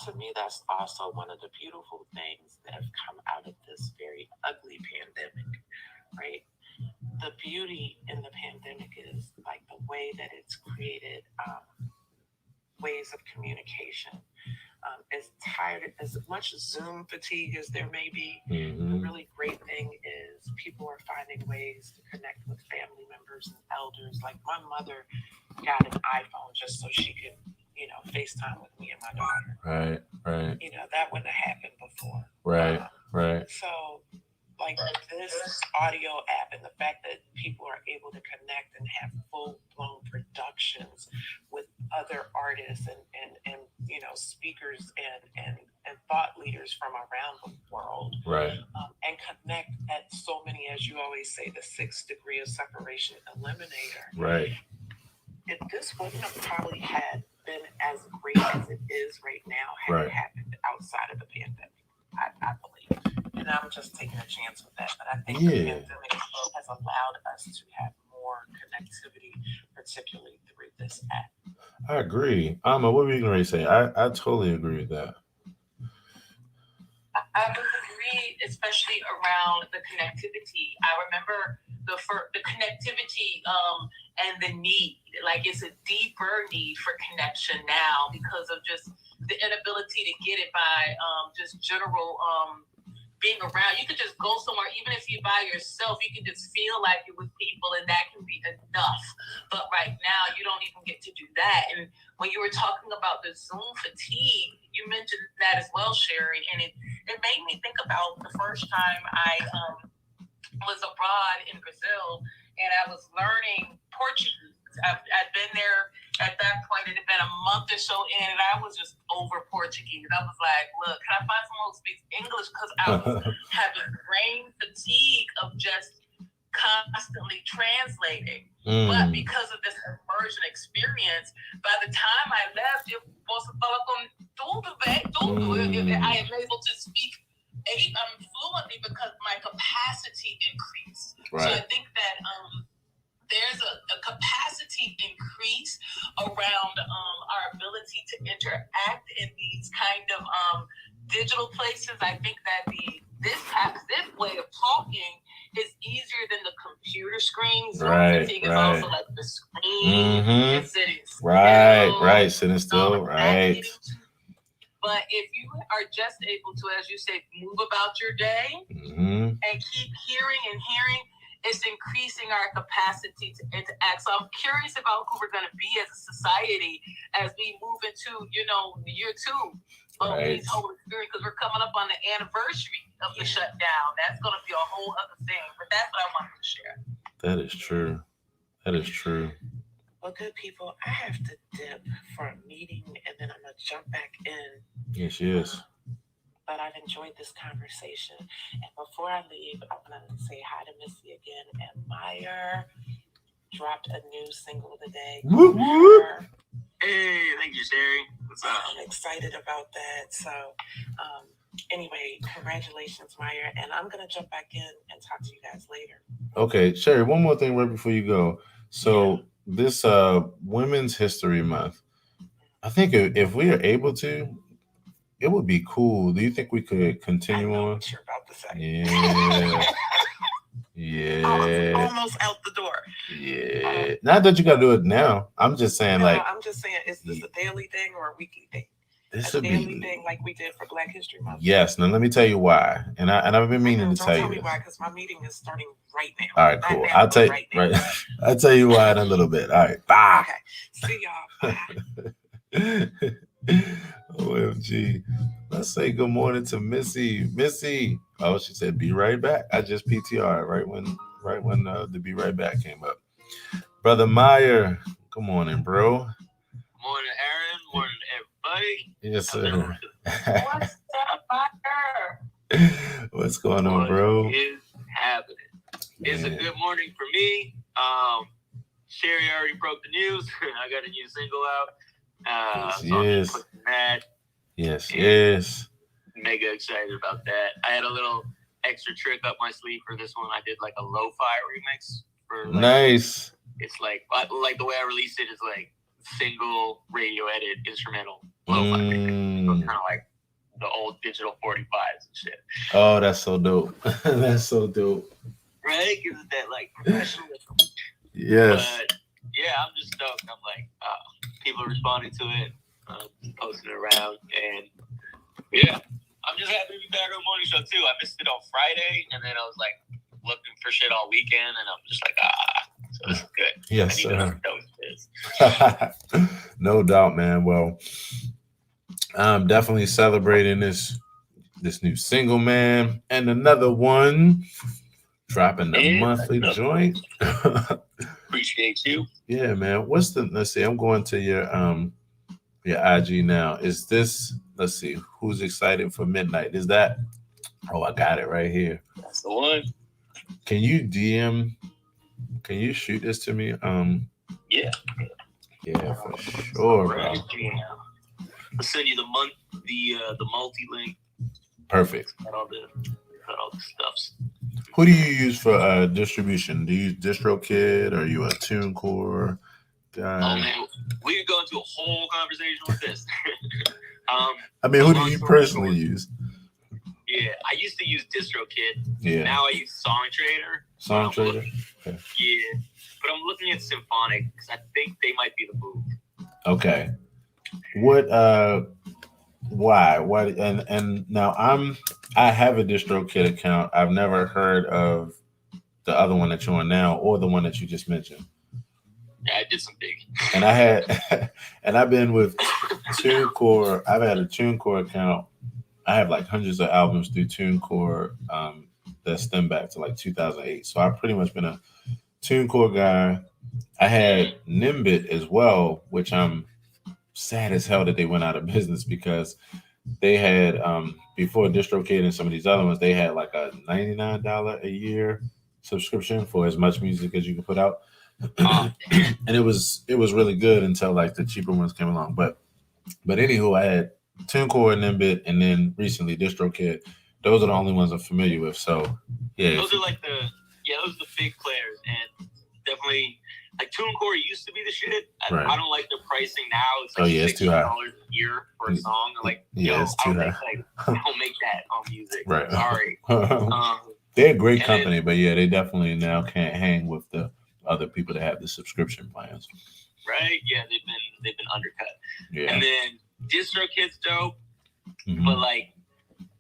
To me, that's also one of the beautiful things that have come out of this very ugly pandemic, right? The beauty in the pandemic is like the way that it's created ways of communication. As much Zoom fatigue as there may be, the really great thing is people are finding ways to connect with family members and elders. Like my mother got an iPhone just so she could, FaceTime with me and my daughter. Right. That wouldn't have happened before. Right. So, like this audio app and the fact that people are able to connect and have full-blown productions with other artists and speakers and thought leaders from around the world, right, and connect at so many, as you always say, the 6 degree of separation eliminator. Right. If this wouldn't have probably been as great as it is right now had it happened outside of the pandemic, I believe. And I'm just taking a chance with that. But I think the pandemic has has allowed us to have more connectivity, particularly through this app. I agree. What were you going to say? I totally agree with that. I would agree, especially around the connectivity. I remember the connectivity and the need. Like, it's a deeper need for connection now because of just the inability to get it by just general being around. You could just go somewhere, even if you're by yourself, you can just feel like you're with people, and that can be enough. But right now, you don't even get to do that. And when you were talking about the Zoom fatigue, you mentioned that as well, Sherry, and it made me think about the first time I was abroad in Brazil, and I was learning Portuguese. I'd been there at that point. It had been a month or so in, and I was just over Portuguese. I was like, look, can I find someone who speaks English? Because I was having brain fatigue of just constantly translating. But because of this immersion experience, by the time I left, I am able to speak fluently because my capacity increased. Right. So I think that there's a capacity increase around our ability to interact in these kind of digital places. I think that this way of talking is easier than the computer screen. Zoom fatigue is also like the screen and sitting still. Right, sitting still, right. But if you are just able to, as you say, move about your day and keep hearing and hearing, it's increasing our capacity to interact. So I'm curious about who we're going to be as a society as we move into, year 2 of this whole experience, because we're coming up on the anniversary of the shutdown. That's going to be a whole other thing. But that's what I wanted to share. That is true. Well, good people, I have to dip for a meeting, and then I'm going to jump back in. Yes. But I've enjoyed this conversation. And before I leave, I'm going to say hi to Missy again. And Meyer dropped a new single today. Whoop, whoop. Hey, thank you, Sherry. I'm excited about that. So, anyway, congratulations, Meyer. And I'm going to jump back in and talk to you guys later. Okay, Sherry, one more thing right before you go. So, this Women's History Month, I think if we are able to, it would be cool. Do you think we could continue on? What you're about to say. Yeah. Almost out the door. Yeah. Not that you got to do it now. I'm just saying, I'm just saying, is this a daily thing or a weekly thing? This a would daily be thing like we did for Black History Month. Yes. Now let me tell you why. And I've been meaning to tell you. Don't tell me why, because my meeting is starting right now. All right, cool. I'll tell you. Right. I'll tell you why in a little bit. All right. Bye. Okay. See y'all. Bye. OMG. Let's say good morning to Missy. Missy. Oh, she said be right back. I just PTR right when the be right back came up. Brother Meyer, good morning, bro. Morning, Aaron. Morning, everybody. Yes, sir. What's up, Meyer? What's going on, bro? What is happening? It's a good morning for me. Sherry already broke the news. I got a new single out. Yes. Yes. Mega excited about that. I had a little extra trick up my sleeve for this one. I did like a lo-fi remix for nice. It's like the way I released it is like single radio edit instrumental lo-fi remix. So kind of like the old digital 45s and shit. Oh, that's so dope. That's so dope. Right? Gives it that like professionalism. Yes. But yeah, I'm just stoked. I'm like, people are responding to it, posting it around, and yeah, I'm just happy to be back on the morning show too. I missed it on Friday, and then I was like looking for shit all weekend, and I'm just like, so this is good. Yes, I need sir. No doubt, man. Well, I'm definitely celebrating this new single, man, and another one dropping the monthly joint. Appreciate you. Yeah, man. Let's see, I'm going to your IG now. Is this, let's see, who's excited for midnight? Is that, I got it right here. That's the one. Can you shoot this to me? Yeah, for sure, bro. I'll send you the multi link. Perfect. Got all the stuffs. Who do you use for distribution? Do you use DistroKid? Or are you a TuneCore guy? Oh man, we could go into a whole conversation with this. I mean, who do you personally use? Yeah, I used to use DistroKid. Yeah. Now I use SongTrader. SongTrader? Okay. Yeah, but I'm looking at Symphonic because I think they might be the move. Okay. What? Why? And now I have a DistroKid account. I've never heard of the other one that you're on now, or the one that you just mentioned. Yeah, I did some digging. And I had, and I've been with TuneCore. I've had a TuneCore account. I have like hundreds of albums through TuneCore that stem back to like 2008. So I've pretty much been a TuneCore guy. I had Nimbit as well, which I'm sad as hell that they went out of business, because they had before DistroKid and some of these other ones, they had like a $99 a year subscription for as much music as you could put out. And it was really good until like the cheaper ones came along. But anywho, I had TuneCore and Nimbit, and then recently DistroKid. Those are the only ones I'm familiar with. So yeah, those are like those are the big players, and definitely like TuneCore used to be the shit. Right. I don't like the pricing now. It's like it's too high $60 a year for a song. Like, it's too high. I don't make that on music. Right. Sorry. They're a great company, but yeah, they definitely now can't hang with the other people that have the subscription plans. Right? Yeah, they've been undercut. Yeah. And then DistroKid's dope, but like,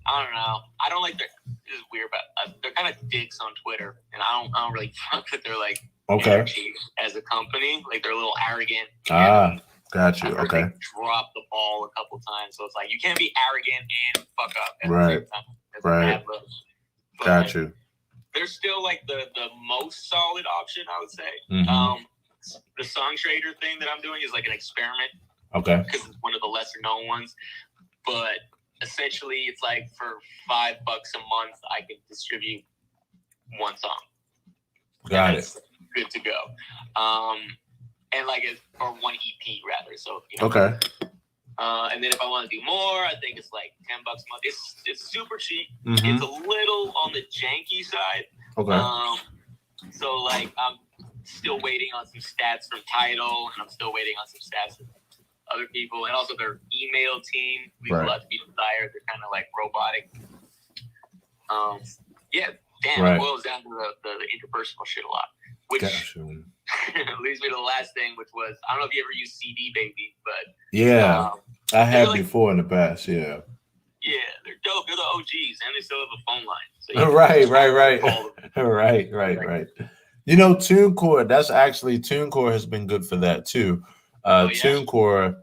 I don't know. I don't like this is weird, but they're kind of dicks on Twitter, and I don't really fuck with their like energy as a company. Like, they're a little arrogant. Got you. Okay. They dropped the ball a couple times, so it's like you can't be arrogant and fuck up at the same time. Right. Got you. They're still like the most solid option, I would say. The SongTrader thing that I'm doing is like an experiment. Okay. Because it's one of the lesser known ones, but essentially it's like for $5 a month I can distribute one song. Got it. Good to go. And like or one EP rather. So okay. And then if I want to do more, I think it's like $10 a month. It's super cheap. Mm-hmm. It's a little on the janky side. Okay. So like I'm still waiting on some stats from Tidal, and I'm still waiting on some stats from other people, and also their email team leaves a lot to be desired. They're kind of like robotic. It boils down to the interpersonal shit a lot, which leads me to the last thing, which was, I don't know if you ever used CD Baby, but I have before in the past. Yeah, they're dope. They're the OGs, and they still have a phone line. So right. You know, TuneCore. TuneCore has been good for that too. TuneCore,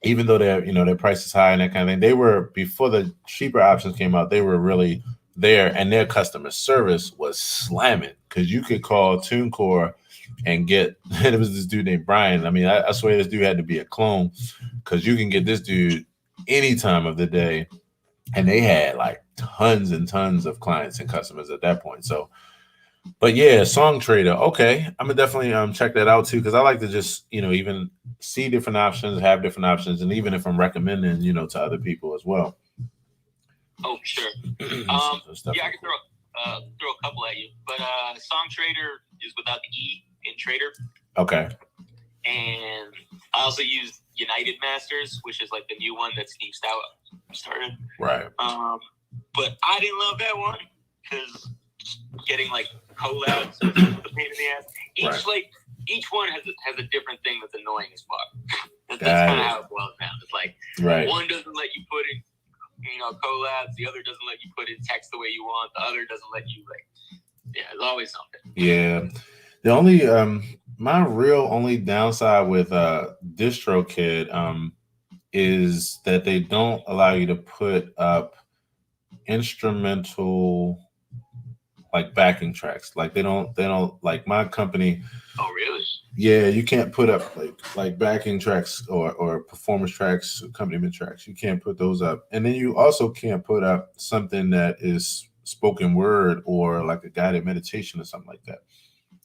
even though their price is high and that kind of thing, they were, before the cheaper options came out, they were really there, and their customer service was slamming, because you could call TuneCore and get, and it was this dude named Brian. I mean, I swear this dude had to be a clone, because you can get this dude any time of the day, and they had like tons and tons of clients and customers at that point. So, but yeah, SongTrader. Okay, I'm gonna definitely check that out too, because I like to just even see different options, have different options, and even if I'm recommending to other people as well. Oh, sure. I can throw a couple at you, but SongTrader is without the E in Trader. Okay. And I also use United Masters, which is like the new one that Steve Stout started. Right. But I didn't love that one because getting like collabs is a pain in the ass. Each one has a different thing that's annoying as fuck. That's kind of how it boils down. It's like one doesn't let you put in collabs, the other doesn't let you put in text the way you want, the other doesn't let you there's always something. Yeah. The only my real only downside with DistroKid is that they don't allow you to put up instrumental like backing tracks. Like they don't like my company. Oh really? Yeah, you can't put up like backing tracks or performance tracks, accompaniment tracks. You can't put those up. And then you also can't put up something that is spoken word or like a guided meditation or something like that.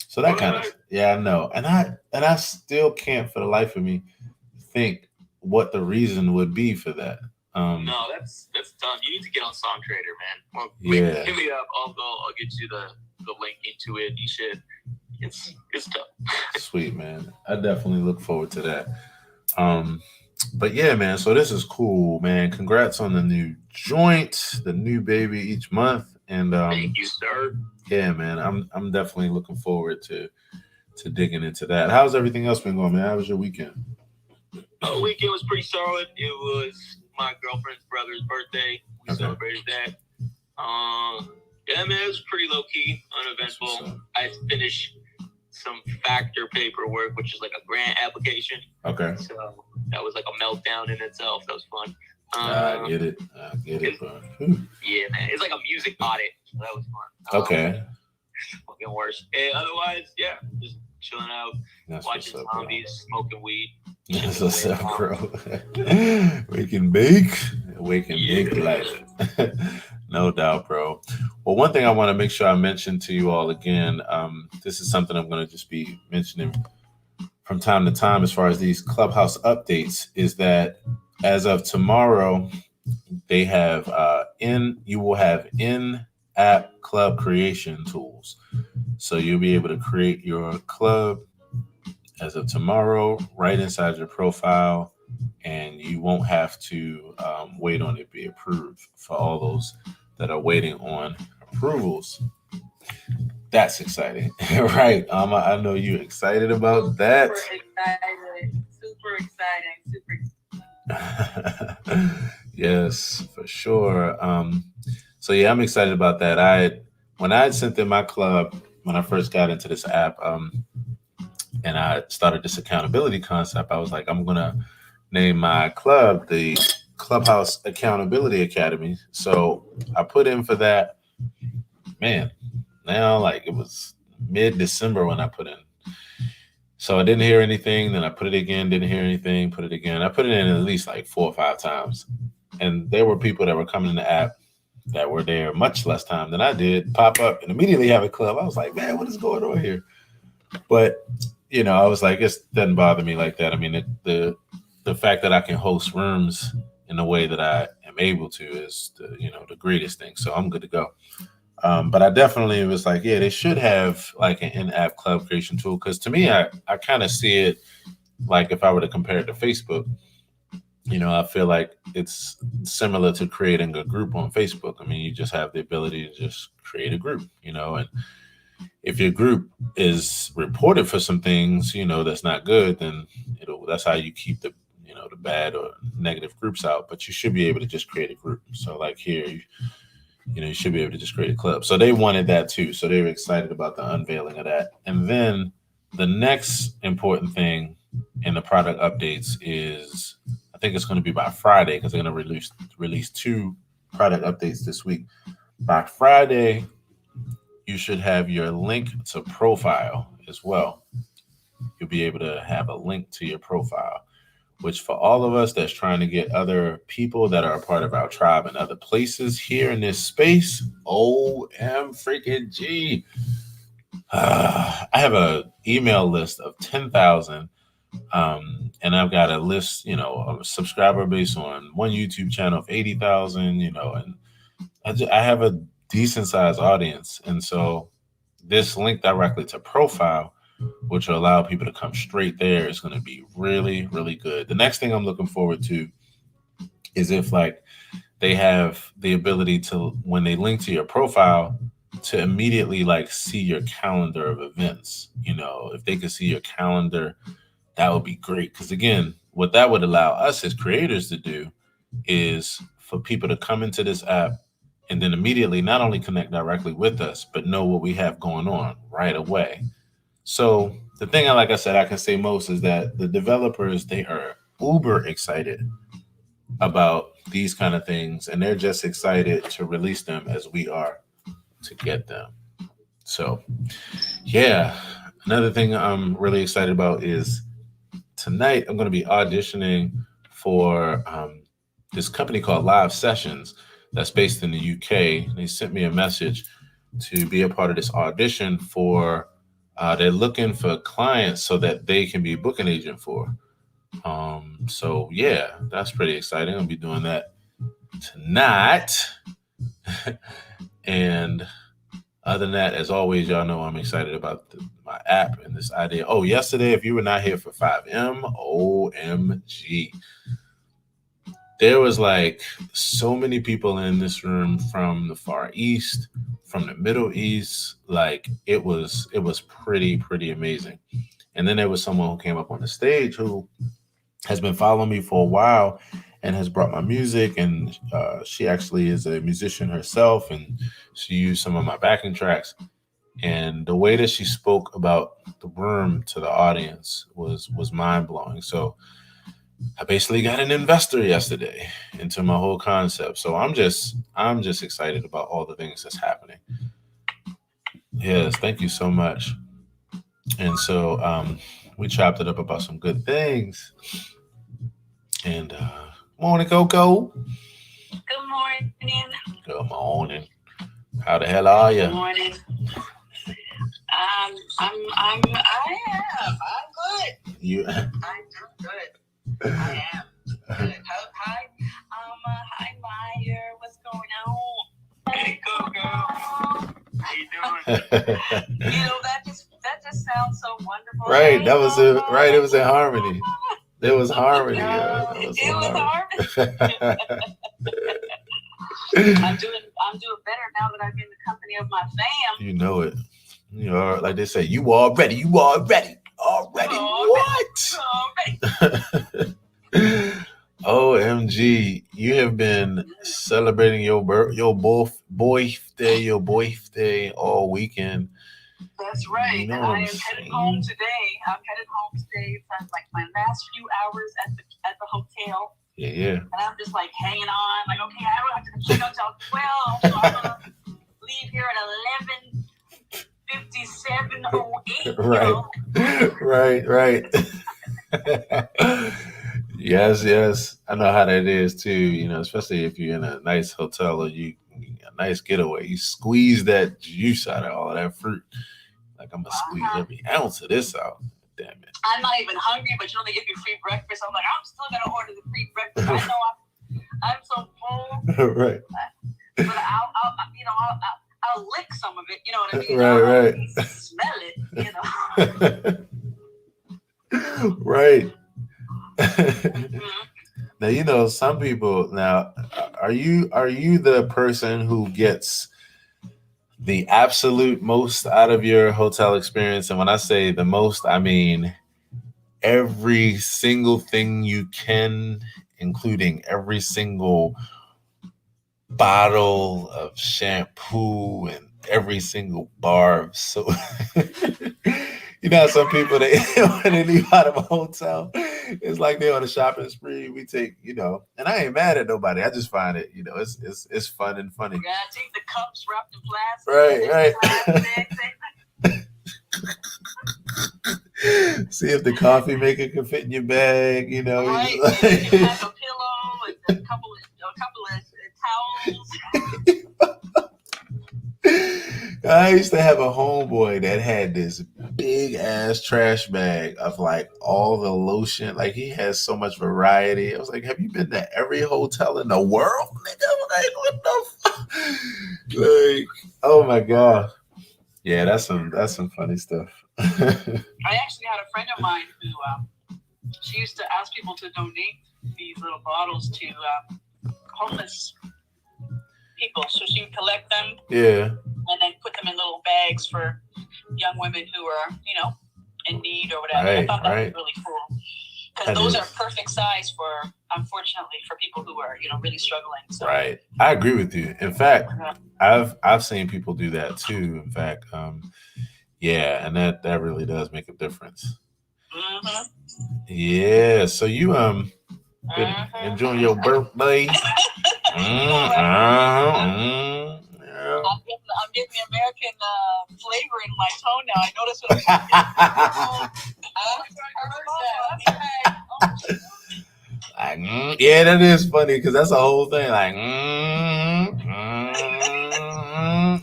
So that kind of, I know. And I still can't for the life of me think what the reason would be for that. No, that's done. You need to get on SongTrader, man. Well, Yeah. hit me up. I'll get you the link into it. You should. It's tough. Sweet, man. I definitely look forward to that. But yeah, man. So this is cool, man. Congrats on the new joint, the new baby each month, and Thank you, sir. yeah, man. I'm definitely looking forward to digging into that. How's everything else been going, man? How was your weekend? The weekend was pretty solid. It was my girlfriend's brother's birthday. We celebrated that. Yeah, man, it was pretty low key, uneventful. I finished some factor paperwork, which is like a grant application. Okay. So that was like a meltdown in itself. That was fun. I get it, bro. Yeah, man. It's like a music audit. So that was fun. Okay. Fucking worse. And otherwise, yeah, just chilling out, watching zombies, smoking weed. That's what's up, bro. Wake and bake life. No doubt, bro. Well, one thing I want to make sure I mention to you all again, this is something I'm going to just be mentioning from time to time as far as these Clubhouse updates, is that as of tomorrow, they have you will have in-app club creation tools. So you'll be able to create your club as of tomorrow right inside your profile, and you won't have to wait on it to be approved. For all those that are waiting on approvals, that's exciting. Right? I know you're excited about that. Super exciting. Yes, for sure. So yeah, I'm excited about that. When I sent in my club, when I first got into this app, and I started this accountability concept, I was like, I'm gonna name my club the Clubhouse Accountability Academy. So I put in for that. Man, now like it was mid-December when I put in. So I didn't hear anything. Then I put it again, didn't hear anything, put it again. I put it in at least like 4 or 5 times. And there were people that were coming in the app that were there much less time than I did, pop up and immediately have a club. I was like, man, what is going on here? But, you know, I was like, it doesn't bother me like that. I mean, the fact that I can host rooms in the way that I am able to is the greatest thing. So I'm good to go. But I definitely was like, yeah, they should have like an in-app club creation tool. Because to me, I kind of see it like if I were to compare it to Facebook, I feel like it's similar to creating a group on Facebook. I mean, you just have the ability to just create a group, and if your group is reported for some things, that's not good, then that's how you keep the bad or negative groups out. But you should be able to just create a group. So like here, you should be able to just create a club. So they wanted that too. So they were excited about the unveiling of that. And then the next important thing in the product updates is, I think it's going to be by Friday, because they're going to release 2 product updates this week. By Friday, you should have your link to profile as well. You'll be able to have a link to your profile, which for all of us that's trying to get other people that are a part of our tribe in other places here in this space, OM freaking I have a email list of 10,000, and I've got a list, a subscriber base on one YouTube channel of 80,000, and I have a decent sized audience. And so this link directly to profile, which will allow people to come straight there, is going to be really, really good. The next thing I'm looking forward to is if like they have the ability to, when they link to your profile, to immediately like see your calendar of events. If they could see your calendar, that would be great. Because again, what that would allow us as creators to do is for people to come into this app and then immediately not only connect directly with us, but know what we have going on right away. So the thing, like I said, I can say most is that the developers, they are uber excited about these kind of things, and they're just excited to release them as we are to get them. So yeah, another thing I'm really excited about is tonight I'm going to be auditioning for this company called Live Sessions that's based in the UK. They sent me a message to be a part of this audition for, they're looking for clients so that they can be a booking agent for. So yeah, that's pretty exciting. I'll be doing that tonight. And other than that, as always, y'all know I'm excited about my app and this idea. Oh, yesterday, if you were not here for 5M, OMG. There was like so many people in this room from the Far East, from the Middle East. Like it was pretty amazing. And then there was someone who came up on the stage who has been following me for a while and has brought my music. And she actually is a musician herself, and she used some of my backing tracks. And the way that she spoke about the room to the audience was mind blowing. So I basically got an investor yesterday into my whole concept. So I'm just excited about all the things that's happening. Yes, thank you so much. And so we chopped it up about some good things. And morning, Coco. Good morning. Good morning. How the hell are you? Good morning. I'm good. You? I'm good. I am good. Hi, Meyer. What's going on? Hey, Coco. How you doing? That just sounds so wonderful. Right. That was it. Right. It was in harmony. There was harmony. It was harmony. I'm doing better now that I'm in the company of my fam. You know it. You know, like they say, you already. Already. What? OMG, you have been celebrating your birthday all weekend. That's right. You know and I am headed home today. I'm headed home today for like my last few hours at the hotel. Yeah. And I'm just like hanging on. Like, okay, I don't have to check out till 12, so I'm gonna leave here at 11:57:08. Right. Yes. I know how that is too. Especially if you're in a nice hotel or a nice getaway, you squeeze that juice out of all of that fruit. Like I'm gonna squeeze every ounce of this out. Damn it. I'm not even hungry, but they give you free breakfast. I'm like, I'm still gonna order the free breakfast. I know I'm so full. Right. But I'll lick some of it. You know what I mean? Right. Smell it. Right. Now some people. Now, are you the person who gets the absolute most out of your hotel experience? And when I say the most, I mean every single thing you can, including every single bottle of shampoo and every single bar of soap. Some people, when they leave out of a hotel, it's like they're on a shopping spree. We take, and I ain't mad at nobody. I just find it, it's fun and funny. Yeah, take the cups wrapped in plastic. Right. See if the coffee maker can fit in your bag, Right. You can have a pillow and a couple of towels. I used to have a homeboy that had this big ass trash bag of like all the lotion. Like he has so much variety. I was like, have you been to every hotel in the world, nigga? Like, what the fuck? Like, oh my God. Yeah, that's some funny stuff. I actually had a friend of mine who she used to ask people to donate these little bottles to homeless people, so she would collect them, and then put them in little bags for young women who are, in need or whatever. Right, I thought that was really cool because those are perfect size unfortunately, for people who are, really struggling. So. Right, I agree with you. In fact, I've seen people do that too. In fact, and that really does make a difference. Mm-hmm. Yeah. So you been enjoying your birthday? I'm getting the American flavor in my tone now. I notice what I'm yeah, that is funny because that's a whole thing. Like,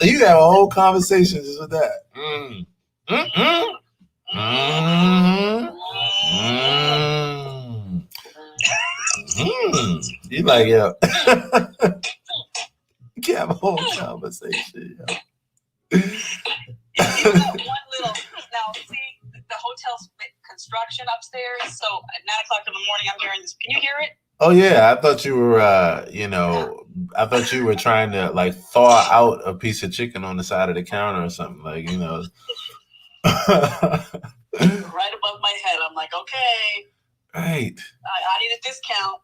you have a whole conversation just with that. You like, yo. You can't have a whole conversation, yo. You know that one little, now see, the hotel's construction upstairs, so at 9 o'clock in the morning I'm hearing this. Can you hear it? Oh yeah, I thought you were, I thought you were trying to like thaw out a piece of chicken on the side of the counter or something, like, you know. Right above my head. I'm like, okay. Right. I need a discount.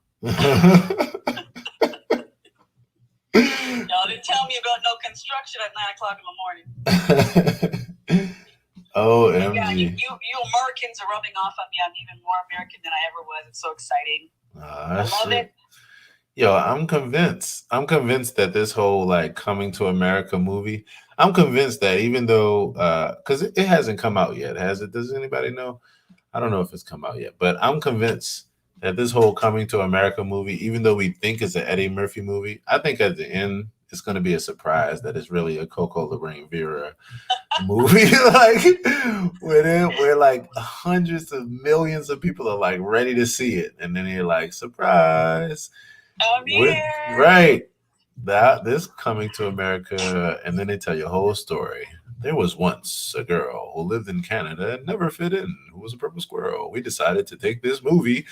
Y'all didn't tell me about no construction at 9 o'clock in the morning. OMG. Yeah, you Americans are rubbing off on me. I'm even more American than I ever was. It's so exciting. I love it. Yo, I'm convinced that this whole like Coming to America movie, I'm convinced that even though, because it hasn't come out yet, has it? Does anybody know? I don't know if it's come out yet, but I'm convinced that this whole Coming to America movie, even though we think it's an Eddie Murphy movie, I think at the end it's going to be a surprise that it's really a Coco Lorraine Vera movie, like where like hundreds of millions of people are like ready to see it, and then you're like, surprise, right? This Coming to America, and then they tell you a whole story. There was once a girl who lived in Canada and never fit in, who was a purple squirrel. We decided to take this movie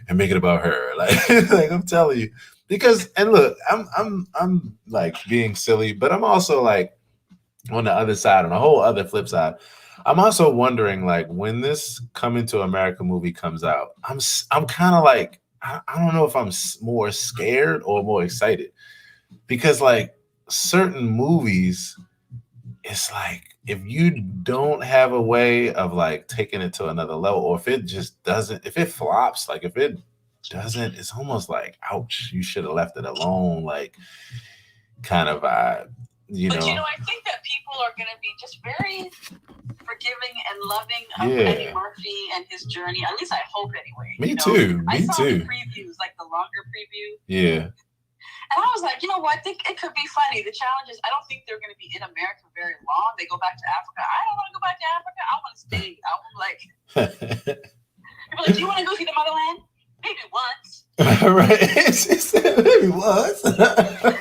and make it about her. Like, like I'm telling you, because, and look, I'm like being silly, but I'm also like on the other side, on a whole other flip side, I'm also wondering, like, when this Coming to America movie comes out, I'm kind of like, I don't know if I'm more scared or more excited, because like certain movies, it's like if you don't have a way of like taking it to another level, or if it just doesn't, if it flops, like if it doesn't, it's almost like, ouch, you should have left it alone, like kind of vibe, you know. But I think that people are going to be just very forgiving and loving of Eddie Murphy and his journey. At least I hope, anyway. Me too. I saw the previews, like the longer preview. Yeah. And I was like, you know what? I think it could be funny. The challenge is, I don't think they're going to be in America very long. They go back to Africa. I don't want to go back to Africa. I want to stay. I want like, people are like, do you want to go see the motherland? Maybe once. Right. She said maybe once. But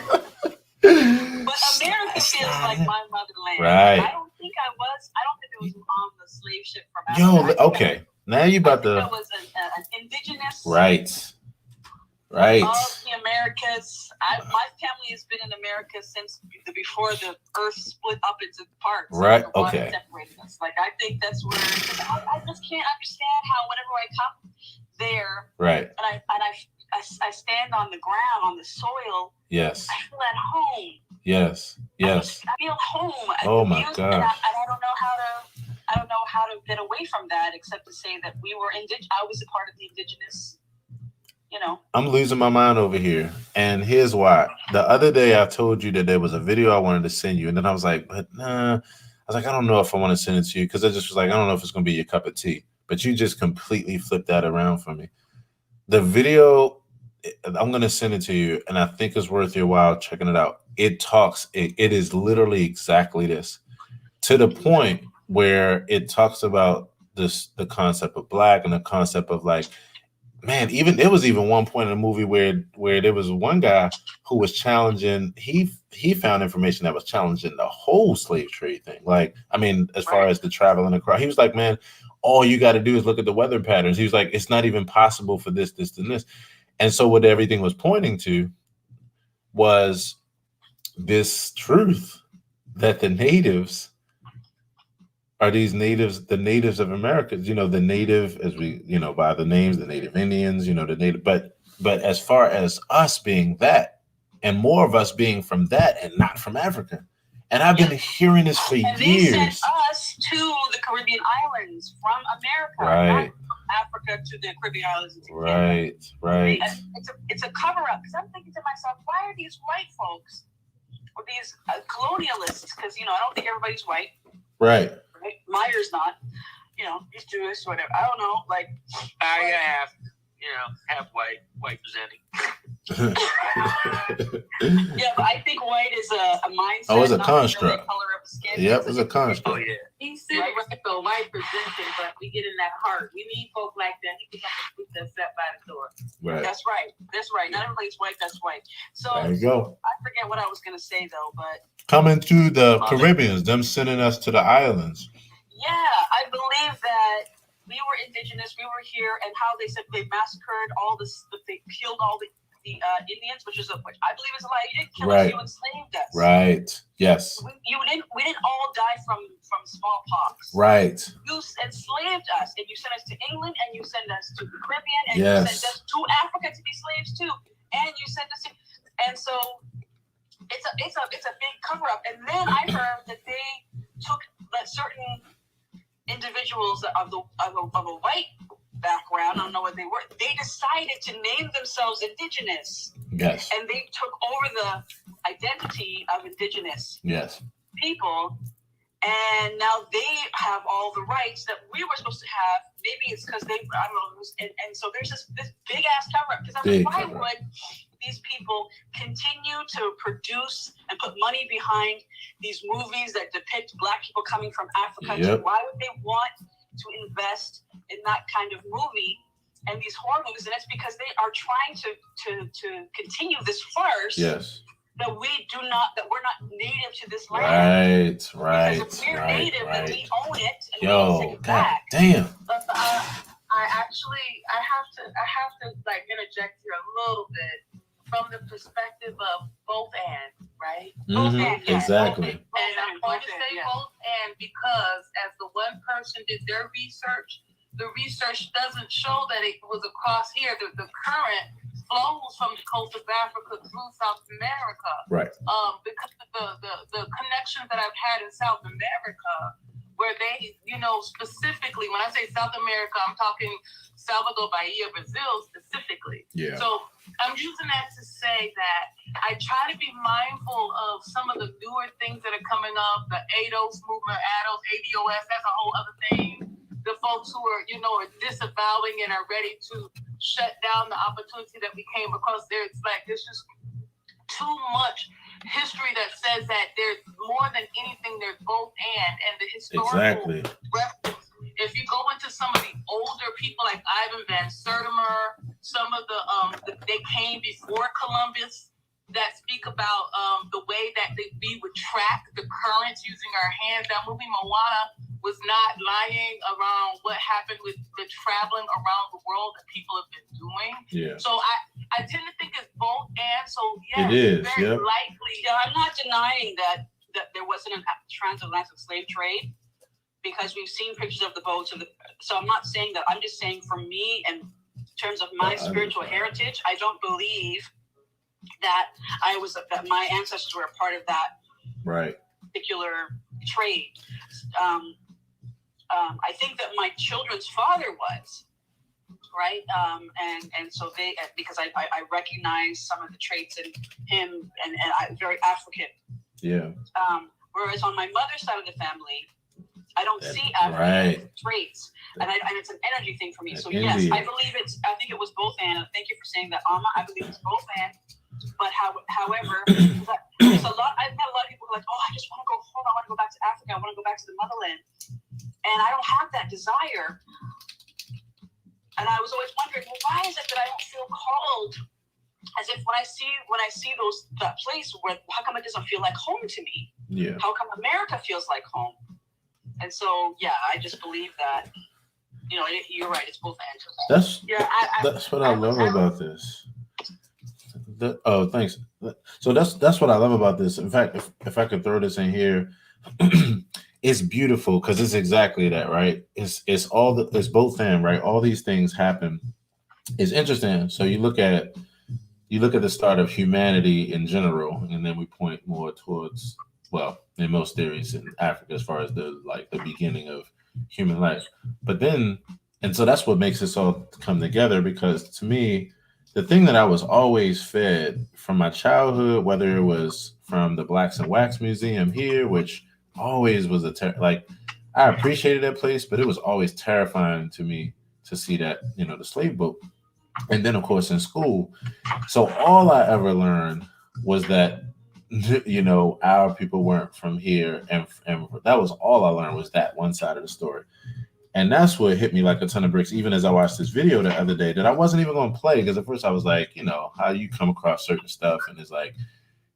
America feels like my motherland. Right. I don't think it was on the slave ship from Africa. Yo, okay. Now you about to. It was an indigenous. Right. Right. All the Americas. My family has been in America since before the earth split up into parts. Right. Okay. Separated us. Like, I think that's where I just can't understand how whenever I come there, right, and I stand on the ground, on the soil. Yes. I feel at home. Yes. Yes. I feel home. Oh my God. And I don't know how to get away from that, except to say that we were I was a part of the indigenous. You know, I'm losing my mind over here. And here's why. The other day I told you that there was a video I wanted to send you. And then I was like, but nah. I was like, I don't know if I want to send it to you, because I just was like, I don't know if it's going to be your cup of tea. But you just completely flipped that around for me. The video, I'm going to send it to you, and I think it's worth your while checking it out. It is literally exactly this, to the point where it talks about the concept of Black and the concept of like, man, there was even one point in the movie where there was one guy who was challenging, he found information that was challenging the whole slave trade thing. Like, I mean, as far as the traveling across, he was like, man, all you got to do is look at the weather patterns. He was like, it's not even possible for this, and this. And so what everything was pointing to was this truth that the natives are the natives of America, the native, as we, by the names, the Native Indians, the native, but as far as us being that, and more of us being from that and not from Africa. And I've been hearing this for years. They sent us to the Caribbean islands from America, right? Not from Africa to the Caribbean islands. Right. It's a cover-up, because I'm thinking to myself, why are these white folks, or these colonialists? Because I don't think everybody's white. Right. Meyer's not, he's Jewish, whatever. I don't know, like I half white presenting. Yeah, but I think white is a mindset. Oh, it's a not construct. Color of skin. Yep, it's a construct. Oh yeah. He's sitting right, so white presenting, but we get in that heart. We need folk like that. He can come and put that set by the door. Right. That's right. That's right. Not everybody's white. That's white. So There you go. I forget what I was gonna say though, but Coming to the Caribbeans, them sending us to the islands. yeah, I believe that we were indigenous. We were here, and how they said they massacred all this. They killed all the Indians, which I believe is a lie. You didn't kill us. You enslaved us. Right. Yes. We didn't all die from smallpox. Right. You enslaved us, and you sent us to England, and you sent us to the Caribbean, and Yes. you sent us to Africa to be slaves too, and you sent us to, and so it's a big cover up. And then I heard that they took certain individuals of a white background, I don't know what they were, they decided to name themselves indigenous. Yes. And they took over the identity of indigenous people, and now they have all the rights that we were supposed to have. Maybe it's because they, I don't know, and so there's this big ass cover up, because I was like, why would these people continue to produce and put money behind these movies that depict Black people coming from Africa? Yep. Why would they want to invest in that kind of movie and these horror movies? And it's because they are trying to continue this farce. Yes. That we're not native to this land. Right. Because if we're native, then we own it and we take it God back. damn. But I have to like interject here a little bit from the perspective of both and, right? Both and, yes. Exactly. And I'm going to say both and because as the one person did their research, the research doesn't show that it was across here. The current flows from the coast of Africa through South America. Right. Because the connections that I've had in South America, where they, specifically, when I say South America, I'm talking Salvador Bahia, Brazil specifically. Yeah. So I'm using that to say that I try to be mindful of some of the newer things that are coming up, the ADOS movement, ADOS, that's a whole other thing. The folks who are, are disavowing and are ready to shut down the opportunity that we came across there. It's like there's just too much history that says that there's more than anything, there's both and the historical reference. If you go into some of the older people like Ivan Van Sertimer, some of they came before Columbus that speak about the way that we would track the currents using our hands. That movie Moana was not lying around what happened with the traveling around the world that people have been doing. Yeah. So I tend to think it's both and. So yes, it is very likely. Yeah, I'm not denying that there wasn't a transatlantic slave trade because we've seen pictures of the boats so I'm not saying that. I'm just saying for me and in terms of my spiritual heritage, I don't believe that that my ancestors were a part of that particular trade. I think that my children's father was, right? And so because I recognize some of the traits in him and I very African. Yeah. Whereas on my mother's side of the family, I don't see African traits, and it's an energy thing for me. So yes, I believe I think it was both and. Thank you for saying that, Alma. I believe it's both and. But however, there's a lot. I've met a lot of people who are like, oh, I just want to go home. I want to go back to Africa. I want to go back to the motherland. And I don't have that desire. And I was always wondering, well, why is it that I don't feel called? As if when I see that place, how come it doesn't feel like home to me? Yeah. How come America feels like home? And so, yeah, I just believe that. You're right. It's both ends. That's what I love about this. Thanks. So that's what I love about this. In fact, if I could throw this in here, it's beautiful because it's exactly that, right? It's both them, right? All these things happen. It's interesting. So you look at the start of humanity in general, and then we point more towards, well, in most theories in Africa, as far as the beginning of human life. But then, and so that's what makes this all come together, because to me, the thing that I was always fed from my childhood, whether it was from the Blacks and Wax Museum here, which always was I appreciated that place, but it was always terrifying to me to see that, the slave boat. And then, of course, in school. So all I ever learned was that you know, our people weren't from here, and that was all I learned was that one side of the story. And that's what hit me like a ton of bricks, even as I watched this video the other day that I wasn't even going to play, because at first I was like, you know, how you come across certain stuff and it's like,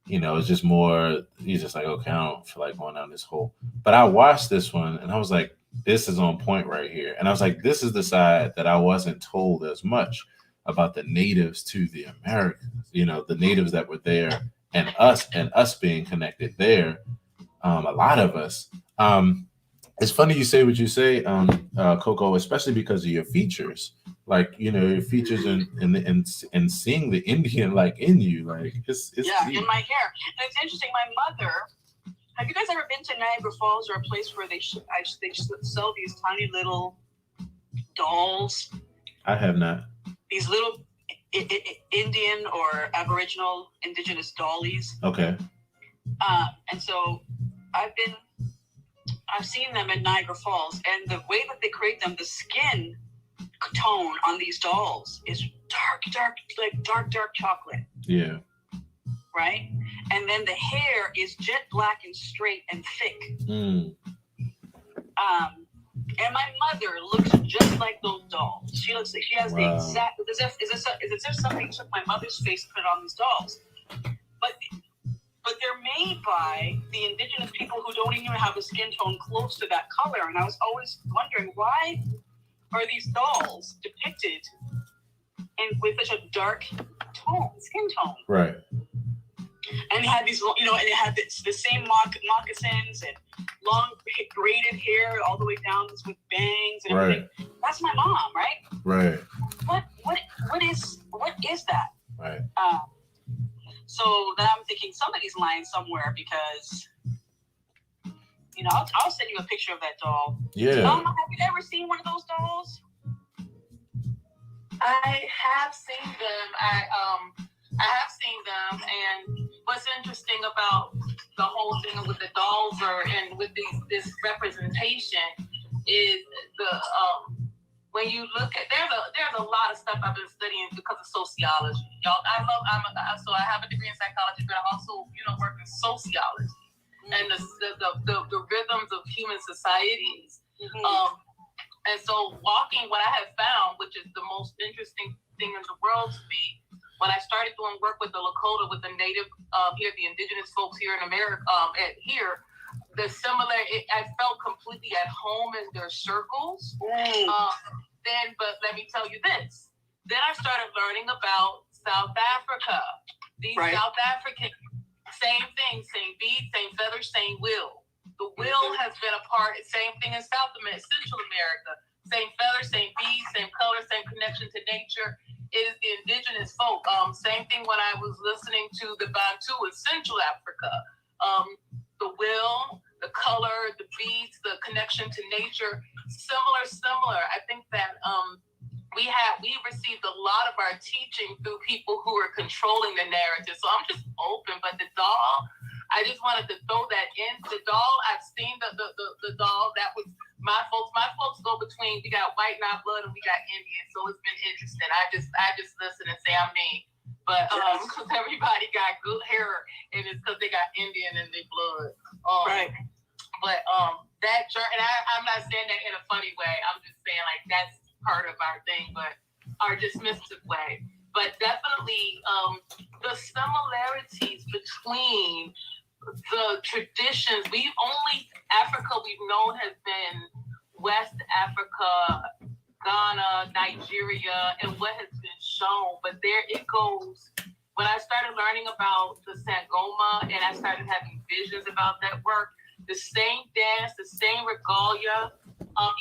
you know, it's just more, you're just like, okay, I don't feel like going down this hole. But I watched this one and I was like, this is on point right here. And I was like, this is the side that I wasn't told as much about the natives to the Americans, you know, the natives that were there and us being connected there. A lot of us. It's funny you say what you say, Coco, especially because of your features. Like, you know, your features and seeing the Indian like in you, like it's Yeah, deep. in my hair. And it's interesting. My mother. Have you guys ever been to Niagara Falls or a place where they sell these tiny little dolls? I have not. These little Indian or Aboriginal indigenous dollies. Okay. And so I've seen them in Niagara Falls, and the way that they create them, the skin tone on these dolls is dark chocolate. Yeah. Right? And then the hair is jet black and straight and thick. Mm. And my mother looks just like those dolls. She looks like she has the exact. It's as if somebody took my mother's face and put it on these dolls. But they're made by the indigenous people who don't even have a skin tone close to that color. And I was always wondering, why are these dolls depicted with such a dark skin tone? Right. And it had these, you know, and it had the same moccasins and long braided hair all the way down with bangs and everything. That's my mom, right? Right. What is that? Right. So then I'm thinking somebody's lying somewhere, because, you know, I'll send you a picture of that doll. Yeah. Have you ever seen one of those dolls? I have seen them. I have seen them, and what's interesting about the whole thing with the dolls and with this representation is when you look at there's a lot of stuff I've been studying because of sociology. Y'all, so I have a degree in psychology, but I also, you know, work in sociology and the rhythms of human societies. Mm-hmm. And so what I have found, which is the most interesting thing in the world to me, when I started doing work with the Lakota, with the native the indigenous folks here in America, I felt completely at home in their circles. But let me tell you this. Then I started learning about South Africa. These South Africans, same thing, same bead, same feather, same will. The will has been a part, same thing in Central America. Same feather, same bead, same color, same connection to nature. It is the indigenous folk. Same thing when I was listening to the Bantu in Central Africa. The will, the color, the beats, the connection to nature, similar. I think that we received a lot of our teaching through people who are controlling the narrative. So I'm just open, but the doll, I just wanted to throw that in. The doll, I've seen the doll. That was my folks. My folks go between, we got white, not blood, and we got Indian. So it's been interesting. I just listen and say I'm me. But because everybody got good hair, and it's because they got Indian in their blood. Right. But that journey, and I'm not saying that in a funny way. I'm just saying like that's part of our thing, but our dismissive way. But definitely the similarities between the traditions. Africa we've known has been West Africa, Ghana, Nigeria, and what has been shown. But there it goes. When I started learning about the Sangoma and I started having visions about that work, the same dance, the same regalia.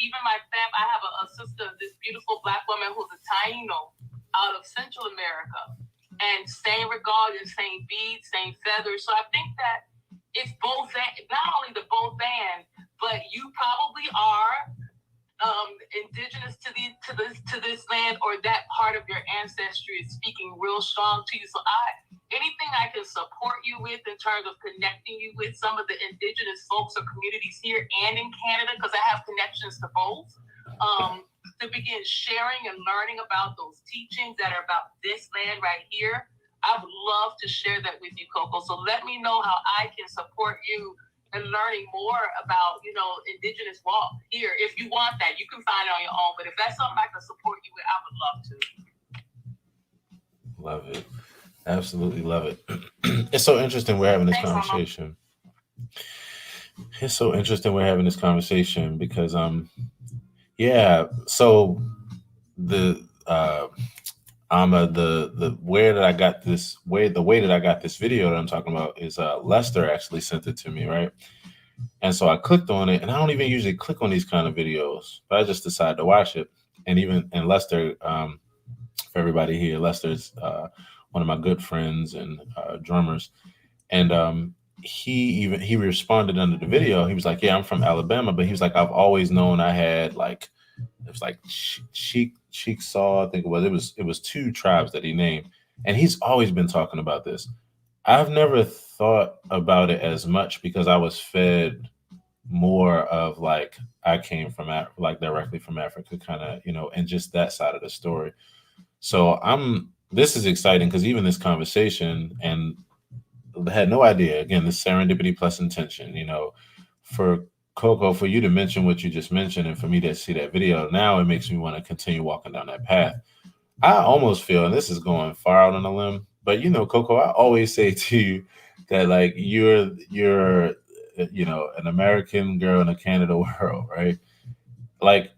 Even my family, I have a sister, this beautiful Black woman who's a Taino out of Central America. And same regalia, same beads, same feathers. So I think that it's both, not only the both band, but you probably are indigenous to this land, or that part of your ancestry is speaking real strong to you. So anything I can support you with in terms of connecting you with some of the indigenous folks or communities here and in Canada, because I have connections to both, to begin sharing and learning about those teachings that are about this land right here. I would love to share that with you, Coco. So let me know how I can support you in learning more about, indigenous walk here. If you want that, you can find it on your own. But if that's something I can support you with, I would love to. Love it. Absolutely love it. It's so interesting we're having this Thanks, conversation. It's so interesting we're having this conversation because so the the way that I got this video that I'm talking about is Lester actually sent it to me, right? And so I clicked on it, and I don't even usually click on these kind of videos, but I just decided to watch it. And Lester, for everybody here, Lester's one of my good friends and drummers, and he responded under the video. He was like, "Yeah, I'm from Alabama," but he was like, "I've always known I had like." It was like Chickasaw, I think it was two tribes that he named, and he's always been talking about this. I've never thought about it as much because I was fed more of like I came from like directly from Africa, kind of, and just that side of the story. So this is exciting because even this conversation, and I had no idea. Again, this serendipity plus intention, for Coco, for you to mention what you just mentioned and for me to see that video, now it makes me want to continue walking down that path. I almost feel, and this is going far out on a limb, but Coco, I always say to you that like you're an American girl in a Canada world, right? Like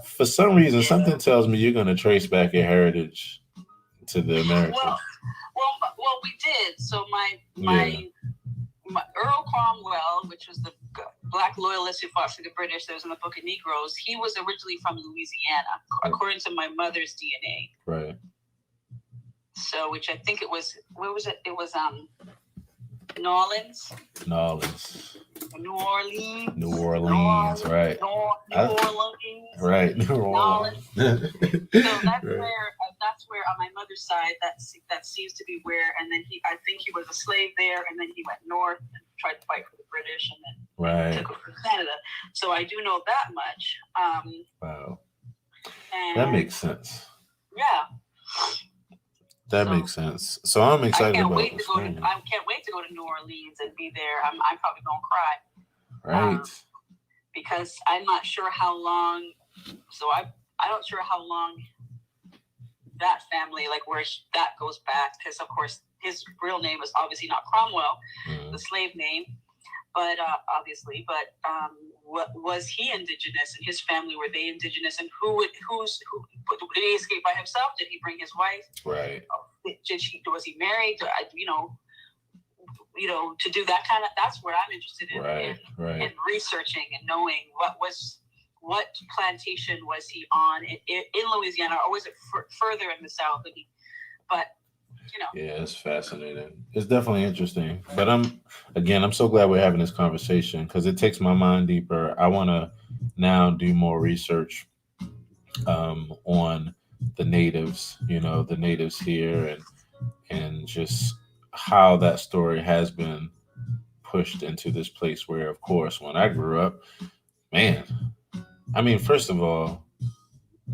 for some reason, something tells me you're going to trace back your heritage to the Americans. Well, we did. So my Earl Cromwell, which was the black loyalist who fought for the British, that was in the Book of Negroes, he was originally from Louisiana, according to my mother's DNA. Right. So, which I think it was, where was it? It was New Orleans. New Orleans. New Orleans. New Orleans, right. New Orleans. Right, New Orleans. So that's where on my mother's side, that seems to be where, and then I think he was a slave there, and then he went north and tried to fight for the British, and then took over Canada. So I do know that much. Wow. That makes sense. Yeah. That makes sense. So I'm excited about I can't wait to go to New Orleans and be there. I'm probably gonna cry. Right. Because I'm not sure how long. So I'm not sure how long that family, like where that goes back. Because of course his real name is obviously not Cromwell, the slave name, but obviously. But was he indigenous? And his family, were they indigenous? And who did he escape by himself? Did he bring his wife? Right. Was he married? To do that kind of, that's what I'm interested in, in researching and knowing what plantation was he on in Louisiana, or was it further in the South? Yeah, it's fascinating. It's definitely interesting. But I'm so glad we're having this conversation because it takes my mind deeper. I want to now do more research on the natives, the natives here, and just how that story has been pushed into this place where, of course, when I grew up, man, I mean, first of all,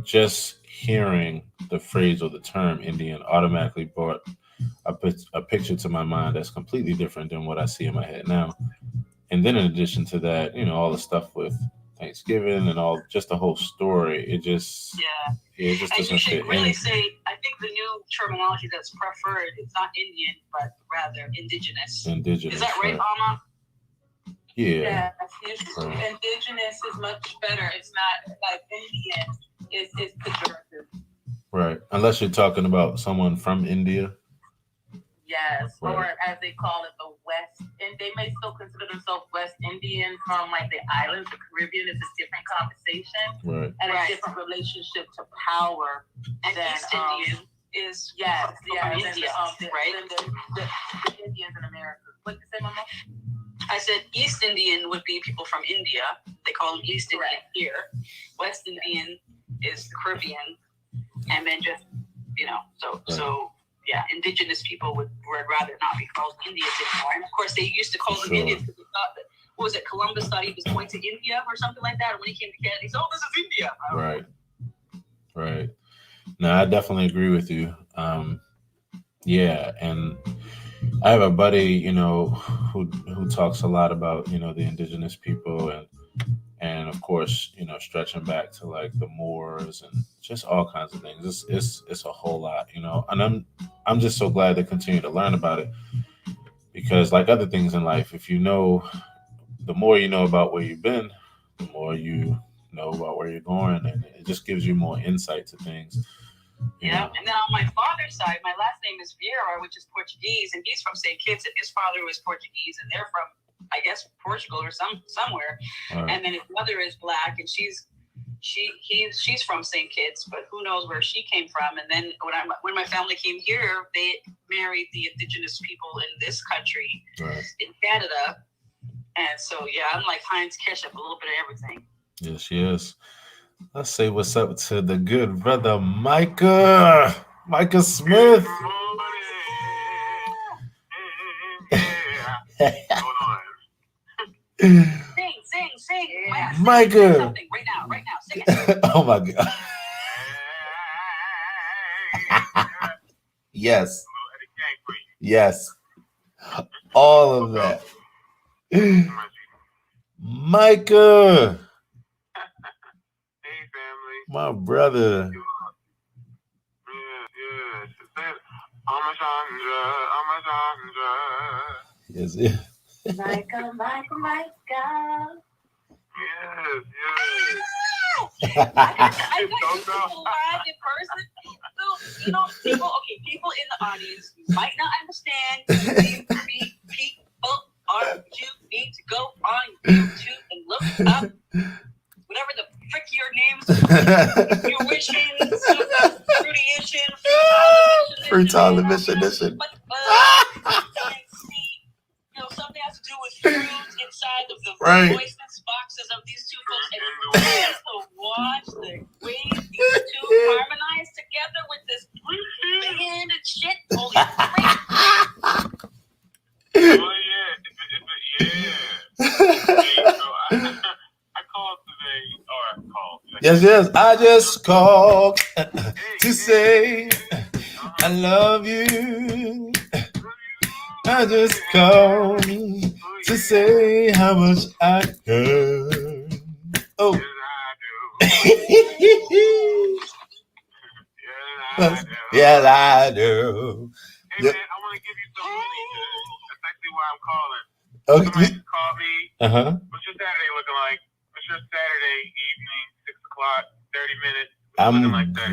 just hearing the phrase or the term Indian automatically brought a picture to my mind that's completely different than what I see in my head now. And then in addition to that, all the stuff with Thanksgiving and all, just the whole story, it just doesn't fit. Really say, I think the new terminology that's preferred is not Indian, but rather indigenous. Indigenous. Is that right, Alma? Yeah. Indigenous is much better. It's not like Indian. It's pejorative. Right. Unless you're talking about someone from India. Yes, right. Or as they call it, the West, and they may still consider themselves West Indian from like the islands, the Caribbean. It's a different conversation, right, and a different relationship to power. And East Indian is from India, right? Than the Indians in America. What did you say, Mama? I said East Indian would be people from India. They call them East Indian here. West Indian is the Caribbean, and then just so. Yeah, indigenous people would rather not be called Indians anymore. And of course, they used to call them Indians because they thought that, what was it, Columbus thought he was going to India or something like that. And when he came to Canada, he said, "Oh, this is India." Right. No, I definitely agree with you. Yeah, and I have a buddy, you know, who talks a lot about, you know, the indigenous people and of course, you know, stretching back to like the Moors and just all kinds of things. It's a whole lot, you know, and I'm just so glad to continue to learn about it because like other things in life, if you know, the more you know about where you've been, the more you know about where you're going, and it just gives you more insight to things. Yeah, and then on my father's side, my last name is Vieira, which is Portuguese, and he's from St. Kitts, and his father was Portuguese, and they're from, I guess, Portugal or somewhere. Right. And then his mother is Black, and she's from St. Kitts, but who knows where she came from. And then when my family came here, they married the indigenous people in this country, right, in Canada. And so, yeah, I'm like Heinz Ketchup, a little bit of everything. Yes, yes. Let's say what's up to the good brother Micah Smith. Sing. Micah. Right now. Sing it. Oh my God. Yes. Yes. All of that. Micah. Hey, family. My brother. Yeah. Yes, yeah. Micah. Yes. I got people live in person. So, you know, people in the audience might not understand. You need to go on YouTube and look up whatever the frick your names, fruition, fruition, mission. But see, you know, something has to do with fruit inside of the voiceless boxes of these two folks, and just to watch the way these two harmonize together with this band and shit. Holy crap! Oh yeah. I called today. Yes. I just called to say I love you. I just called to say how much I heard. Oh. Yes, I do. Hey man, I want to give you some money today. That's actually why I'm calling. Okay. Somebody call me. What's your Saturday looking like? What's your Saturday evening, 6:00, 30 minutes?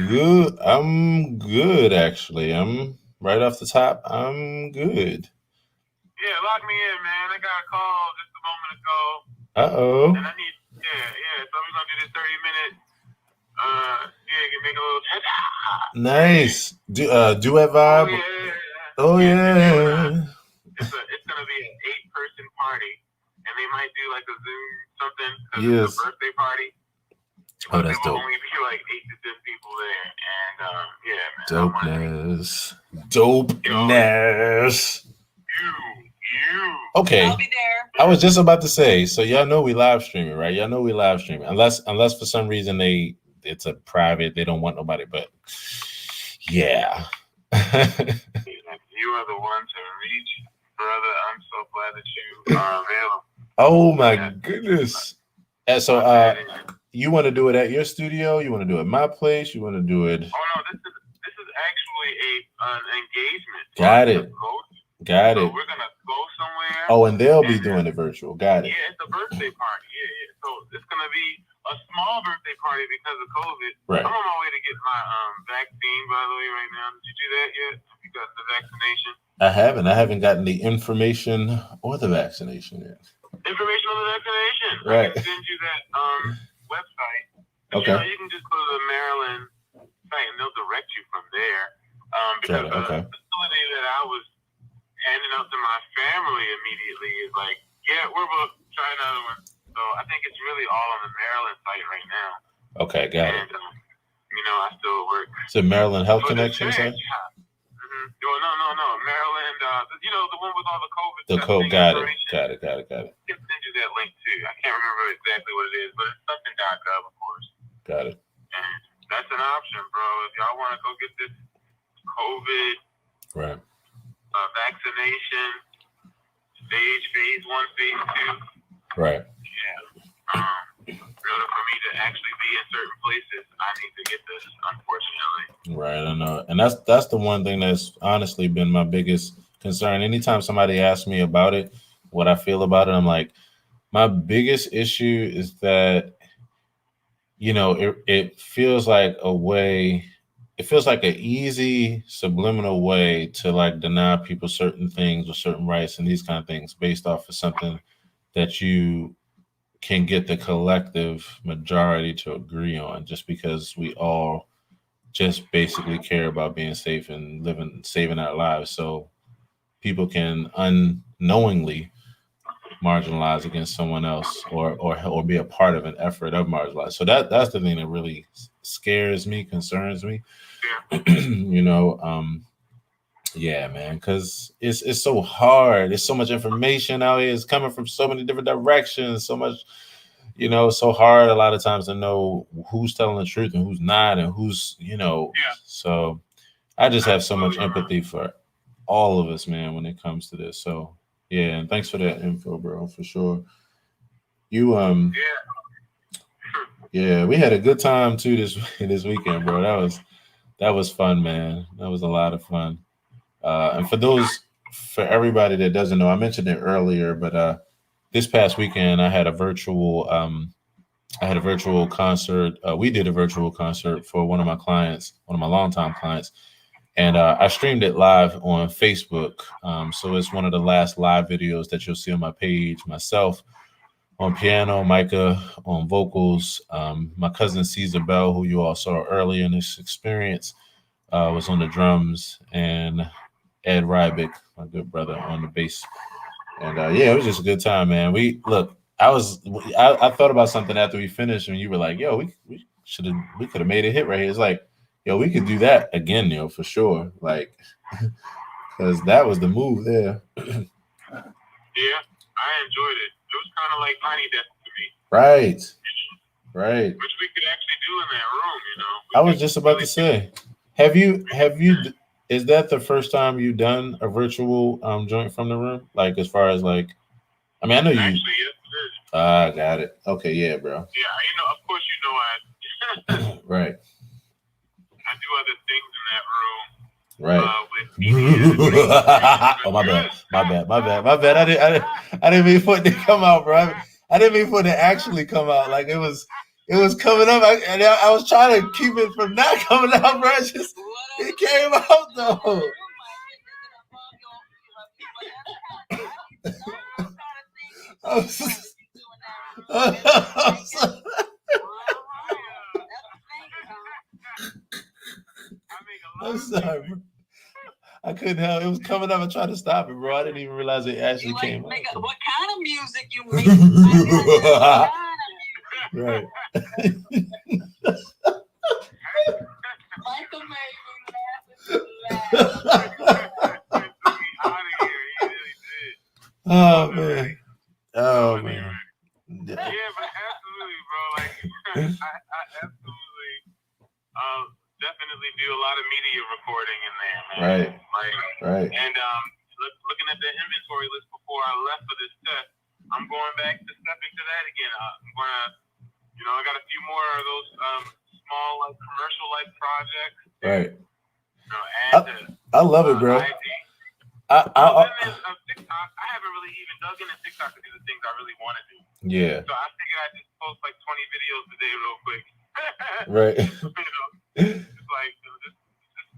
Good. I'm good, actually. I'm right off the top. I'm good. Yeah, lock me in, man. I got a call just a moment ago. Uh-oh. And I need, so we're going to do this 30-minute, you can make a little nice. Duet vibe? Oh, yeah. It's going to be an 8-person party. And they might do like a Zoom something because it's a birthday party. Oh, that's dope. Only be like 8 to 10 people there. And, man. Dopeness. You. Okay. I'll be there. I was just about to say, so y'all know we live streaming, right? Y'all know we live streaming. Unless for some reason it's a private, they don't want nobody, but yeah. You are the one to reach, brother. I'm so glad that you are available. Oh my goodness. And so you want to do it at your studio? You want to do it at my place? You want to do it? Oh no, this is actually an engagement. Got it. So we're gonna go somewhere. Oh, and they'll be doing it virtual. Got it. Yeah, it's a birthday party. Yeah. So it's gonna be a small birthday party because of COVID. Right. I'm on my way to get my vaccine, by the way, right now. Did you do that yet? Have you got the vaccination? I haven't. I haven't gotten the information or the vaccination yet. Information on the vaccination. Right. I can send you that website. Okay. You can just go to the Maryland site and they'll direct you from there. Because the facility that I was handing out to my family immediately is like, yeah, we're both trying another one. So I think it's really all on the Maryland site right now. Okay, got it. I still work. So Maryland Health Connection, sir? No. Maryland, the one with all the COVID. The code, got it. I can send you that link too. I can't remember exactly what it is, but it's something.gov, of course. Got it. And that's an option, bro. If y'all want to go get this COVID Right. Vaccination, phase 1, phase 2. Right. Yeah. In order for me to actually be in certain places, I need to get this, unfortunately. Right, I know. And that's the one thing that's honestly been my biggest concern. Anytime somebody asks me about it, what I feel about it, I'm like, my biggest issue is that, you know, it feels like a way, it feels like an easy subliminal way to like deny people certain things or certain rights and these kind of things based off of something that you can get the collective majority to agree on, just because we all just basically care about being safe and saving our lives. So people can unknowingly marginalize against someone else or be a part of an effort of marginalize. So that's the thing that really scares me, concerns me. You know, yeah, man, because it's so hard. There's so much information out here. It's coming from so many different directions. So much, you know, so hard a lot of times to know who's telling the truth and who's not, and who's, you know. Yeah. So I just have so much empathy for all of us, man, when it comes to this. So yeah, and thanks for that info, bro, for sure. You yeah, we had a good time too this weekend, bro. That was fun, man. That was a lot of fun. And for everybody that doesn't know, I mentioned it earlier, but this past weekend I had a virtual concert. We did a virtual concert for one of my clients, one of my longtime clients, and I streamed it live on Facebook. So it's one of the last live videos that you'll see on my page. Myself on piano, Micah on vocals, my cousin Caesar Bell, who you all saw earlier in this experience, was on the drums, and Ed Rybick, my good brother, on the bass. And yeah, it was just a good time, man. I thought about something after we finished, and you were like, "Yo, we could have made a hit right here." It's like, yo, we could do that again, yo, for sure. Like, because that was the move there. Yeah, I enjoyed it. It was kind of like Tiny Desk to me. Right. Right. Which we could actually do in that room, you know. I was just about to say, have you? Is that the first time you've done a virtual joint from the room? Like, as far as like, I mean, I know you. Actually, yes, it is. Ah, got it. Okay, yeah, bro. Yeah, you know, of course, you know, I Right. I do other things in that room. Right. With media. Oh, my bad. I didn't mean for it to come out, bro. I didn't mean for it to actually come out. Like it was coming up, and I was trying to keep it from not coming out, bro. It came out though. I'm sorry, bro. I couldn't help. It was coming up. I tried to stop it, bro. I didn't even realize it actually came out. What kind of music you make? Right. Michael made me laugh. Oh man. Oh man. Yeah, but absolutely, bro. Like I absolutely definitely do a lot of media recording in there, man. Right. Right. And looking at the inventory list before I left for this test, I'm going back to step into that again. I'm gonna, you know, I got a few more of those small like commercial like projects. Right. You know, I love it, bro. TikTok, I haven't really even dug into TikTok to do the things I really want to do. Yeah. So I figured I'd just post like 20 videos a day real quick. Right. You know, it's like just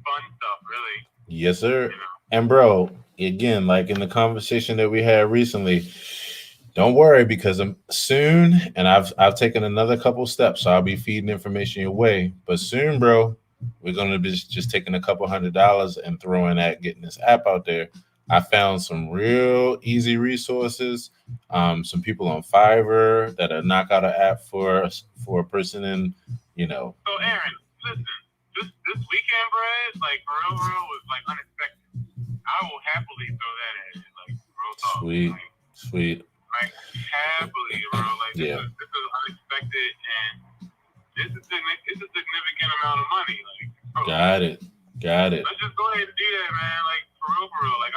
fun stuff, really. Yes, sir. You know? And bro, again, like in the conversation that we had recently, don't worry, because I'm soon, and I've taken another couple steps, so I'll be feeding information your way. But soon, bro, we're gonna be just taking a couple $100 and throwing at getting this app out there. I found some real easy resources. Some people on Fiverr that'll knock out an app for a person in, you know. So Aaron, listen, this weekend bread, like real was like unexpected. I will happily throw that at you, like real talk. Sweet. Like happily, bro. Like yeah. This is unexpected, and it's a significant amount of money. Like, bro, Got it. Let's just go ahead and do that, man. Like For real. Like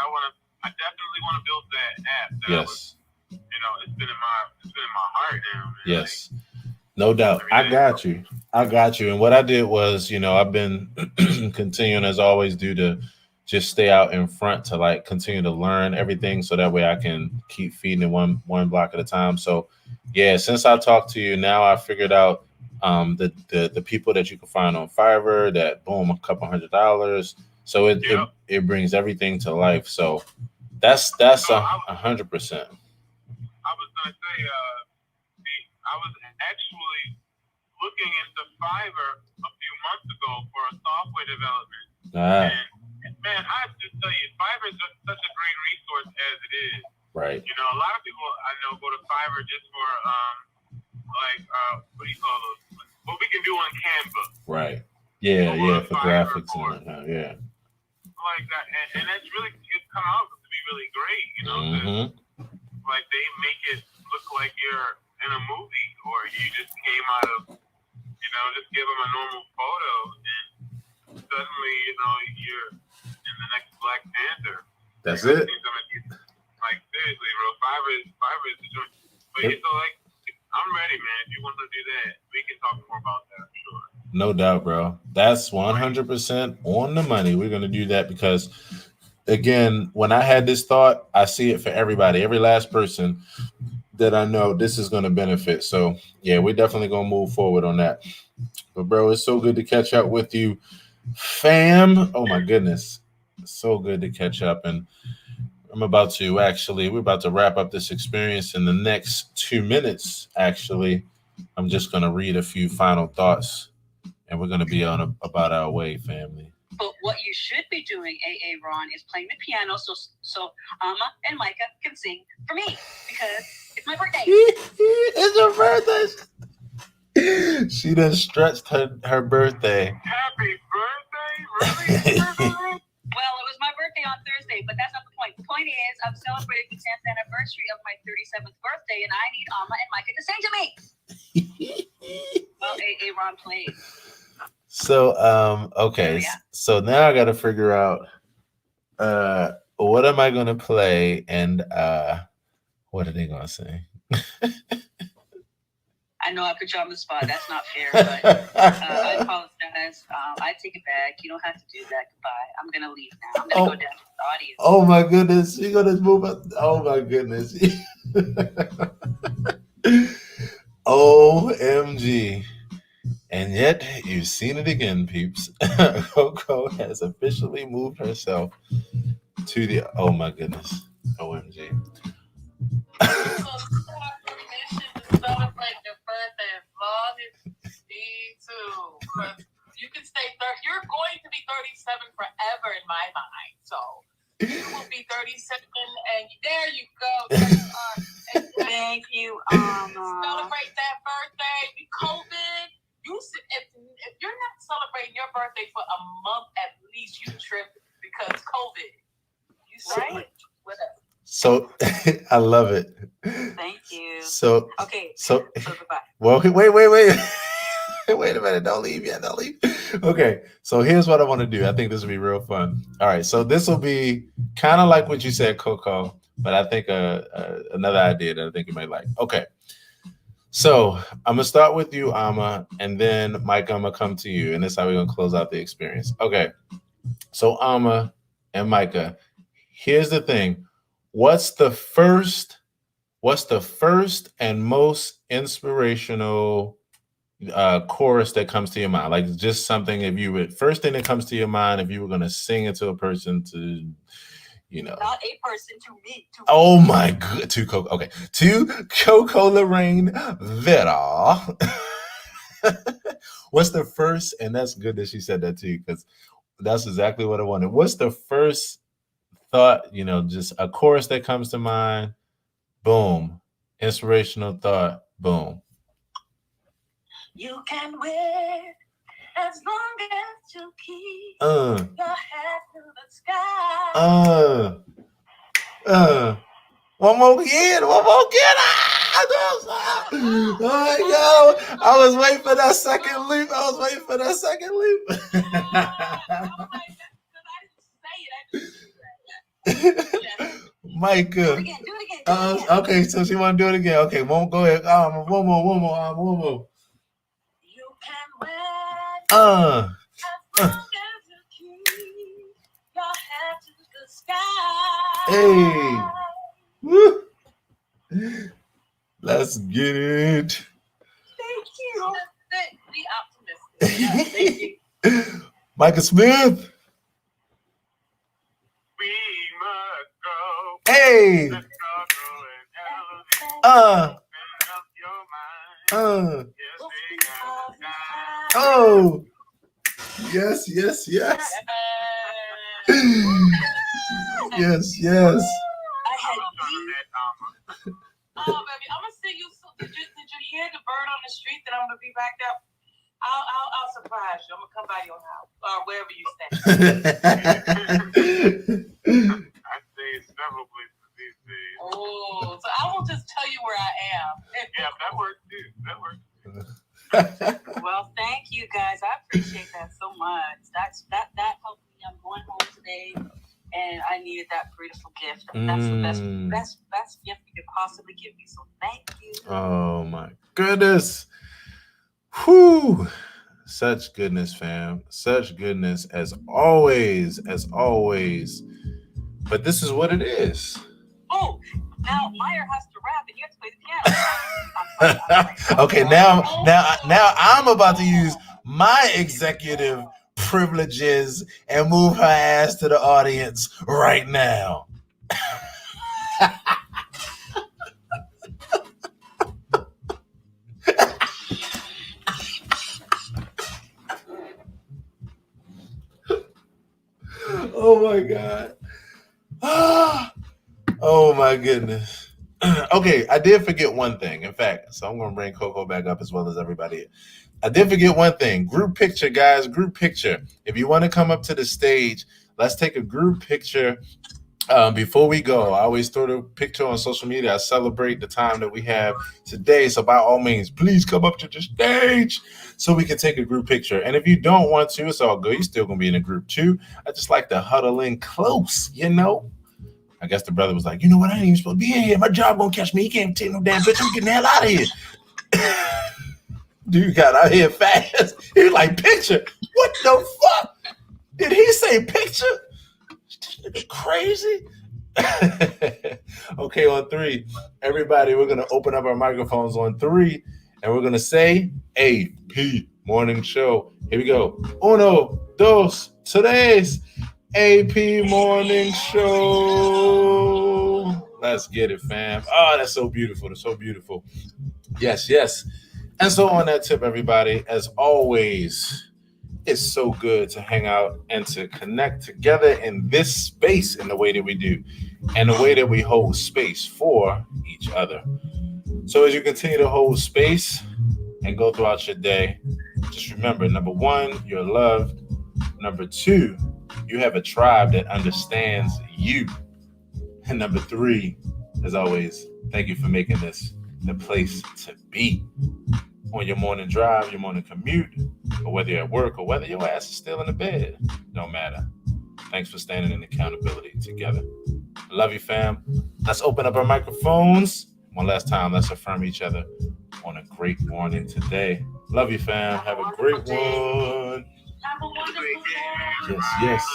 I definitely want to build that app. Yes. It's been in my heart now, man. Yes. Like, no doubt. I got you. And what I did was, I've been continuing as I always do to just stay out in front to like continue to learn everything so that way I can keep feeding it one block at a time. So yeah, since I talked to you now, I figured out the people that you can find on Fiverr that boom, a couple $100. So it brings everything to life. So that's 100%. I was gonna say I was actually looking into Fiverr a few months ago for a software development. And man, I have to tell you, Fiverr is such a great resource as it is. Right. A lot of people I know go to Fiverr just for what do you call those? What we can do on Canva. Right. Yeah, for graphics and yeah. Like that, and that's really it's come out to be really great. Like they make it look like you're in a movie, or you just came out of, just give them a normal photo, and suddenly, you're in the next Black Panther. That's it. Like seriously, bro, Fiverr is the joint. But so like, I'm ready, man. If you want to do that, we can talk more about that. Sure. No doubt, bro. That's 100% on the money. We're gonna do that because, again, when I had this thought, I see it for everybody, every last person that I know this is going to benefit. So yeah, we're definitely going to move forward on that. But bro, it's so good to catch up with you, fam. Oh my goodness. So good to catch up. And we're about to wrap up this experience in the next 2 minutes. Actually, I'm just going to read a few final thoughts and we're going to be on about our way, family. But what you should be doing, AA Ron, is playing the piano so Amma and Micah can sing for me because it's my birthday. It's your birthday. She done stretched her birthday. Happy birthday? Really? Well, it was my birthday on Thursday, but that's not the point. The point is, I'm celebrating the 10th anniversary of my 37th birthday, and I need Amma and Micah to sing to me. Well, AA Ron played. So, okay. So now I got to figure out what am I going to play and what are they going to sing? I know I put you on the spot. That's not fair, but I apologize. I take it back. You don't have to do that. Goodbye. I'm going to leave now. I'm going to go down to the audience. Oh, my goodness. You're going to move up. Oh, my goodness. OMG. And yet, you've seen it again, peeps. Coco has officially moved herself to the... Oh, my goodness. OMG. So you have permission to celebrate your birthday as long as you need to. Because you can stay... You're going to be 37 forever in my mind. So you will be 37, and there you go. Thank you, Celebrate that birthday. COVID... If you're not celebrating your birthday for a month, at least you tripped because COVID. You right? Whatever. So I love it. Thank you. So okay. So goodbye. Well, wait. Wait a minute. Don't leave yet. Don't leave. Okay. So here's what I want to do. I think this will be real fun. All right. So this will be kind of like what you said, Coco, but I think another idea that I think you might like. Okay. So I'm gonna start with you, Amma, and then Mike, I'm gonna come to you, and that's how we're gonna close out the experience. Okay. So Amma and Micah, here's the thing. What's the first and most inspirational chorus that comes to your mind? Like just something first thing that comes to your mind if you were gonna sing it to a person to not a person, to me. Oh my god, to Coco. Okay, to Coco Lorraine Vera. What's the first? And that's good that she said that too, because that's exactly what I wanted. What's the first thought? Just a chorus that comes to mind. Boom, inspirational thought. Boom. You can win as long as you keep your head to the sky. One more kid. Oh my God. I was waiting for that second loop. Micah. Do it again. Okay, so she want to do it again. Okay, go ahead. One more. You can wear Uh. as long as you keep your head to the sky. Hey. Woo. Let's get it. Thank you. Be optimistic. Thank you. Micah Smith. We must go. Hey. Let's go and Uh. up your mind. Oh. Yes. Yes. I had Oh, baby, I'm gonna see you soon. Did you hear the bird on the street that I'm gonna be back up? I'll surprise you. I'm gonna come by your house or wherever you stay. I stay in several places these days. Oh, so I won't just tell you where I am. Yeah, that works too. Well, thank you guys. I appreciate that so much. That helped me. I'm going home today, and I needed that beautiful gift. That's the best gift you could possibly give me. So thank you. Oh my goodness. Whew. Such goodness, fam. Such goodness as always. But this is what it is. Oh, now Meyer has to rap and you have to play the piano. Okay, now I'm about to use my executive privileges and move her ass to the audience right now. Oh my God. Oh my goodness. Okay, I did forget one thing. In fact, so I'm going to bring Coco back up as well as everybody. I did forget one thing. Group picture, guys. Group picture. If you want to come up to the stage, let's take a group picture. Before we go, I always throw the picture on social media. I celebrate the time that we have today. So by all means, please come up to the stage so we can take a group picture. And if you don't want to, it's all good. You're still going to be in a group too. I just like to huddle in close, you know. I guess the brother was like, you know what? I ain't even supposed to be in here. My job won't catch me. He can't take no damn picture. I'm getting the hell out of here. Dude got out here fast. He was like, picture? What the fuck? Did he say picture? It's crazy. Okay, on 3, everybody, we're gonna open up our microphones on 3, and we're gonna say AP Morning Show. Here we go. 1, 2, 3. AP Morning Show. Let's get it, fam. Oh, that's so beautiful. That's so beautiful. Yes. And so on that tip, everybody, as always, it's so good to hang out and to connect together in this space in the way that we do and the way that we hold space for each other. So as you continue to hold space and go throughout your day, just remember, number 1, you're loved. Number 2, you have a tribe that understands you. And number 3, as always, thank you for making this the place to be. On your morning drive, your morning commute, or whether you're at work or whether your ass is still in the bed, don't matter. Thanks for standing in accountability together. Love you, fam. Let's open up our microphones. One last time, let's affirm each other on a great morning today. Love you, fam. Have a great one. Have a wonderful day. Yes.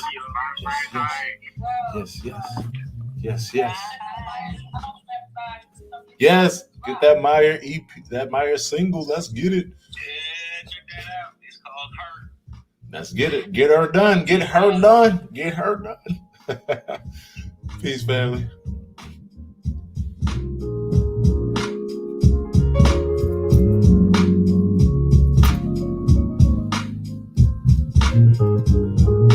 Yes, get that Meyer EP, that Meyer single. Let's get it. Yeah, check that out. It's called Her. Let's get it. Get her done. Get her done. Peace, family.